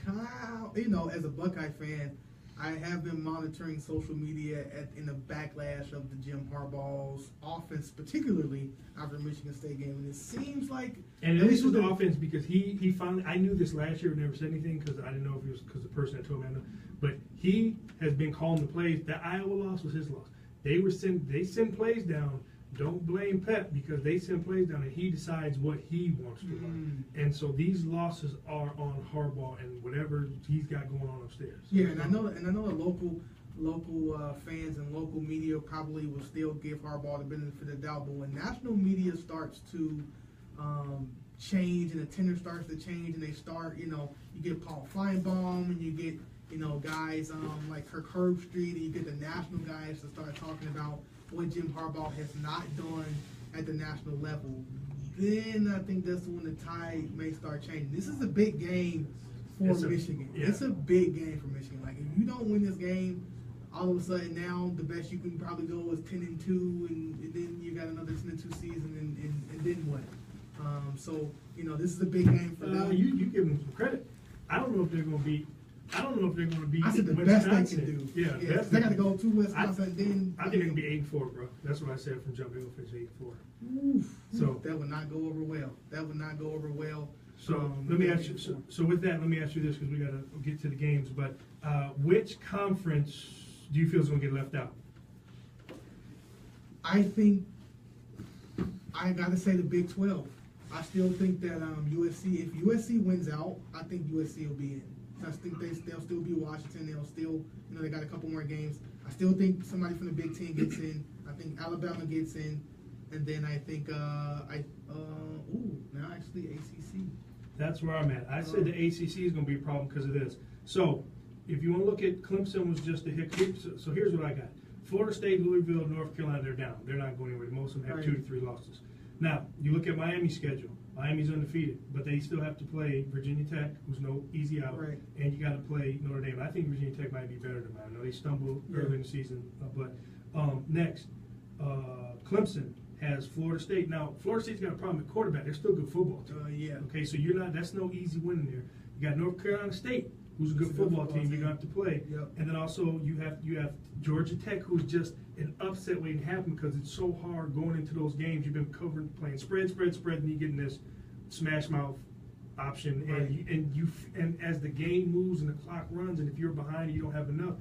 [SPEAKER 3] as a Buckeye fan, I have been monitoring social media in the backlash of the Jim Harbaugh's offense, particularly after the Michigan State game. And it seems like...
[SPEAKER 2] And at least with the offense, because he finally... I knew this last year, but never said anything because I didn't know if it was because the person that told me I know. But he has been calling the plays. That Iowa loss was his loss. They send plays down. Don't blame Pep because they send plays down and he decides what he wants to run. And so these losses are on Harbaugh and whatever he's got going on upstairs.
[SPEAKER 3] Yeah, and I know that local fans and local media probably will still give Harbaugh the benefit of the doubt, but when national media starts to change and the tenor starts to change and they start, you get Paul Feinbaum and you get guys like Kirk Herbstreit, and you get the national guys to start talking about what Jim Harbaugh has not done at the national level. Then I think that's when the tide may start changing. This is a big game for Michigan. It's a big game for Michigan. Like, if you don't win this game, all of a sudden now the best you can probably go is 10-2, and then you got another 10-2 season, and then what? So this is a big game for them.
[SPEAKER 2] You give them some credit. I don't know if they're going to beat.
[SPEAKER 3] I said the best they can do.
[SPEAKER 2] Yeah,
[SPEAKER 3] they got to go to Wisconsin.
[SPEAKER 2] I think they can be 8-4, bro. That's what I said from jump. They're going to finish 8-4.
[SPEAKER 3] So that would not go over well.
[SPEAKER 2] So let me ask you. So with that, let me ask you this because we got to get to the games. But which conference do you feel is going to get left out?
[SPEAKER 3] I think I got to say the Big 12. I still think that USC. If USC wins out, I think USC will be in. I think they'll still be Washington. They'll still, they got a couple more games. I still think somebody from the Big Ten gets in. I think Alabama gets in, and then I think now actually ACC.
[SPEAKER 2] That's where I'm at. I said the ACC is going to be a problem because of this. So if you want to look at Clemson was just a hiccup. So here's what I got: Florida State, Louisville, North Carolina, they're down. They're not going anywhere. Most of them have 2 to 3 losses. Now you look at Miami's schedule. Miami's undefeated, but they still have to play Virginia Tech, who's no easy out, and you got to play Notre Dame. I think Virginia Tech might be better than Miami. I know they stumbled early in the season, but next, Clemson has Florida State. Now, Florida State's got a problem at quarterback. They're still a good football team. Okay, so that's no easy win in there. You got North Carolina State, who's a good football team. You're gonna have to play, and then also you have Georgia Tech, who's just an upset waiting to happen because it's so hard going into those games. You've been playing spread, and you getting this smash mouth option, and as the game moves and the clock runs, and if you're behind and you don't have enough,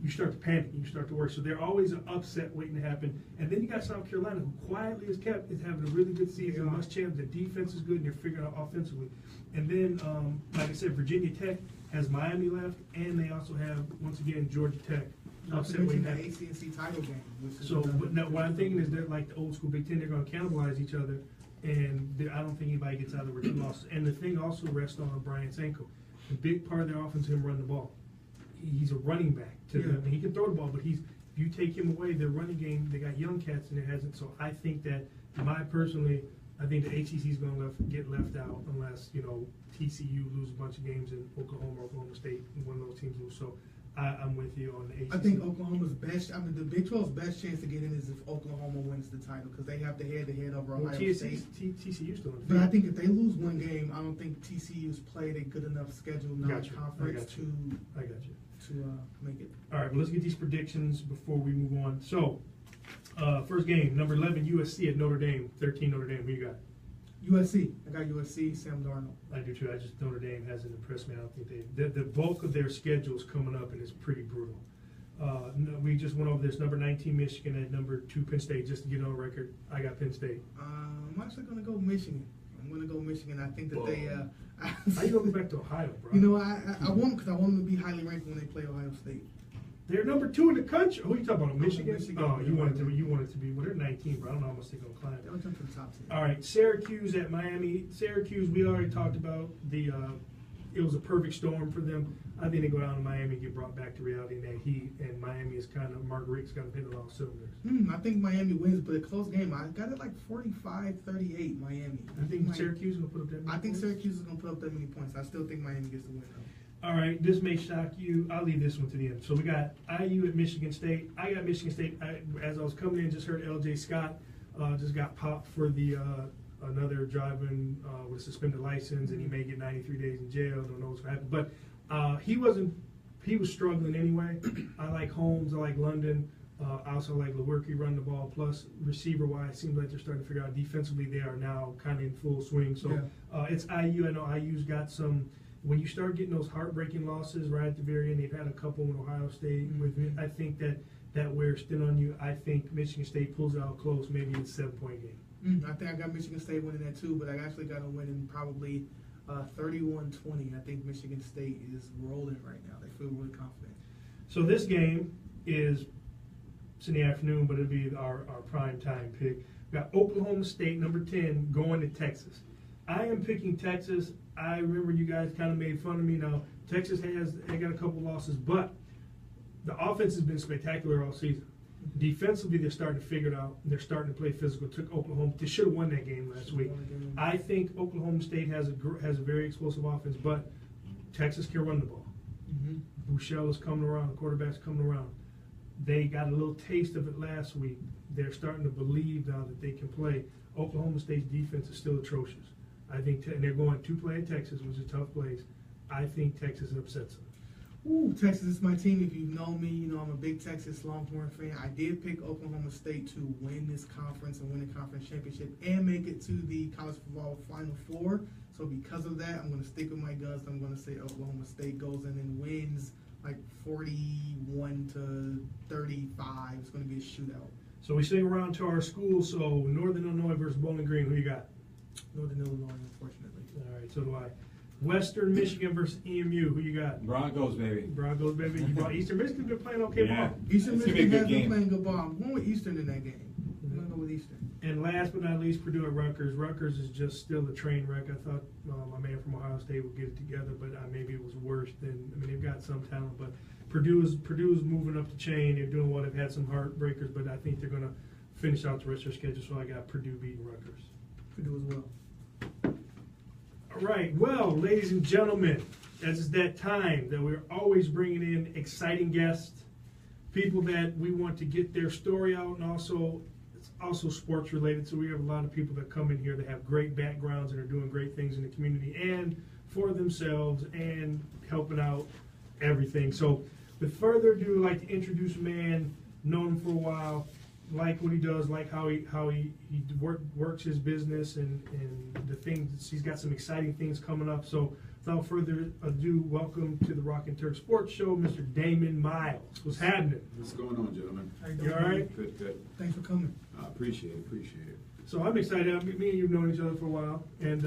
[SPEAKER 2] you start to panic and you start to worry. So they're always an upset waiting to happen. And then you got South Carolina, who quietly is having a really good season, much chance. The defense is good, and they're figuring out offensively. And then, like I said, Virginia Tech has Miami left, and they also have once again Georgia Tech.
[SPEAKER 3] Upset waiting to happen. The ACC title game.
[SPEAKER 2] So, but now what I'm thinking is that like the old school Big Ten, they're going to cannibalize each other, and I don't think anybody gets out of the with 2 losses. And the thing also rests on Brian Sanko. The big part of their offense is him running the ball. He's a running back to them, and he can throw the ball, but if you take him away, their running game, they got young cats and it hasn't. So I think that I think the ACC is going to get left out unless TCU lose a bunch of games and Oklahoma State and one of those teams lose. So I'm with you on the ACC.
[SPEAKER 3] I think Oklahoma's best. I mean, the Big 12's best chance to get in is if Oklahoma wins the title because they have the head-to-head over Ohio State.
[SPEAKER 2] TCU's still in
[SPEAKER 3] But I think if they lose one game, I don't think TCU's played a good enough schedule non-conference to make it.
[SPEAKER 2] All right, well, let's get these predictions before we move on. So, first game, number 11 USC at Notre Dame, 13 Notre Dame. Who you got?
[SPEAKER 3] USC. I got USC, Sam Darnold.
[SPEAKER 2] I do too. I just Notre Dame hasn't impressed me. I don't think the bulk of their schedule is coming up and it's pretty brutal. We just went over this. Number 19 Michigan at number 2 Penn State. Just to get on record, I got Penn State.
[SPEAKER 3] I'm actually going to go Michigan. I'm going to go Michigan. I think that they.
[SPEAKER 2] How you going back to Ohio, bro?
[SPEAKER 3] You know, I want because I want them to be highly ranked when they play Ohio State.
[SPEAKER 2] They're number 2 in the country. Who are you talking about? Michigan?
[SPEAKER 3] Michigan.
[SPEAKER 2] Oh, you want it to be. Well, they're 19, bro. I don't know how much they're going to climb.
[SPEAKER 3] They'll jump to the top 10.
[SPEAKER 2] All right, Syracuse at Miami. Syracuse, we already talked about the. It was a perfect storm for them. I think they go down to Miami and get brought back to reality in that heat, and Miami is kind of Marguerite's got to hit all cylinders.
[SPEAKER 3] I think Miami wins, but a close game. I got it like 45-38 Miami.
[SPEAKER 2] I think Syracuse is going to put up that many
[SPEAKER 3] I think
[SPEAKER 2] points?
[SPEAKER 3] Syracuse is going to put up that many points. I still think Miami gets the win, though.
[SPEAKER 2] All right, this may shock you. I'll leave this one to the end. So we got IU at Michigan State. I got Michigan State. As I was coming in, just heard L.J. Scott just got popped for the another driving with a suspended license, and he may get 93 days in jail. Don't know what's going to happen. But he was struggling anyway. I like Holmes. I like London. I also like Lewerke running the ball. Plus, receiver-wise, it seems like they're starting to figure out defensively they are now kind of in full swing. So it's IU. I know IU's got some. When you start getting those heartbreaking losses right at the very end, they've had a couple with Ohio State. I think that wears thin on you. I think Michigan State pulls it out close. Maybe it's a 7-point game.
[SPEAKER 3] I think I got Michigan State winning that too, but I actually got them winning probably 31-20. I think Michigan State is rolling right now. They feel really confident.
[SPEAKER 2] So this game is it's in the afternoon, but it'll be our prime time pick. We got Oklahoma State, number 10, going to Texas. I am picking Texas. I remember you guys kind of made fun of me. Now, Texas they got a couple losses, but the offense has been spectacular all season. Defensively, they're starting to figure it out. They're starting to play physical. Took Oklahoma. They should have won that game last week. I think Oklahoma State has a very explosive offense, but Texas can run the ball. Bouchel is coming around. The quarterback's coming around. They got a little taste of it last week. They're starting to believe now that they can play. Oklahoma State's defense is still atrocious. I think, and they're going to play at Texas, which is a tough place. I think Texas upsets them.
[SPEAKER 3] Ooh, Texas is my team. If you know me, you know I'm a big Texas Longhorn fan. I did pick Oklahoma State to win this conference and win the conference championship and make it to the college football Final Four. So because of that, I'm going to stick with my guns. I'm going to say Oklahoma State goes in and wins like 41-35. It's going to be a shootout.
[SPEAKER 2] So we swing around to our school. So Northern Illinois versus Bowling Green. Who you got?
[SPEAKER 3] Northern Illinois, unfortunately.
[SPEAKER 2] All right, so do I. Western Michigan versus EMU. Who you got?
[SPEAKER 1] Broncos, baby.
[SPEAKER 2] Broncos, baby. You brought Eastern Michigan's been playing okay ball.
[SPEAKER 3] Eastern Michigan has been playing good ball. I'm going with Eastern in that game. I'm going to go with Eastern.
[SPEAKER 2] And last but not least, Purdue at Rutgers. Rutgers is just still a train wreck. I thought my man from Ohio State would get it together, but maybe it was worse than. I mean, they've got some talent, but Purdue is moving up the chain. They're doing well. They've had some heartbreakers, but I think they're going to finish out the rest of their schedule. So I got Purdue beating Rutgers.
[SPEAKER 3] Purdue as well.
[SPEAKER 2] All right, well, ladies and gentlemen, it's that time that we're always bringing in exciting guests, people that we want to get their story out, and it's also sports related. So we have a lot of people that come in here that have great backgrounds and are doing great things in the community and for themselves and helping out everything. So with further ado, I'd like to introduce a man, known him for a while, like what he does, like how he works his business and the things. He's got some exciting things coming up. So without further ado, welcome to the Rock and Turk Sports Show, Mr. Daman Miles. What's happening?
[SPEAKER 5] What's going on, gentlemen?
[SPEAKER 3] How you
[SPEAKER 2] You all right?
[SPEAKER 5] Good.
[SPEAKER 3] Thanks for coming.
[SPEAKER 5] Appreciate it.
[SPEAKER 2] So I'm excited. Me and you've known each other for a while, and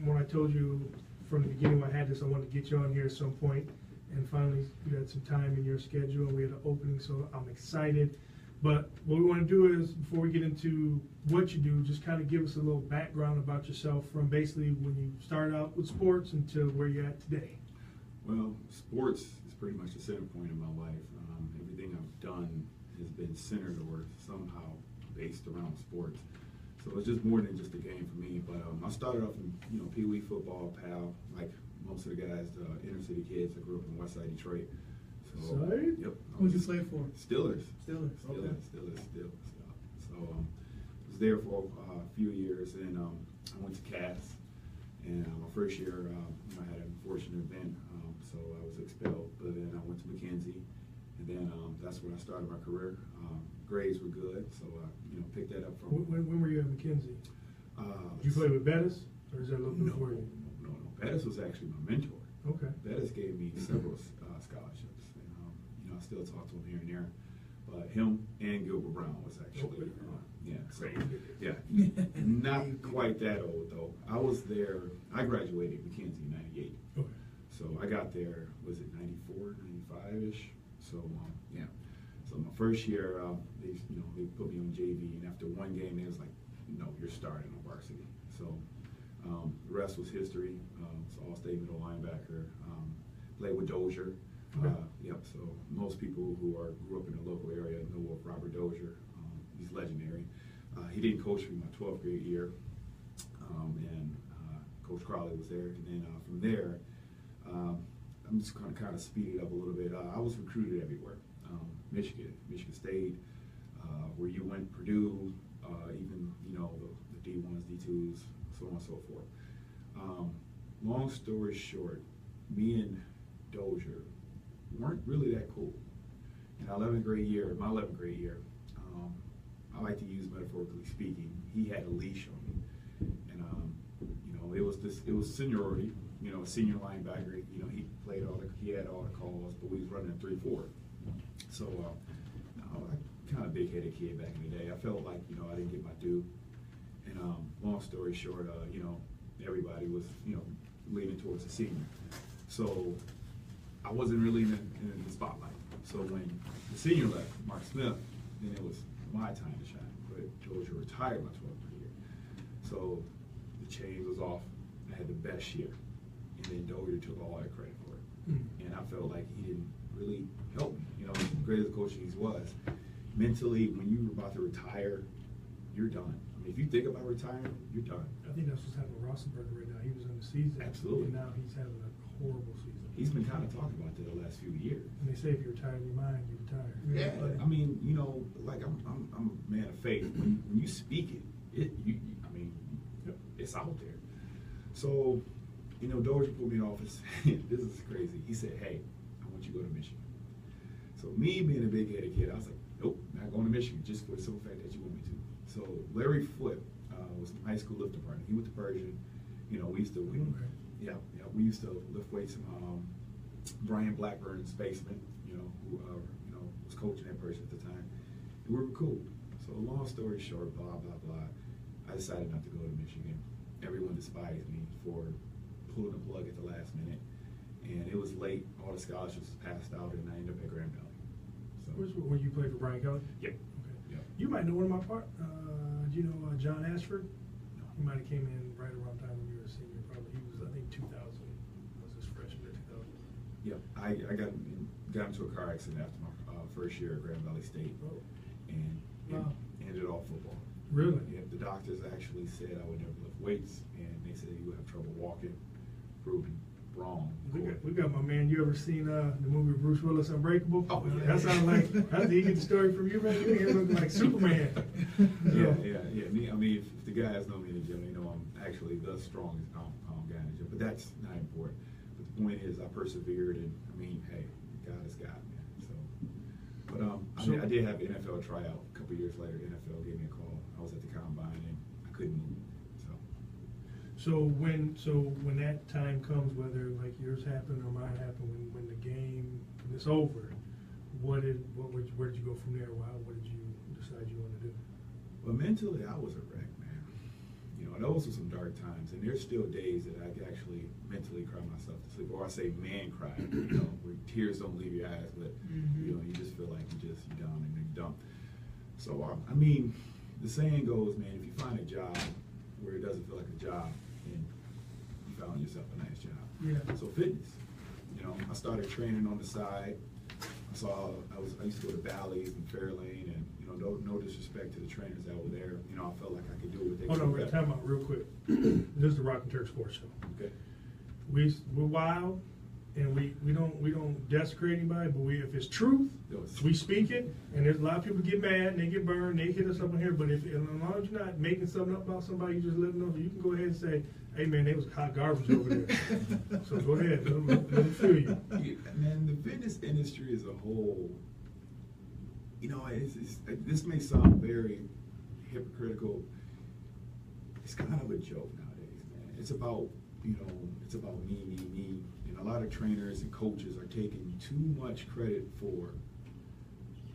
[SPEAKER 2] when I told you from the beginning when I had this, I wanted to get you on here at some point, and finally you had some time in your schedule, and we had an opening, so I'm excited. But what we want to do is, before we get into what you do, just kind of give us a little background about yourself from basically when you started out with sports until where you're at today.
[SPEAKER 5] Well, sports is pretty much the center point of my life. Everything I've done has been centered or somehow based around sports. So it's just more than just a game for me. But I started off in Pee Wee football, PAL, like most of the guys, inner city kids. I grew up in Westside Detroit.
[SPEAKER 2] Side?
[SPEAKER 5] Yep.
[SPEAKER 3] Who'd you play for?
[SPEAKER 5] Steelers.
[SPEAKER 3] Steelers. Okay.
[SPEAKER 5] Steelers. So was there for a few years, and I went to Cass. And my first year, I had an unfortunate event, so I was expelled. But then I went to McKenzie, and then that's when I started my career. Grades were good, so I picked that up from.
[SPEAKER 2] When were you at McKenzie? Did you play with Bettis, or is that a little before you?
[SPEAKER 5] No. Bettis was actually my mentor.
[SPEAKER 2] Okay.
[SPEAKER 5] Bettis gave me several scholarships, and I still talk to him here and there. But him and Gilbert Brown was actually, not quite that old though. I was there. I graduated McKenzie in '98.
[SPEAKER 2] Okay.
[SPEAKER 5] So I got there. Was it '94, '95-ish? So So my first year, they put me on JV, and after one game, they was like, "No, you're starting on varsity." So the rest was history. So all-state middle linebacker. Played with Dozier.
[SPEAKER 2] Okay.
[SPEAKER 5] So most people who grew up in the local area know of Robert Dozier. He's legendary. He didn't coach me my 12th grade year, and Coach Crowley was there. And then from there, I'm just going to kind of speed it up a little bit. I was recruited everywhere. Michigan State, where you went, Purdue, even the D1s, D2s, so on and so forth. Long story short, me and Dozier weren't really that cool. In my 11th grade year, I like to use metaphorically speaking, he had a leash on me, and it was seniority. A senior linebacker. He had all the calls, but we was running a 3-4. So I kind of big-headed kid back in the day. I felt like I didn't get my due, and long story short, everybody was leaning towards the senior. So I wasn't really in the spotlight. So when the senior left, Mark Smith, then it was my time to shine. But Dozier retired my 12th year. So the chains was off. I had the best year. And then Dozier took all that credit for it. And I felt like he didn't really help me. As great as a coach he was, mentally, when you're about to retire, you're done. I mean, if you think about retiring, you're done.
[SPEAKER 2] I think that's what's happening with Rosenberger right now. He was in the season.
[SPEAKER 5] Absolutely.
[SPEAKER 2] And now he's having a horrible season.
[SPEAKER 5] He's been kind of talking about that the last few years.
[SPEAKER 2] And they say if you're tired of your mind, you're retired.
[SPEAKER 5] Yeah, I mean, like I'm a man of faith. When you speak it, it's out there. So, Dozier put me in office. This is crazy. He said, "Hey, I want you to go to Michigan." So me being a big-headed kid, I was like, "Nope, not going to Michigan, just for the simple fact that you want me to." So Larry Foote was the high school lifting partner. He went to Persian. We used to we used to lift weights in Brian Blackburn's basement. Who was coaching at Persian at the time. And we were cool. So long story short, blah blah blah. I decided not to go to Michigan. Everyone despised me for pulling the plug at the last minute, and it was late. All the scholarships was passed out, and I ended up at Grand Valley. So
[SPEAKER 2] When you played for Brian Kelly?
[SPEAKER 5] Yep.
[SPEAKER 2] Okay.
[SPEAKER 5] Yep.
[SPEAKER 2] You might know one of my part. Do you know John Ashford? No. He might have came in right around the time when you were a senior. Probably he was, I think, 2000 was his freshman or 2000.
[SPEAKER 5] Yeah, I got into a car accident after my first year at Grand Valley State, and ended off football.
[SPEAKER 2] Really?
[SPEAKER 5] Yeah, the doctors actually said I would never lift weights, and they said you would have trouble walking. Proven wrong.
[SPEAKER 2] We got my man. You ever seen the movie Bruce Willis Unbreakable?
[SPEAKER 5] Oh, yeah.
[SPEAKER 2] That sounds like, how did he get the story from you, man? You nigga look like Superman.
[SPEAKER 5] Yeah. I mean, if the guys know me in the gym, they know I'm actually the strongest guy in the gym. But that's not important. But the point is, I persevered, and hey, God has got me. So, but I did have an NFL tryout a couple years later. NFL gave me a call. I was at the combine, and I couldn't move.
[SPEAKER 2] So when that time comes, whether like yours happened or mine happened, when the game is over, where did you go from there? What did you decide you want to do?
[SPEAKER 5] Well, mentally, I was a wreck, man. Those were some dark times, and there's still days that I actually mentally cry myself to sleep, or I say man cry, where tears don't leave your eyes, but you just feel like you're down and you're dumb. So the saying goes, man, if you find a job where it doesn't feel like a job, and you found yourself a nice job.
[SPEAKER 2] Yeah.
[SPEAKER 5] So fitness, I started training on the side. I used to go to Bally's and Fairlane, and no disrespect to the trainers that were there. I felt like I could do what they could.
[SPEAKER 2] Hold on, time out real quick. This is the Rock and Turk Sports Show.
[SPEAKER 5] Okay.
[SPEAKER 2] We're wild, and we don't desecrate anybody, but if it's truth, we speak it. And there's a lot of people get mad and they get burned, they hit us up in here. But if as long as you're not making something up about somebody, you just let them know. You can go ahead and say, "Hey man, they was hot garbage over there." So go ahead, let them feel you.
[SPEAKER 5] Yeah, man, the fitness industry as a whole, this may sound very hypocritical. It's kind of a joke nowadays, man. It's about me. And a lot of trainers and coaches are taking too much credit for,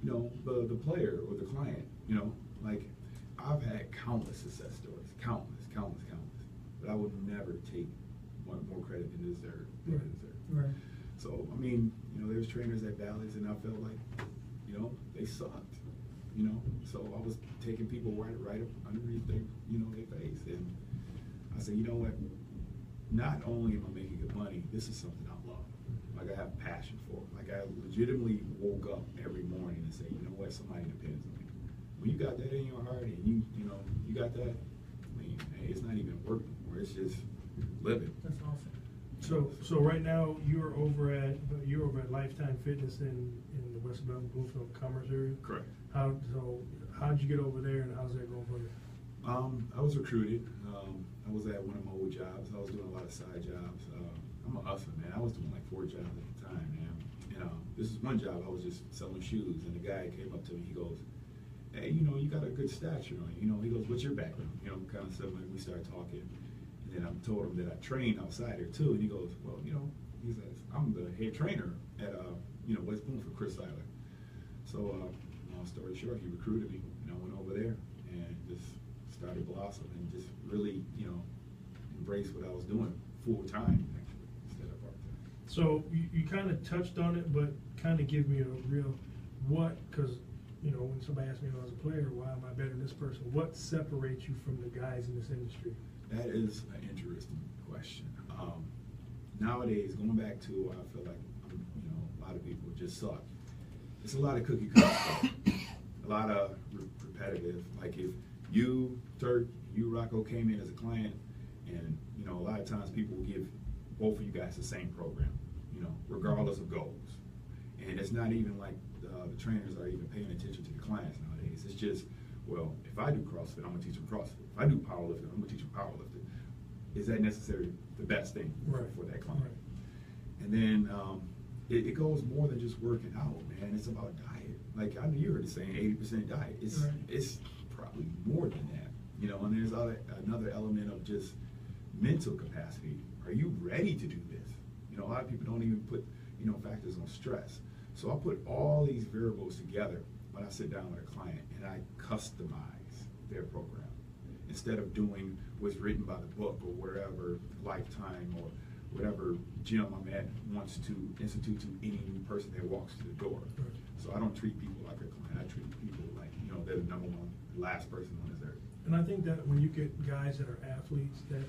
[SPEAKER 5] the player or the client. Like I've had countless success stories, countless. But I would never take more credit than deserve.
[SPEAKER 2] Right.
[SPEAKER 5] So there's trainers at Valleys, and I felt like, they sucked. So I was taking people right up underneath their face, and I said, you know what? Not only am I making good money, this is something I love. Like I have passion for it. Like I legitimately woke up every morning and say, you know what? Somebody depends on me. When you got that in your heart, and you got that, hey, it's not even work anymore. It's just living.
[SPEAKER 3] That's awesome.
[SPEAKER 2] So right now you're over at Lifetime Fitness in the West Bellamy, Bloomfield Commerce area.
[SPEAKER 5] Correct.
[SPEAKER 2] How'd you get over there, and how's that going for you?
[SPEAKER 5] I was recruited. I was at one of my old jobs. I was doing a lot of side jobs. I'm a hustler, man. I was doing like 4 jobs at the time, man. And this is one job I was just selling shoes, and the guy came up to me. He goes, "Hey, you got a good stature on you." He goes, "What's your background?" Kind of stuff. Like we started talking, and then I told him that I trained outside there too. And he goes, "Well, he says I'm the head trainer at West Bloomfield, Chris Seiler." So, long story short, he recruited me, and I went over there and just started blossoming and just really, embrace what I was doing full time, actually, instead of part time.
[SPEAKER 2] So you kind of touched on it, but kind of give me a real because when somebody asks me as a player, why am I better than this person? What separates you from the guys in this industry?
[SPEAKER 5] That is an interesting question. Nowadays, going back to I feel like a lot of people just suck. It's a lot of cookie cutter stuff, a lot of repetitive. Like if you, Turk, you, Rocco, came in as a client, and a lot of times people will give both of you guys the same program, regardless of goals. And it's not even like the trainers are even paying attention to the clients nowadays. It's just, well, if I do CrossFit, I'm gonna teach them CrossFit. If I do powerlifting, I'm gonna teach them powerlifting. Is that necessarily the best thing for that client? Right. And then it goes more than just working out, man. It's about diet. Like I know you heard it saying 80% diet. It's probably more than that, And there's another element of just mental capacity. Are you ready to do this? A lot of people don't even put factors on stress. So I put all these variables together when I sit down with a client, and I customize their program instead of doing what's written by the book or wherever Lifetime or whatever gym I'm at wants to institute to any new person that walks through the door.
[SPEAKER 2] Right.
[SPEAKER 5] So I don't treat people like a client. I treat people like they're the number one, last person on this earth.
[SPEAKER 2] And I think that when you get guys that are athletes that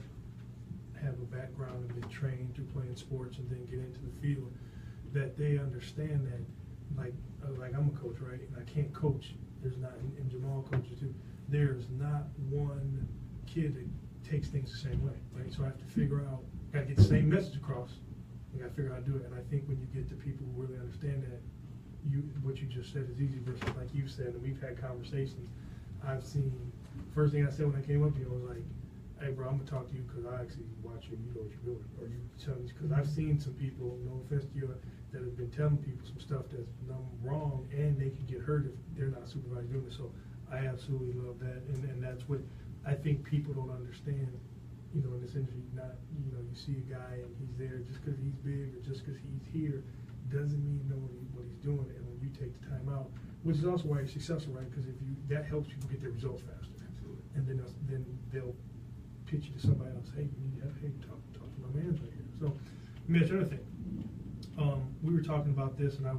[SPEAKER 2] have a background and been trained through playing sports and then get into the field, that they understand that, like I'm a coach, right? And I can't coach. There's not, and Jamal coaches too. There's not one kid that takes things the same way, right? So I have to figure out, got to get the same message across. I got to figure out how to do it. And I think when you get to people who really understand that, what you just said is easy versus like you said, and we've had conversations. I've seen, first thing I said when I came up to you, I was like, "Hey bro, I'm gonna talk to you because I actually watch you. You know what you're doing, or you tell me." Because I've seen some people, no offense to you, that have been telling people some stuff that's wrong, and they can get hurt if they're not supervised doing it. So I absolutely love that, and that's what I think people don't understand. In this industry, not you see a guy and he's there just because he's big or just because he's here, doesn't mean you know what he's doing. And when you take the time out, which is also why you're successful, right? Because that helps people get their results faster.
[SPEAKER 5] Absolutely.
[SPEAKER 2] And then they'll pitch you to somebody else. Hey, you need to talk to my man right here. So, Mitch, another thing. We were talking about this, and I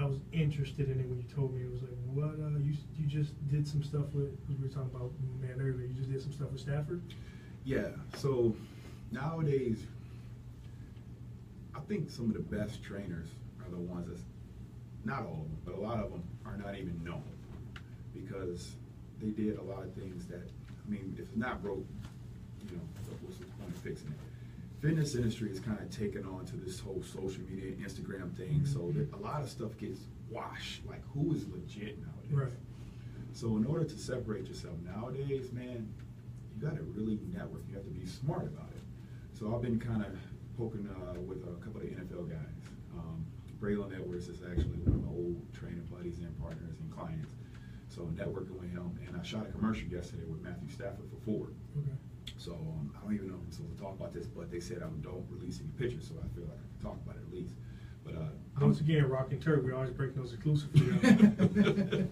[SPEAKER 2] was interested in it when you told me. It was like, what, you just did some stuff with, because we were talking about, man, earlier, you just did some stuff with Stafford?
[SPEAKER 5] Yeah, so nowadays, I think some of the best trainers are the ones that's, not all of them, but a lot of them are not even known because they did a lot of things that, if it's not broke, what's the point of fixing it? fitness industry is kind of taken on to this whole social media, Instagram thing, so that a lot of stuff gets washed. Like, who is legit nowadays?
[SPEAKER 2] Right.
[SPEAKER 5] So in order to separate yourself nowadays, man, you got to really network. You have to be smart about it. So I've been kind of poking with a couple of the NFL guys. Braylon Edwards is actually one of my old training buddies and partners and clients. So networking with him, and I shot a commercial yesterday with Matthew Stafford for Ford.
[SPEAKER 2] Okay.
[SPEAKER 5] So I don't even know if I'm supposed to talk about this, but they said I don't release any pictures, so I feel like I can talk about it at least. But
[SPEAKER 2] once again, Rock and Turk, we always break those exclusive for you.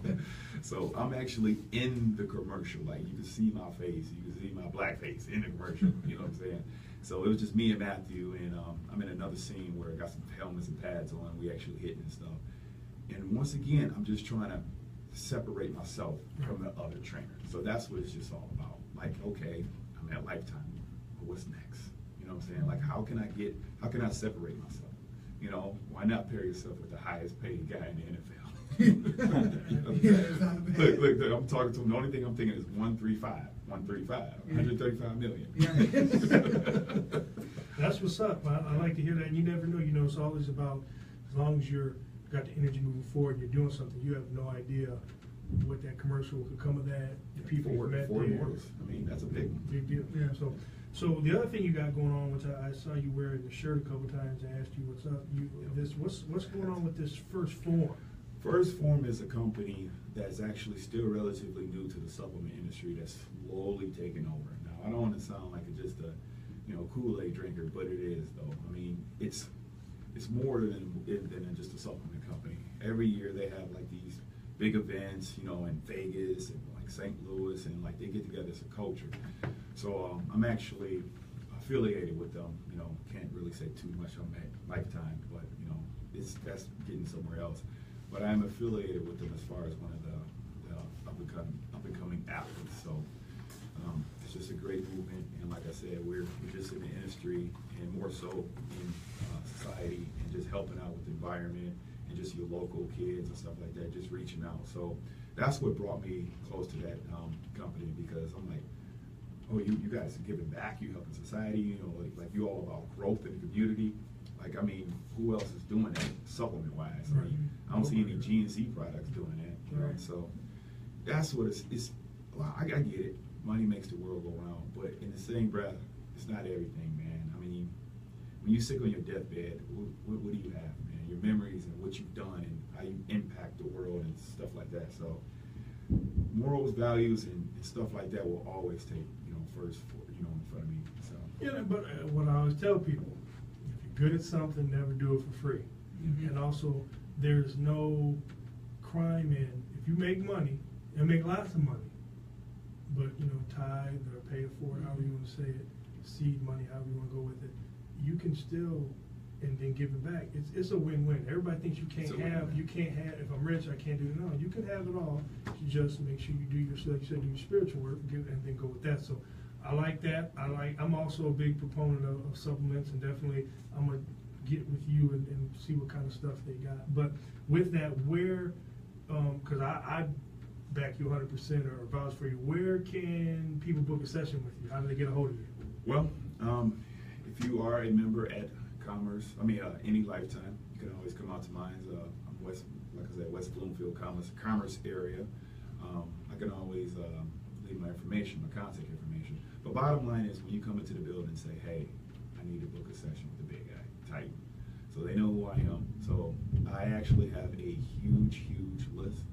[SPEAKER 5] So I'm actually in the commercial. Like, you can see my face, you can see my black face in the commercial. You know what I'm saying? So it was just me and Matthew, and I'm in another scene where I got some helmets and pads on. We actually hitting and stuff. And once again, I'm just trying to separate myself from the other trainer. So that's what it's just all about. Like, okay, I'm at Lifetime, but what's next? You know what I'm saying? Like, how can I separate myself? You know, why not pair yourself with the highest paid guy in the NFL? You know, look, I'm talking to him. The only thing I'm thinking is 135 million.
[SPEAKER 2] That's what's up. I like to hear that. And you never know. You know, it's always about, as long as you're got the energy moving forward and you're doing something, you have no idea what that commercial could come of that. The people you met
[SPEAKER 5] Ford
[SPEAKER 2] there.
[SPEAKER 5] Motors. I mean, that's a big one.
[SPEAKER 2] Big deal. Yeah. So the other thing you got going on, which I saw you wearing the shirt a couple times and asked you what's up. What's going on with this First Form?
[SPEAKER 5] First Form is a company that's actually still relatively new to the supplement industry that's slowly taking over. Now, I don't want to sound like just a Kool-Aid drinker, but it is though. I mean, it's more than just a supplement company. Every year they have like these big events, in Vegas and like St. Louis, and like they get together as a culture. So I'm actually affiliated with them. Can't really say too much on that Lifetime, but that's getting somewhere else. But I'm affiliated with them as far as one of the up-and-coming athletes. So it's just a great movement, and like I said, we're just in the industry and more so in society, and just helping out with the environment and just your local kids and stuff like that, just reaching out. So that's what brought me close to that company, because I'm like, oh, you guys are giving back, you helping society, like you all about growth in the community. Like, I mean, who else is doing that supplement-wise? I mean, I don't see any GNC products doing that, So that's what it's well, I get it. Money makes the world go round, but in the same breath, it's not everything, man. I mean, when you sit on your deathbed, what do you have, man? Your memories and what you've done and how you impact the world and stuff like that. So morals, values, and stuff like that will always take, first, in front of me. So
[SPEAKER 2] yeah, but what I always tell people, if you're good at something, never do it for free. And also, there's no crime in, if you make money, and make lots of money, but tithe or pay it forward, however you want to say it, seed money, however you want to go with it, you can still, and then give it back. It's a win-win. Everybody thinks you can't have, if I'm rich, I can't do it. No, you can have it all. You just make sure you do your spiritual work, and then go with that. So I like that. I'm also a big proponent of supplements, and definitely I'm going to get with you and see what kind of stuff they got. But with that, where, because I back you 100% or vouch for you, where can people book a session with you? How do they get a hold of you?
[SPEAKER 5] Well, if you are a member at any Lifetime, you can always come out to mine. I'm West Bloomfield Commerce area. I can always leave my information, my contact information. But bottom line is, when you come into the building and say, hey, I need to book a session with the big guy, Titan. So they know who I am. So I actually have a huge list.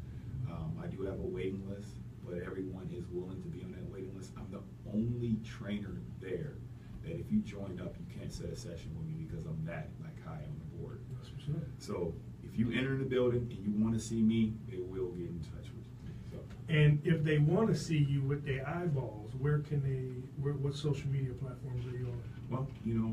[SPEAKER 5] I do have a waiting list, but everyone is willing to be on that waiting list. I'm the only trainer there that if you joined up, you can't set a session with me, because I'm that high on the board.
[SPEAKER 2] That's for sure.
[SPEAKER 5] So if you enter the building and you want to see me, they will get in touch with you. So.
[SPEAKER 2] And if they want to see you with their eyeballs, what social media platforms are you on?
[SPEAKER 5] Well,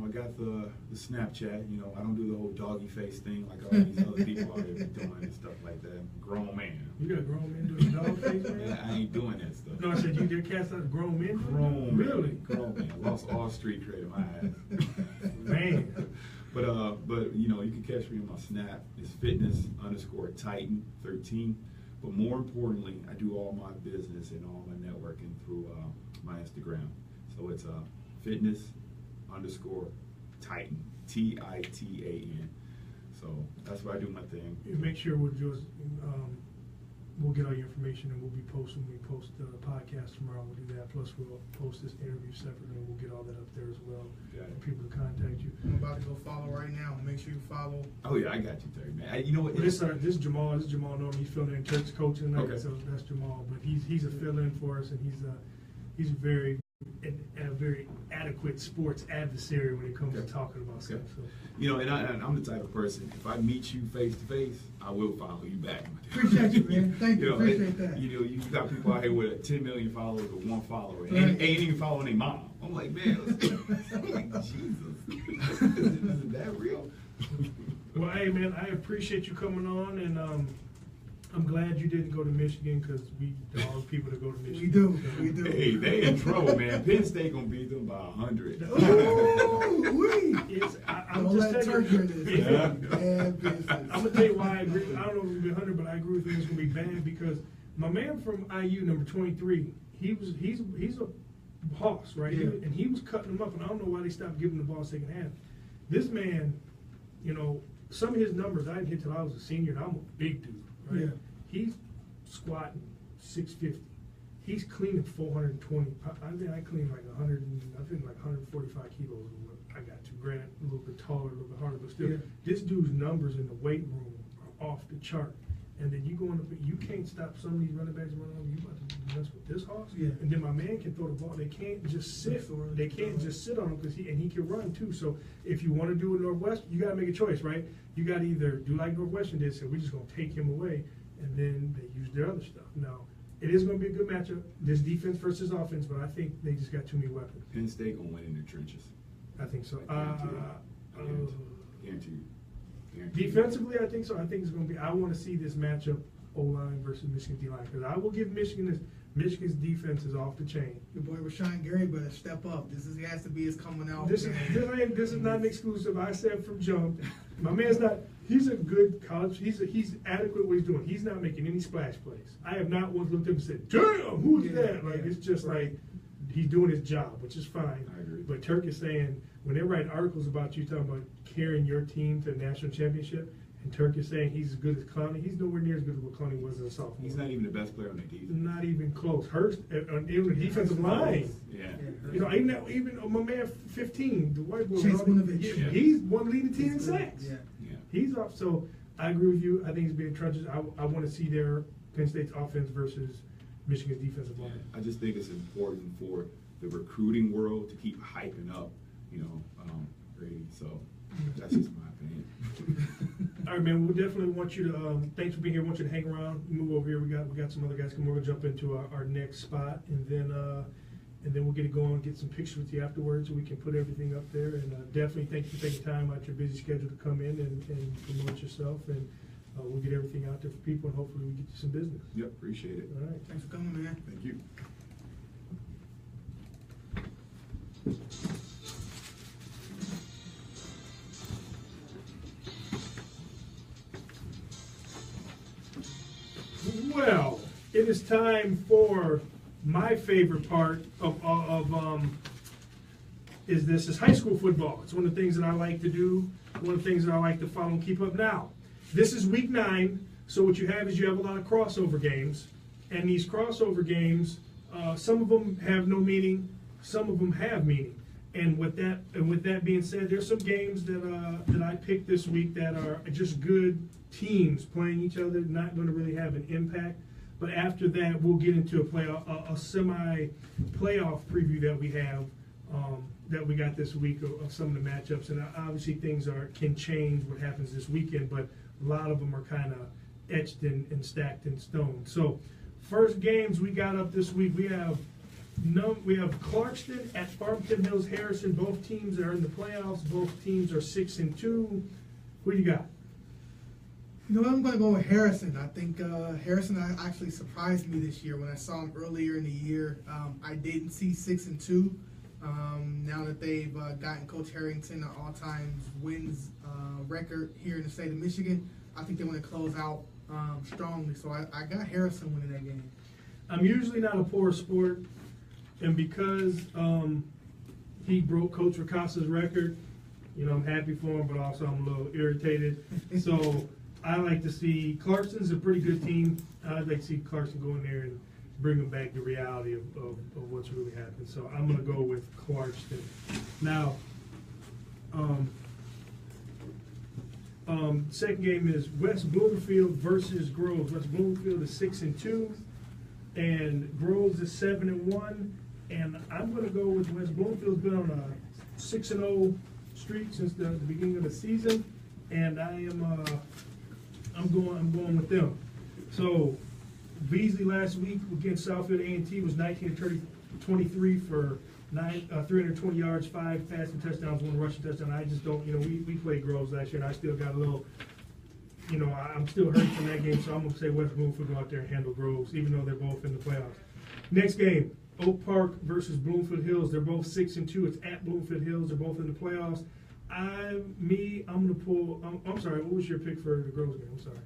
[SPEAKER 5] I got the Snapchat. I don't do the whole doggy face thing like all these other people out there doing and stuff like that. I'm a grown man.
[SPEAKER 2] You got a grown man doing dog face, man?
[SPEAKER 5] Yeah, I ain't doing that stuff.
[SPEAKER 2] No, I said you get cats out grown men?
[SPEAKER 5] Grown man.
[SPEAKER 2] Really?
[SPEAKER 5] Grown man. Lost all street cred in my eyes.
[SPEAKER 2] Man.
[SPEAKER 5] But you can catch me on my Snap. It's fitness_Titan13. But more importantly, I do all my business and all my networking through my Instagram. So it's fitness_Titan13. Titan, Titan. So that's where I do my thing.
[SPEAKER 2] You make sure we'll just we'll get all your information, and we'll be posting. We post the podcast tomorrow. We'll do that. Plus, we'll post this interview separately, and we'll get all that up there as well for people to contact you.
[SPEAKER 3] I'm about to go follow right now. Make sure you follow.
[SPEAKER 5] Oh yeah, I got you, Terry, man. You know what?
[SPEAKER 2] This is Jamal. This is Jamal Norman. He's filling in. Turk's coaching tonight,
[SPEAKER 5] Okay.
[SPEAKER 2] so that's Jamal. But he's a fill-in for us, and he's very a very adequate sports adversary when it comes to talking about stuff. So.
[SPEAKER 5] You know, and I'm the type of person, if I meet you face to face, I will follow you back.
[SPEAKER 3] Appreciate you, man. Thank you. Appreciate that.
[SPEAKER 5] You know, you got people out here with 10 million followers or one follower, and
[SPEAKER 3] Right.
[SPEAKER 5] ain't even following their mom. I'm like, man, I'm like, Jesus, is that real?
[SPEAKER 2] Well, hey, man, I appreciate you coming on, and I'm glad you didn't go to Michigan because we dog people to go to Michigan.
[SPEAKER 3] We do.
[SPEAKER 5] Hey, they in trouble, man. Penn State gonna beat them by 100.
[SPEAKER 3] Ooh,
[SPEAKER 2] I'm
[SPEAKER 3] don't
[SPEAKER 2] just
[SPEAKER 3] let Turk
[SPEAKER 2] telling
[SPEAKER 3] hear
[SPEAKER 2] you.
[SPEAKER 3] this. Bad business.
[SPEAKER 2] I'm gonna tell you why I agree. I don't know if it's gonna be 100, but I agree with you. It's gonna be bad because my man from IU, number 23, he's a hoss, right?
[SPEAKER 3] Yeah.
[SPEAKER 2] And he was cutting them up, and I don't know why they stopped giving the ball second half. This man, you know, some of his numbers I didn't hit till I was a senior, and I'm a big dude, right?
[SPEAKER 3] Yeah.
[SPEAKER 2] He's squatting 650. He's cleaning 420. I think I clean like 100. I think like 145 kilos. I got to grant a little bit taller, a little bit harder, but still,
[SPEAKER 3] Yeah.
[SPEAKER 2] this dude's numbers in the weight room are off the chart. And then you go in, you can't stop some of these running backs running over. You about to mess with this horse?
[SPEAKER 3] Yeah.
[SPEAKER 2] And then my man can throw the ball. They can't just sit. They can't just sit on him because he can run too. So if you want to do it Northwest, you got to make a choice, right? You got to either do like Northwestern did, so we're just going to take him away, and then they use their other stuff. Now, it is going to be a good matchup, this defense versus offense, but I think they just got too many weapons.
[SPEAKER 5] Penn State gonna win in the trenches.
[SPEAKER 2] I think so.
[SPEAKER 5] Guarantee you.
[SPEAKER 2] Defensively, I think so. I think it's going to be. I want to see this matchup O-line versus Michigan D-line because I will give Michigan this. Michigan's defense is off the chain.
[SPEAKER 3] Your boy Rashawn Gary better step up. He has to be his coming out.
[SPEAKER 2] This is not an exclusive. I said from jump. My man's not. He's a good college. He's adequate what he's doing. He's not making any splash plays. I have not once looked up and said, "Damn, who's that?" Like it's just like he's doing his job, which is fine.
[SPEAKER 5] I agree.
[SPEAKER 2] But Turk is saying when they write articles about you talking about carrying your team to the national championship, and Turk is saying he's as good as Clowney. He's nowhere near as good as what Clowney was as a sophomore.
[SPEAKER 5] He's not even the best player on their defense.
[SPEAKER 2] Not even close. Hurst on the defensive line.
[SPEAKER 5] Yeah.
[SPEAKER 2] You know, even my man 15, the white boy.
[SPEAKER 3] Chase Winovich.
[SPEAKER 2] Yeah, he's one leading team in
[SPEAKER 3] He's good.
[SPEAKER 2] sacks.
[SPEAKER 3] Yeah.
[SPEAKER 5] Yeah.
[SPEAKER 2] He's off. So I agree with you. I think it's being trenches. I want to see their Penn State's offense versus Michigan's defensive line.
[SPEAKER 5] I just think it's important for the recruiting world to keep hyping up, Brady. So that's just my opinion.
[SPEAKER 2] All right, man. We'll definitely want you to. Thanks for being here. I want you to hang around. Move over here. We got some other guys coming. We're gonna jump into our next spot, and then we'll get it going. Get some pictures with you afterwards, so we can put everything up there. And definitely thank you for taking time out your busy schedule to come in and promote yourself. And we'll get everything out there for people, and hopefully we get you some business.
[SPEAKER 5] Yep, appreciate it.
[SPEAKER 2] All right.
[SPEAKER 3] Thanks for coming, man.
[SPEAKER 5] Thank you.
[SPEAKER 2] Well, it is time for my favorite part of is high school football. It's one of the things that I like to do, one of the things that I like to follow and keep up. Now, this is week 9, so what you have is you have a lot of crossover games, and these crossover games, some of them have no meaning, some of them have meaning. And with that being said, there's some games that I picked this week that are just good teams playing each other, not going to really have an impact. But after that, we'll get into a semi-playoff preview that we have that we got this week of some of the matchups. And obviously things can change what happens this weekend, but a lot of them are kind of etched and stacked in stone. So first games we got up this week, we have Clarkston at Farmington Hills Harrison. Both teams are in the playoffs. Both teams are 6-2. Who do you got?
[SPEAKER 3] You know, I'm going to go with Harrison. I think Harrison actually surprised me this year when I saw him earlier in the year. I didn't see 6-2. Now that they've gotten Coach Harrington an all-time wins record here in the state of Michigan, I think they want to close out strongly. So I got Harrison winning that game.
[SPEAKER 2] I'm usually not a poor sport, and because he broke Coach Ricasa's record, You know, I'm happy for them, but also I'm a little irritated. So I like to see Clarkson's a pretty good team. I'd like to see Clarkson go in there and bring them back to reality of what's really happened. So I'm going to go with Clarkston. Now, second game is West Bloomfield versus Groves. West Bloomfield is 6-2, and Groves is 7-1. And I'm going to go with West Bloomfield's been on a 6-0 streak since the beginning of the season, and I'm going with them. So Veasley last week against Southfield A&T was 19-23 for 320 yards, 5 passing touchdowns, 1 rushing touchdown. I just don't, we played Groves last year, and I still got a little, I'm still hurt from that game, so I'm going to say West Bloomfield go out there and handle Groves, even though they're both in the playoffs. Next game, Oak Park versus Bloomfield Hills. They're both 6-2. It's at Bloomfield Hills. They're both in the playoffs. I'm going to pull, I'm sorry, what was your pick for the Groves game? I'm sorry.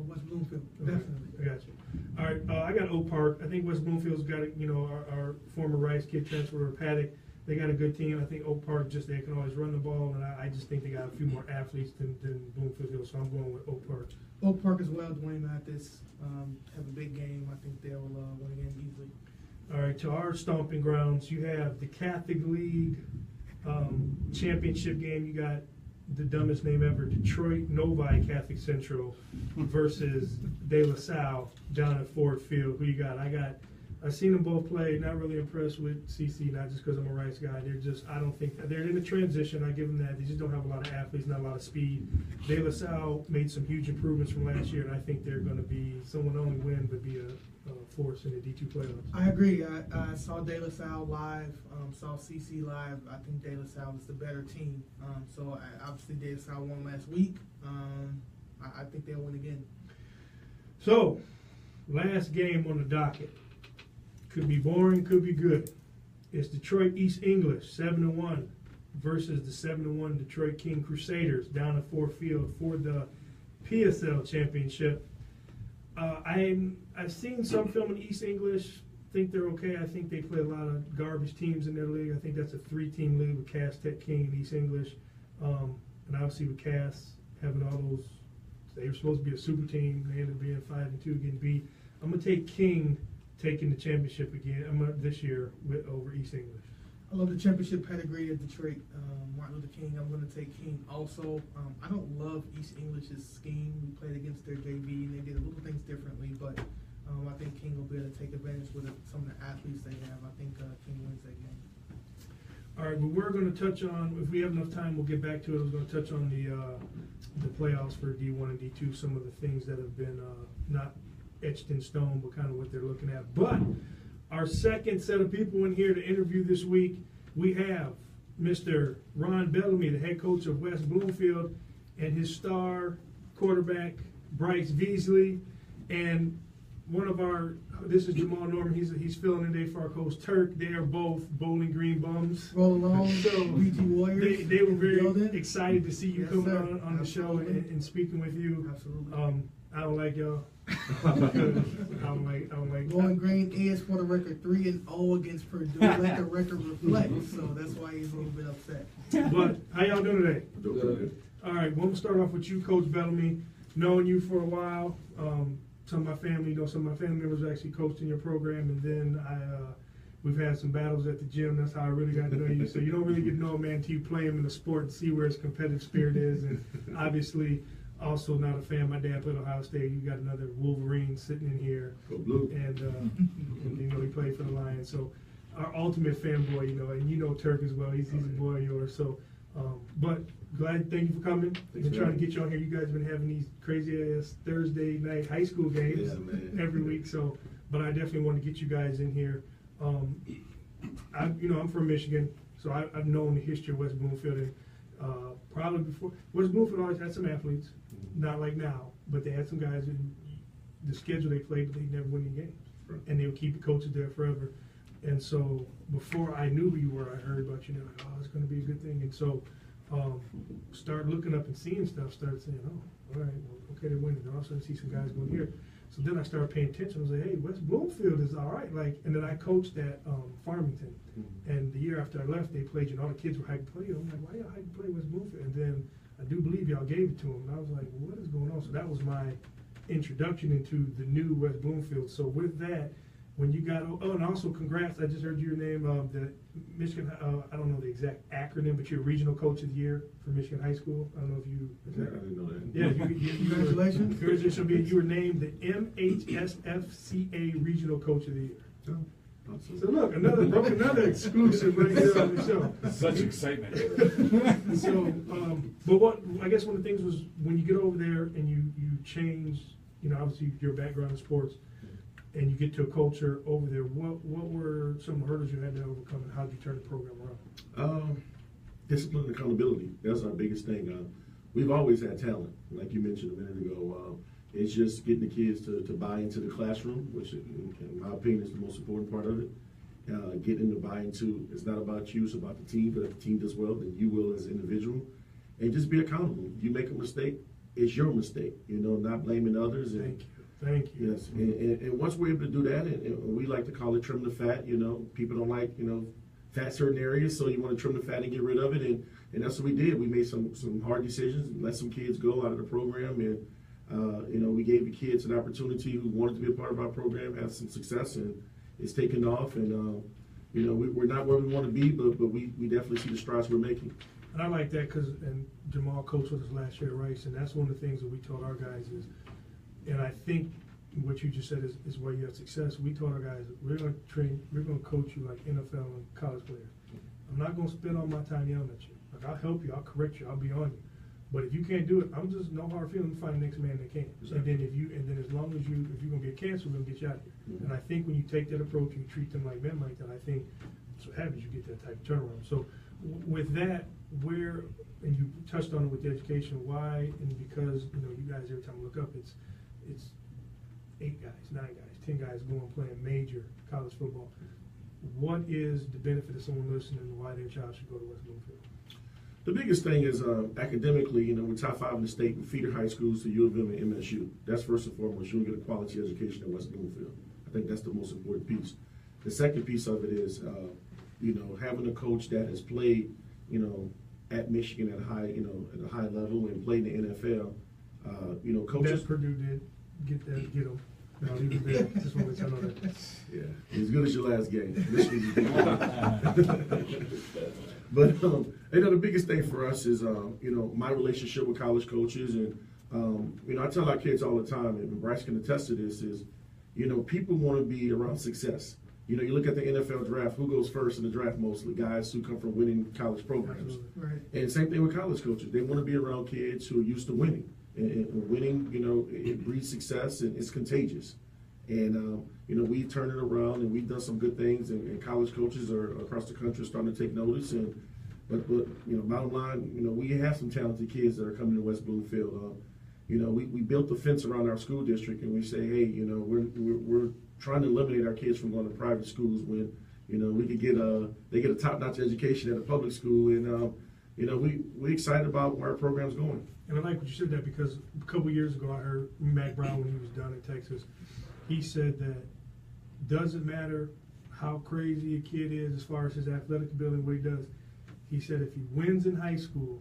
[SPEAKER 3] West Bloomfield,
[SPEAKER 2] Okay,
[SPEAKER 3] definitely.
[SPEAKER 2] I got you. All right, I got Oak Park. I think West Bloomfield's got our former Rice kid transfer Paddock. They got a good team. I think Oak Park they can always run the ball, and I just think they got a few more athletes than Bloomfield Hills. So I'm going with Oak Park.
[SPEAKER 3] Oak Park as well. Dwayne Mathis have a big game. I think they'll win again easily.
[SPEAKER 2] All right, to our stomping grounds, you have the Catholic League championship game. You got the dumbest name ever, Detroit Novi Catholic Central versus De La Salle down at Ford Field. Who you got? I've seen them both play. Not really impressed with CC, not just because I'm a Rice guy. I don't think they're in a transition. I give them that. They just don't have a lot of athletes, not a lot of speed. De La Salle made some huge improvements from last year, and I think they're going to be someone only win, but be a force in the D2 playoffs.
[SPEAKER 3] I agree. I saw De La Salle live, saw CC live. I think De La Salle is the better team. So obviously De La Salle won last week. I think they'll win again.
[SPEAKER 2] So, last game on the docket. Could be boring, could be good. It's Detroit East English, 7-1, versus the 7-1 Detroit King Crusaders down at Ford Field for the PSL championship. I've seen some film in East English. Think they're okay. I think they play a lot of garbage teams in their league. I think that's a 3-team league with Cass, Tech, King, and East English. And obviously with Cass having all those, they were supposed to be a super team. They ended up being 5-2, getting beat. I'm gonna take King taking the championship again. This year over East English.
[SPEAKER 3] I love the championship pedigree of Detroit. Martin Luther King. I'm going to take King also. I don't love East English's scheme. We played against their JV, and they did a little things differently, but I think King will be able to take advantage with some of the athletes they have. I think King wins that game.
[SPEAKER 2] All right, but we're going to touch on, if we have enough time, we'll get back to it. I was going to touch on the playoffs for D1 and D2, some of the things that have been not etched in stone, but kind of what they're looking at. But our second set of people in here to interview this week, we have Mr. Ron Bellamy, the head coach of West Bloomfield, and his star quarterback, Bryce Veasley, and this is Jamal Norman. He's filling in today for our coach Turk. They are both Bowling Green bums.
[SPEAKER 3] Roll along,
[SPEAKER 2] so
[SPEAKER 3] BG Warriors.
[SPEAKER 2] They were very excited to see you coming on the show and speaking with you.
[SPEAKER 3] Absolutely.
[SPEAKER 2] I don't like y'all. I don't like.
[SPEAKER 3] Bowling Green is, for the record, 3-0 against Purdue. Let the record reflect. So that's why he's a little bit upset.
[SPEAKER 2] But how y'all doing today?
[SPEAKER 5] Doing good.
[SPEAKER 2] All right, well, we'll start off with you, Coach Bellamy. Knowing you for a while, some of my family members actually coached in your program, and then we've had some battles at the gym. That's how I really got to know you. So you don't really get to know a man until you play him in the sport and see where his competitive spirit is. And obviously, also not a fan. My dad played Ohio State. You got another Wolverine sitting in here.
[SPEAKER 5] Go Blue.
[SPEAKER 2] And he played for the Lions. So our ultimate fanboy, and Turk as well. He's a boy of yours. So, but thank you for coming. Been trying to get you on here. You guys have been having these crazy ass Thursday night high school games every week. So, but I definitely want to get you guys in here. I'm from Michigan, so I've known the history of West Bloomfield, and probably before West Bloomfield always had some athletes, not like now, but they had some guys in the schedule they played, but they never win any games, and they would keep the coaches there forever. And so before I knew who you were, I heard about you, and like, oh, it's going to be a good thing. And so start looking up and seeing stuff, start saying, oh, all right, well, okay, they're winning. And all of a sudden see some guys going here. So then I started paying attention. I was like, hey, West Bloomfield is all right. Like, and then I coached at Farmington. And the year after I left, they played, all the kids were hyped to play. I'm like, why y'all hyped to play West Bloomfield? And then I do believe y'all gave it to them. And I was like, what is going on? So that was my introduction into the new West Bloomfield. So with that, when you got, and also congrats, I just heard your name, the Michigan, I don't know the exact acronym, but you're regional coach of the year for Michigan High School. I don't know if you.
[SPEAKER 5] Yeah, I didn't know that.
[SPEAKER 2] Yeah,
[SPEAKER 3] Congratulations.
[SPEAKER 2] Congratulations. You were named the MHSFCA regional coach of the year.
[SPEAKER 5] Oh, awesome.
[SPEAKER 2] So look, another exclusive right there on the show.
[SPEAKER 1] Such excitement.
[SPEAKER 2] So, but what I guess one of the things was when you get over there and you change, obviously your background in sports, and you get to a culture over there. What were some hurdles you had to overcome, and how did you turn the program around?
[SPEAKER 6] Discipline and accountability. That's our biggest thing. We've always had talent, like you mentioned a minute ago. It's just getting the kids to buy into the classroom, which, in my opinion, is the most important part of it. Getting them to buy into, it's not about you, it's about the team. But if the team does well, then you will as an individual. And just be accountable. You make a mistake, it's your mistake. Not blaming others. And,
[SPEAKER 2] Thank you.
[SPEAKER 6] Yes, and once we're able to do that, and we like to call it trim the fat. People don't like fat certain areas, so you want to trim the fat and get rid of it, and that's what we did. We made some hard decisions, let some kids go out of the program, and we gave the kids an opportunity who wanted to be a part of our program, have some success, and it's taken off. And we're not where we want to be, but we definitely see the strides we're making.
[SPEAKER 2] And I like that because Jamal coached with us last year at Rice, and that's one of the things that we told our guys is. And I think what you just said is why you have success. We told our guys, we're going to coach you like NFL and college players. I'm not going to spend all my time yelling at you. Like, I'll help you, I'll correct you, I'll be on you. But if you can't do it, I'm just no hard feeling to find the next man that can. Exactly. And then as long as if you're going to get canceled, we're going to get you out of here. Mm-hmm. And I think when you take that approach and you treat them like men like that, I think that's what happens. You get that type of turnaround. So with that, and you touched on it with the education, why, and because, you guys, every time I look up, it's 8 guys, 9 guys, 10 guys going playing major college football. What is the benefit of someone listening and why their child should go to West Bloomfield?
[SPEAKER 6] The biggest thing is academically, we're top 5 in the state with feeder high schools to U of M and MSU. That's first and foremost. You'll get a quality education at West Bloomfield. I think that's the most important piece. The second piece of it is, having a coach that has played, at Michigan at a high level and played in the NFL. Coaches.
[SPEAKER 2] That Purdue did. Get them. I'll leave it there. Just want to let you know that.
[SPEAKER 6] Yeah, as good as your last game. But the biggest thing for us is my relationship with college coaches, and I tell our kids all the time, and Bryce can attest to this, is people want to be around success. You look at the NFL draft, who goes first in the draft mostly? Guys who come from winning college programs.
[SPEAKER 3] Right.
[SPEAKER 6] And same thing with college coaches. They want to be around kids who are used to winning. And winning, it breeds success and it's contagious. And, we turn it around and we've done some good things, and college coaches are across the country starting to take notice. But bottom line, we have some talented kids that are coming to West Bloomfield. We built the fence around our school district, and we say, hey, we're trying to eliminate our kids from going to private schools when, we could they get a top-notch education at a public school, and we're excited about where our program's going.
[SPEAKER 2] And I like what you said that, because a couple years ago I heard Mac Brown, when he was down in Texas, he said that doesn't matter how crazy a kid is as far as his athletic ability and what he does. He said if he wins in high school,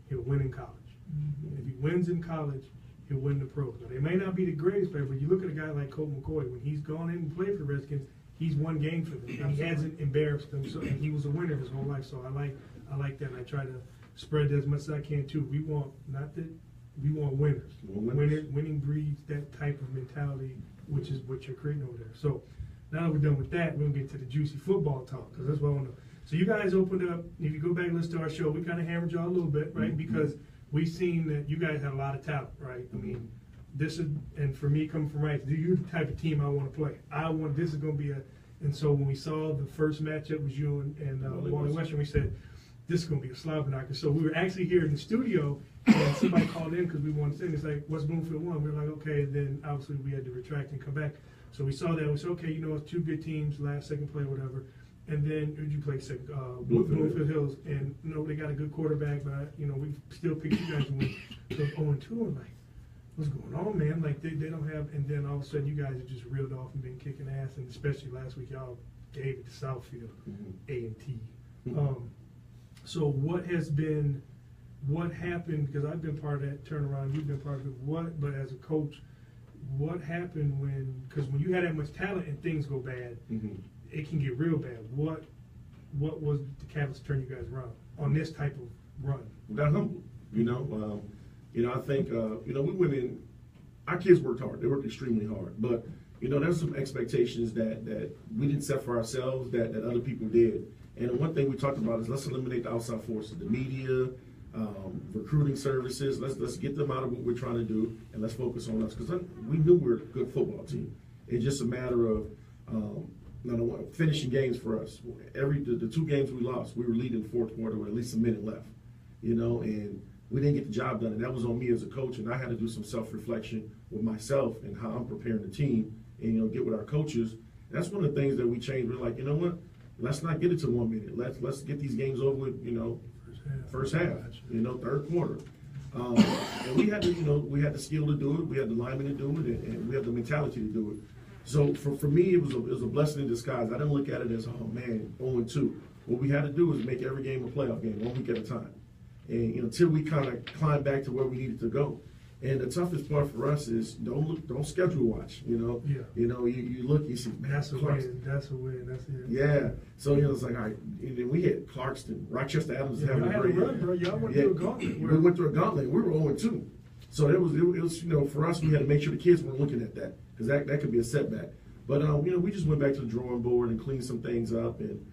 [SPEAKER 2] he'll win in college. Mm-hmm. And if he wins in college, he'll win the pros. Now, they may not be the greatest player, but you look at a guy like Colt McCoy, when he's gone in and played for the Redskins, he's won games for them, and he hasn't embarrassed them. So, and he was a winner his whole life. So I like that, and I try to spread that as much as I can too. We want winners. Winning breeds that type of mentality, which is what you're creating over there. So now that we're done with that, we're gonna get to the juicy football talk, because that's what I want to know. So you guys opened up. If you go back and listen to our show, we kind of hammered y'all a little bit, right? Mm-hmm. Because we've seen that you guys had a lot of talent, right? I mean, and for me coming from Rice, you're the type of team I want to play. This is going to be and so when we saw the first matchup was you and Wally Western, we said, this is going to be a slobber knocker. So we were actually here in the studio, and somebody called in because we wanted to sing. It's like, West Bloomfield won. We were like, okay. And then obviously we had to retract and come back. So we saw that. We said, okay, it's 2 good teams, second play, whatever. And then who'd you play second? Bloomfield Hills. And they got a good quarterback, but we still picked you guys to win. So 0-2, and what's going on, man? Like they don't have, and then all of a sudden you guys have just reeled off and been kicking ass, and especially last week y'all gave it to Southfield, A&T. So what happened? Because I've been part of that turnaround, you've been part of it. But as a coach, what happened because when you had that much talent and things go bad, it can get real bad. What was the catalyst to turn you guys around on this type of run?
[SPEAKER 6] We got humble, I think, we went in, our kids worked hard. They worked extremely hard. But, there's some expectations that we didn't set for ourselves that other people did. And the one thing we talked about is let's eliminate the outside forces, the media, recruiting services. Let's get them out of what we're trying to do, and let's focus on us. Because we knew we were a good football team. It's just a matter of finishing games for us. The 2 games we lost, we were leading the fourth quarter with at least a minute left, and we didn't get the job done. And that was on me as a coach, and I had to do some self-reflection with myself and how I'm preparing the team and, get with our coaches. And that's one of the things that we changed. We're like, you know what? Let's not get it to 1 minute. Let's get these games over with, first half, third quarter. And we had the skill to do it. We had the linemen to do it, and we had the mentality to do it. So for me, it was a blessing in disguise. I didn't look at it as, oh man, 0-2. What we had to do was make every game a playoff game, 1 week at a time. And until we kind of climb back to where we needed to go. And the toughest part for us is don't schedule watch. You look, you see, man,
[SPEAKER 2] that's a win. That's a win. That's it.
[SPEAKER 6] Yeah. So it's like, all right. And then we hit Clarkston, Rochester Adams having a great
[SPEAKER 2] run, bro. Y'all went through a gauntlet.
[SPEAKER 6] We went through a gauntlet. We were 0-2. So it was for us, we had to make sure the kids weren't looking at that because that could be a setback. But we just went back to the drawing board and cleaned some things up. And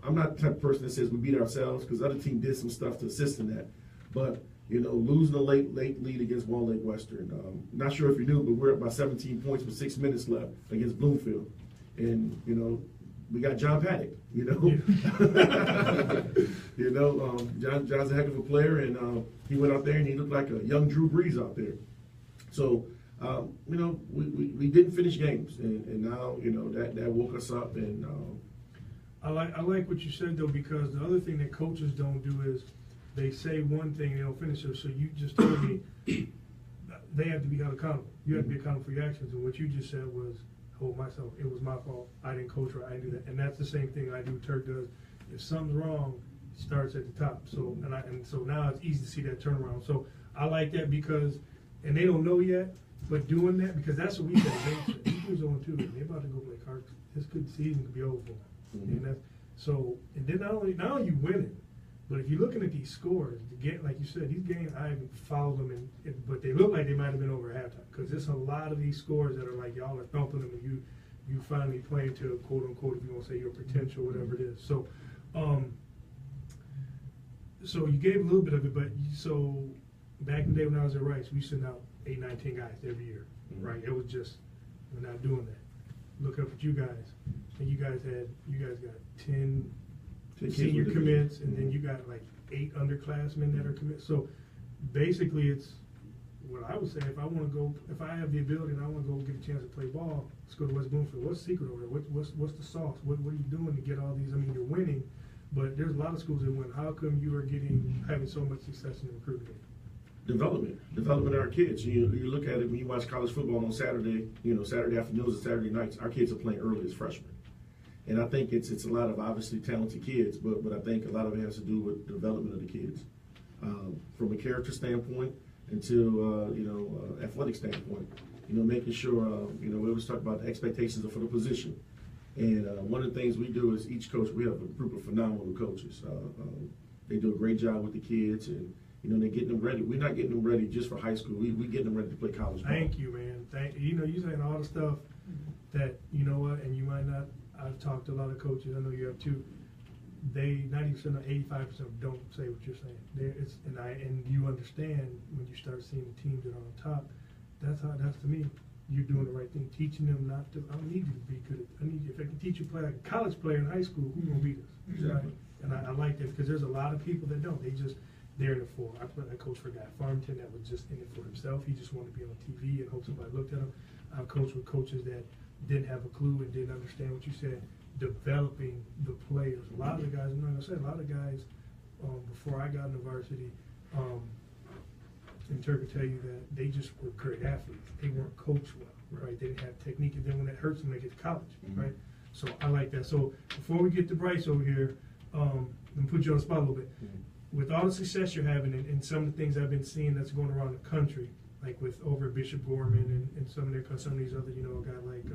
[SPEAKER 6] I'm not the type of person that says we beat ourselves because the other team did some stuff to assist in that. But losing a late lead against Wall Lake Western. Not sure if you knew, but we're up by 17 points with 6 minutes left against Bloomfield. And, we got John Paddock, John's a heck of a player, and he went out there and he looked like a young Drew Brees out there. So, we didn't finish games, and now, that woke us up. And
[SPEAKER 2] I like what you said, though, because the other thing that coaches don't do is they say one thing and they don't finish it. So you just told me they have to be held accountable. You have to be accountable for your actions. And what you just said was, hold myself. It was my fault. I didn't coach right. I didn't do that. And that's the same thing I do. Turk does. If something's wrong, it starts at the top. So so now it's easy to see that turnaround. So I like that because, and they don't know yet, but doing that because that's what we said. He was 0-2. They're about to go play cards. This season could be over for them. And then not only you winning. But if you're looking at these scores, like you said, these games, I haven't followed them, but they look like they might have been over halftime because there's a lot of these scores that are like y'all are thumping them and you finally playing to quote unquote, if you want to say your potential, whatever it is. So, so you gave a little bit of it, but so back in the day when I was at Rice, we sent out 8, 9, 10 guys every year, right? It was just we're not doing that. Look up at you guys, and you guys got 10 senior commits, and then you got like 8 underclassmen that are commits. So basically, it's what I would say. If I have the ability and I want to go get a chance to play ball, let's go to West Bloomfield. What's the secret over there? What's the sauce? What are you doing to get all these? I mean, you're winning, but there's a lot of schools that win. How come you are having so much success in the recruiting game? Development
[SPEAKER 6] of our kids. You look at it when you watch college football on Saturday. Saturday afternoons and Saturday nights. Our kids are playing early as freshmen. And I think it's a lot of obviously talented kids, but I think a lot of it has to do with the development of the kids, from a character standpoint until athletic standpoint. Making sure we always talk about the expectations for the position. And one of the things we do is each coach, we have a group of phenomenal coaches. They do a great job with the kids, and they're getting them ready. We're not getting them ready just for high school. We getting them ready to play college ball.
[SPEAKER 2] Thank you, man. You're saying all the stuff that and you might not. I've talked to a lot of coaches. I know you have too. They 90% or 85% don't say what you're saying. And you understand when you start seeing the teams that are on top. That's to me. You're doing the right thing, teaching them not to. I don't need you to be good. If I can teach you to play like a college player in high school, who's gonna beat us?
[SPEAKER 6] Exactly.
[SPEAKER 2] Right? And I like that because there's a lot of people that don't. They're in it for. I coached for a guy at Farmington that was just in it for himself. He just wanted to be on TV and hope somebody looked at him. I've coached with coaches that didn't have a clue and didn't understand what you said, developing the players. A lot of the guys, I'm not going to say, a lot of guys, before I got into varsity, And Turk will tell you that they just were great athletes. They weren't coached well, right? They didn't have technique, and then when that hurts them, they get to college, right? So I like that. So before we get to Bryce over here, let me put you on the spot a little bit. With all the success you're having and some of the things I've been seeing that's going around the country, like with over at Bishop Gorman and some of these other, a guy like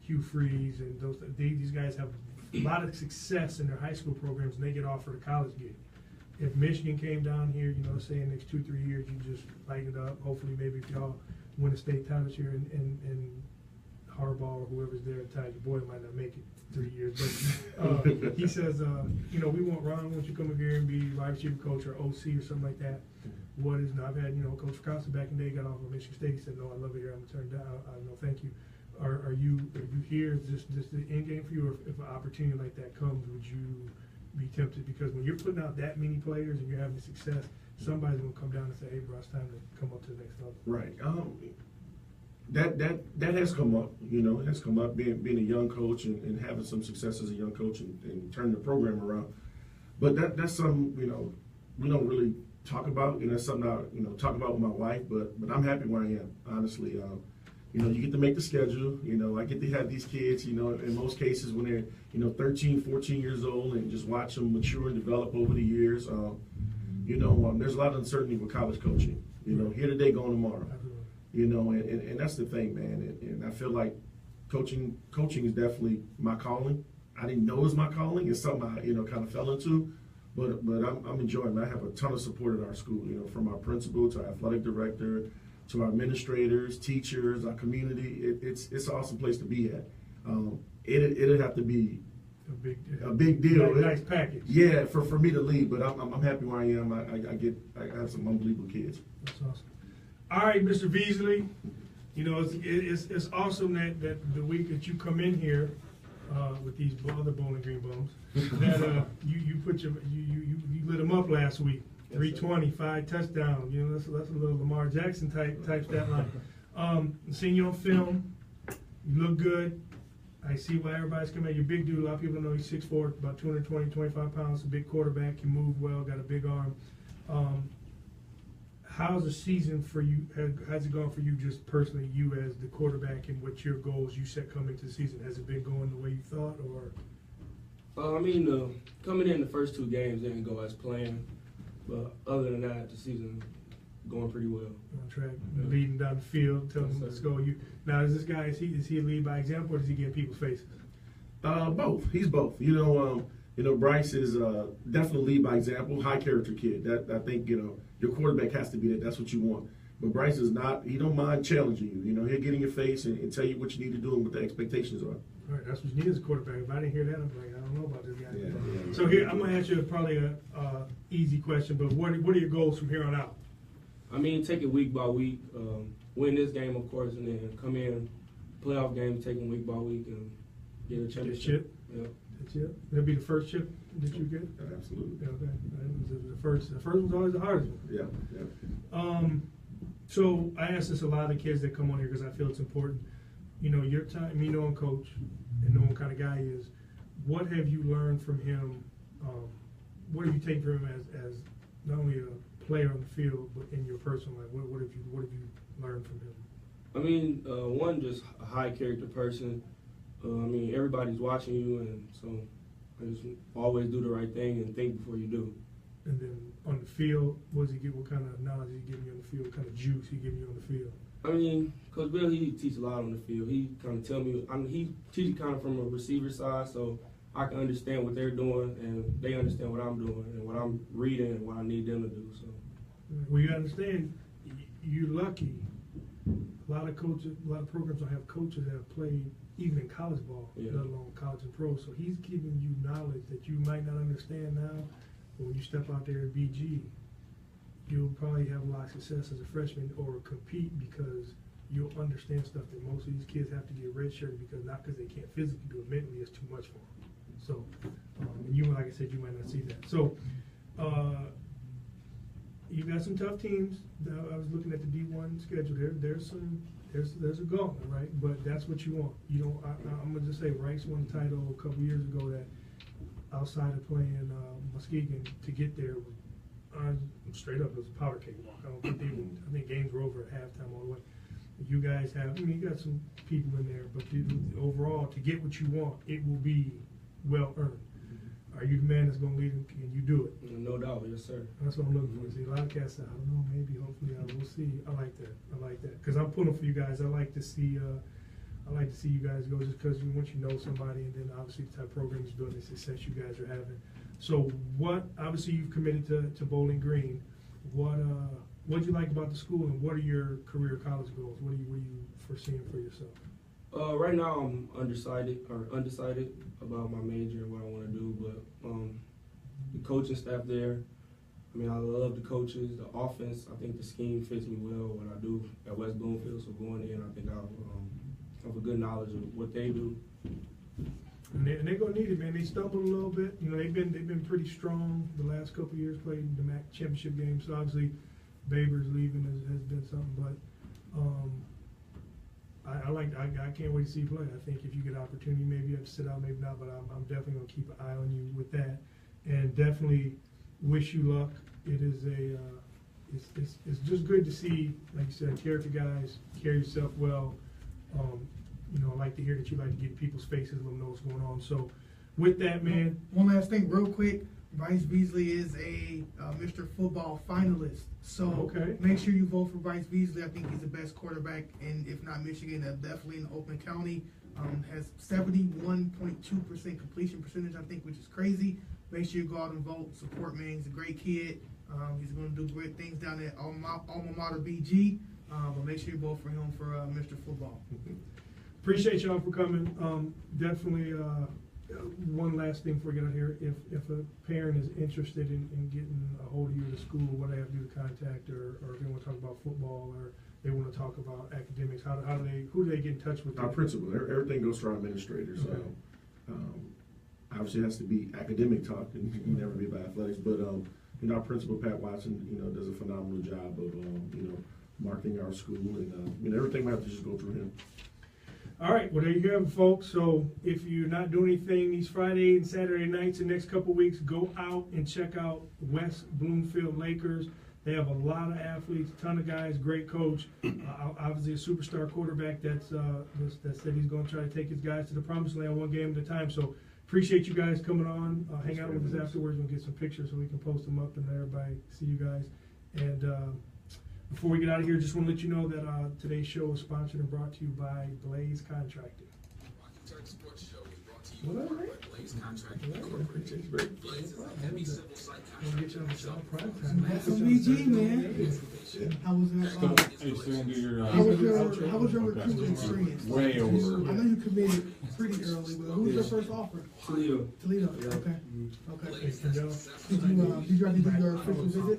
[SPEAKER 2] Hugh Freeze and these guys have a lot of success in their high school programs, and they get offered a college gig. If Michigan came down here, say in the next 2-3 years, you just lighten it up. Hopefully, maybe if y'all win a state title this year and Harbaugh or whoever's there at the time, your boy might not make it 3 years. But he says, we want Ron, why don't you come over here and be wide receiver coach or OC or something like that. What is, I've had, Coach Costa back in the day got off of Michigan State. He said, no, I love it here. I'm going to turn it down. No, thank you. Are you here? Is this the end game for you? Or if an opportunity like that comes, would you be tempted? Because when you're putting out that many players and you're having success, somebody's going to come down and say, hey, bro, it's time to come up to the next level.
[SPEAKER 6] Right. That has come up, it has come up being a young coach and having some success as a young coach and turning the program around. But that's something, we don't really talk about. That's something I, talk about with my wife, but I'm happy where I am, honestly. You get to make the schedule. I get to have these kids, in most cases when they're, 13, 14 years old and just watch them mature and develop over the years. There's a lot of uncertainty with college coaching. Here today, gone tomorrow. And that's the thing, man. And I feel like coaching is definitely my calling. I didn't know it was my calling. It's something I, kind of fell into. But I'm enjoying it. I have a ton of support at our school, from our principal to our athletic director, to our administrators, teachers, our community. It's an awesome place to be at. It'd have to be a big deal.
[SPEAKER 2] Nice package.
[SPEAKER 6] Yeah, for me to leave, but I'm happy where I am. I have some unbelievable kids.
[SPEAKER 2] That's awesome. All right, Mr. Veasley, it's awesome that the week that you come in here with these other Bowling Green bums, that you lit them up last week. 320, 5 touchdowns. That's a little Lamar Jackson type stat line. Seeing you on film, you look good. I see why everybody's coming at you. Big dude. A lot of people don't know he's 6'4", about 220, 25 pounds. A big quarterback. You move well. Got a big arm. How's the season for you? How's it gone for you, just personally, you as the quarterback, and what your goals you set coming into the season? Has it been going the way you thought, or?
[SPEAKER 7] Coming in the first 2 games didn't go as planned. But other than that, the season going pretty well.
[SPEAKER 2] On track, leading down the field, telling them let's go. Now, is this guy is he a lead by example, or does he get in people's faces?
[SPEAKER 6] Both. He's both. Bryce is definitely lead by example, high character kid. That I think your quarterback has to be that. That's what you want. But Bryce is not. He don't mind challenging you. He'll get in your face and tell you what you need to do and what the expectations are.
[SPEAKER 2] All right, that's what you need as a quarterback. If I didn't hear that, I'm like, I don't know about this guy.
[SPEAKER 6] Yeah.
[SPEAKER 2] So here, I'm going to ask you probably a easy question, but what are your goals from here on out?
[SPEAKER 7] Take it week by week. Win this game, of course, and then come in, playoff game, take it week by week, and get a championship.
[SPEAKER 2] Yeah. That's it. That'll be the first chip that you get?
[SPEAKER 6] Absolutely.
[SPEAKER 2] Yeah, okay. The first one's always the hardest one.
[SPEAKER 6] Yeah.
[SPEAKER 2] So I ask this a lot of the kids that come on here because I feel it's important. Your time, me knowing Coach and knowing what kind of guy he is, what have you learned from him? What have you taken from him as not only a player on the field, but in your personal life? What have you learned from him?
[SPEAKER 7] One, just a high character person. Everybody's watching you, and so I just always do the right thing and think before you do.
[SPEAKER 2] And then on the field, what kind of knowledge is he giving you on the field? What kind of juice he giving you on the field?
[SPEAKER 7] Coach Bill, he teaches a lot on the field. He kind of tell me, he teaches kind of from a receiver side, so I can understand what they're doing, and they understand what I'm doing, and what I'm reading, and what I need them to do. So,
[SPEAKER 2] well, you understand, you're lucky. A lot of programs don't have coaches that have played even in college ball, let alone college and pro. So he's giving you knowledge that you might not understand now, but when you step out there at BG, you'll probably have a lot of success as a freshman or compete because you'll understand stuff that most of these kids have to get redshirted not because they can't physically do it, mentally it's too much for them. So, and you, like I said, you might not see that. So, you got some tough teams. I was looking at the D1 schedule there. There's a gauntlet, right? But that's what you want. I'm gonna just say Rice won the title a couple years ago that outside of playing Muskegon to get there was straight up, it was a powder cake walk. I think games were over at halftime all the way. You guys have, you got some people in there, but overall, to get what you want, it will be well earned. Are you the man that's going to lead them? Can you do it?
[SPEAKER 7] No doubt, yes, sir.
[SPEAKER 2] That's what I'm looking for. See, a lot of cats say, I don't know, maybe, hopefully, we'll see. I like that. Because I'm pulling for you guys. I like to see you guys go just because once you know somebody, and then obviously the type of programs you're doing, the success you guys are having. So obviously you've committed to Bowling Green. What do you like about the school, and what are your career college goals? What are you foreseeing for yourself?
[SPEAKER 7] Right now I'm undecided about my major and what I want to do, but the coaching staff there, I love the coaches, the offense. I think the scheme fits me well, what I do at West Bloomfield. So going in, I think I'll have a good knowledge of what they do.
[SPEAKER 2] And they're gonna need it, man. They stumbled a little bit. They've been pretty strong the last couple of years, played in the MAC championship game. So obviously, Baber's leaving has been something, but I can't wait to see you play. I think if you get an opportunity, maybe you have to sit out, maybe not, but I'm definitely gonna keep an eye on you with that, and definitely wish you luck. It is it's just good to see, like you said, character guys carry yourself well. I like to hear that you like to get in people's faces, let them know what's going on. So, with that, man.
[SPEAKER 3] One last thing, real quick. Bryce Veasley is a Mr. Football finalist. So make sure you vote for Bryce Veasley. I think he's the best quarterback, and if not Michigan, definitely in Oakland County. Has 71.2% completion percentage, I think, which is crazy. Make sure you go out and vote. Support, man. He's a great kid. He's going to do great things down at Alma Mater BG. But make sure you vote for him for Mr. Football.
[SPEAKER 2] Appreciate y'all for coming. Definitely, one last thing before we get out here. If a parent is interested in getting a hold of you at the school, what they have to do to contact, or if they want to talk about football, or they want to talk about academics, who do they get in touch with?
[SPEAKER 6] Our principal. Everything goes to our administrators. So, obviously, it has to be academic talk, and you can never be about athletics. But our principal, Pat Watson, does a phenomenal job of marketing our school, and everything we have to just go through him.
[SPEAKER 2] All right, well, there you have it, folks. So if you're not doing anything these Friday and Saturday nights the next couple of weeks, go out and check out West Bloomfield Lakers. They have a lot of athletes, a ton of guys, great coach. Obviously a superstar quarterback that said he's going to try to take his guys to the promised land one game at a time. So appreciate you guys coming on. Hang out with us afterwards. We'll get some pictures so we can post them up and let everybody see you guys. And before we get out of here, just want to let you know that today's show is sponsored and brought to you by Blaze Contracting.
[SPEAKER 4] Turk Sports Show is brought to you by Blaze Contracting Incorporated. Blaze is a heavy civil site contractor.
[SPEAKER 3] That's some BG, man. How was your recruiting experience?
[SPEAKER 1] Way over.
[SPEAKER 3] I know you committed pretty early, but who was your first offer?
[SPEAKER 7] Toledo.
[SPEAKER 3] Okay. Okay.
[SPEAKER 2] Thanks, Joe.
[SPEAKER 3] Did you already do your official visit?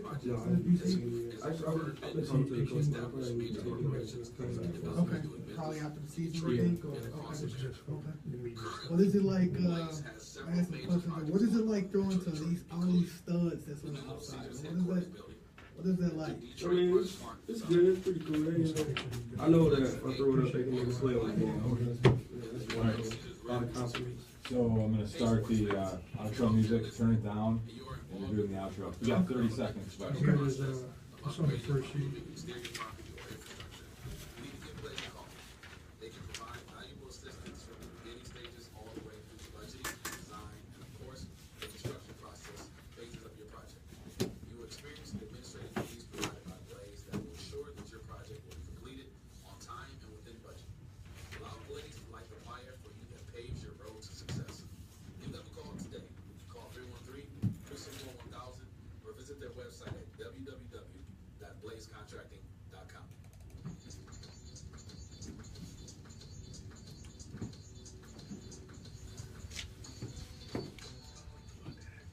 [SPEAKER 3] Okay. Probably after the season, you think? Okay. What is it like? I asked some questions. What is it like throwing to all these studs that's on the outside? What is that like?
[SPEAKER 7] It's good. It's pretty cool. I know that if I throw it up, they can make a play on the ball. A lot of confidence.
[SPEAKER 1] So I'm going to start the outro music, turn it down, and we're doing the outro. We got 30 seconds. But
[SPEAKER 2] Okay, that's on the first sheet.
[SPEAKER 4] They can provide valuable assistance from the beginning stages all the way through the budgeting, design, and of course, the construction process phases of your project. You will experience the administrative fees provided by Blaze that will ensure that your project will be completed on time and within budget. Allow Blaze to light the fire for you that paves your road to success. Give them a call today. Call 313-361-1000 or visit their website at www.blazecontracting.com.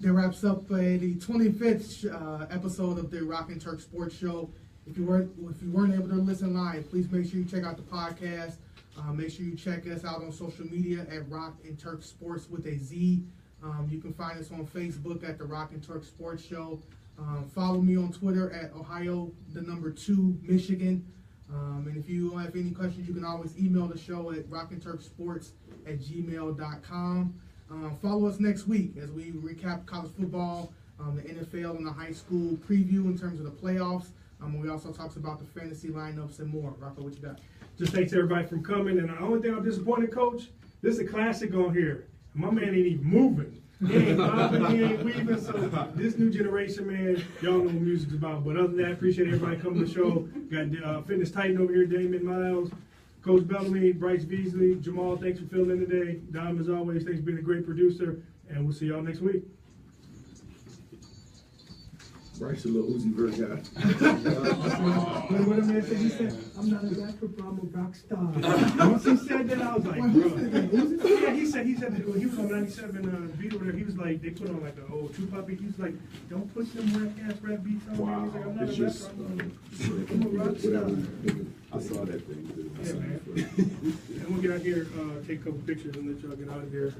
[SPEAKER 3] That wraps up the 25th episode of the Rock and Turk Sports Show. If you weren't able to listen live, please make sure you check out the podcast. Make sure you check us out on social media at Rock and Turk Sports with a Z. You can find us on Facebook at the Rock and Turk Sports Show. Follow me on Twitter at Ohio2 Michigan. And if you have any questions, you can always email the show at rockandturksports@gmail.com. Follow us next week as we recap college football, the NFL and the high school preview in terms of the playoffs. We also talks about the fantasy lineups and more. Rocco, what you got?
[SPEAKER 2] Just thanks everybody for coming. And the only thing I'm disappointed, Coach, this is a classic on here. My man ain't even moving. He ain't bobbing, he ain't weaving. So this new generation, man, y'all know what music's about. But other than that, appreciate everybody coming to the show. Got Fitness Titan over here, Daman Miles, Coach Bellamy, Bryce Veasley, Jamal, thanks for filling in today. Dom, as always, thanks for being a great producer. And we'll see y'all next week.
[SPEAKER 6] Bryce, a little Uzi Vert guy.
[SPEAKER 2] What a man said, he said, I'm not a rapper, but I'm a rock star. Once he said that, I was like, bro. Yeah, he said that when he was on 97 beat over there, he was like, they put on like an old two puppy. He was like, don't put them whack ass rap beats on.
[SPEAKER 5] Wow.
[SPEAKER 2] He was like, I'm not
[SPEAKER 5] It's
[SPEAKER 2] a
[SPEAKER 5] just,
[SPEAKER 2] rapper, I'm a rock star.
[SPEAKER 5] I saw that thing too.
[SPEAKER 2] Yeah, man. And we'll get out here, take a couple pictures and let y'all get out of here.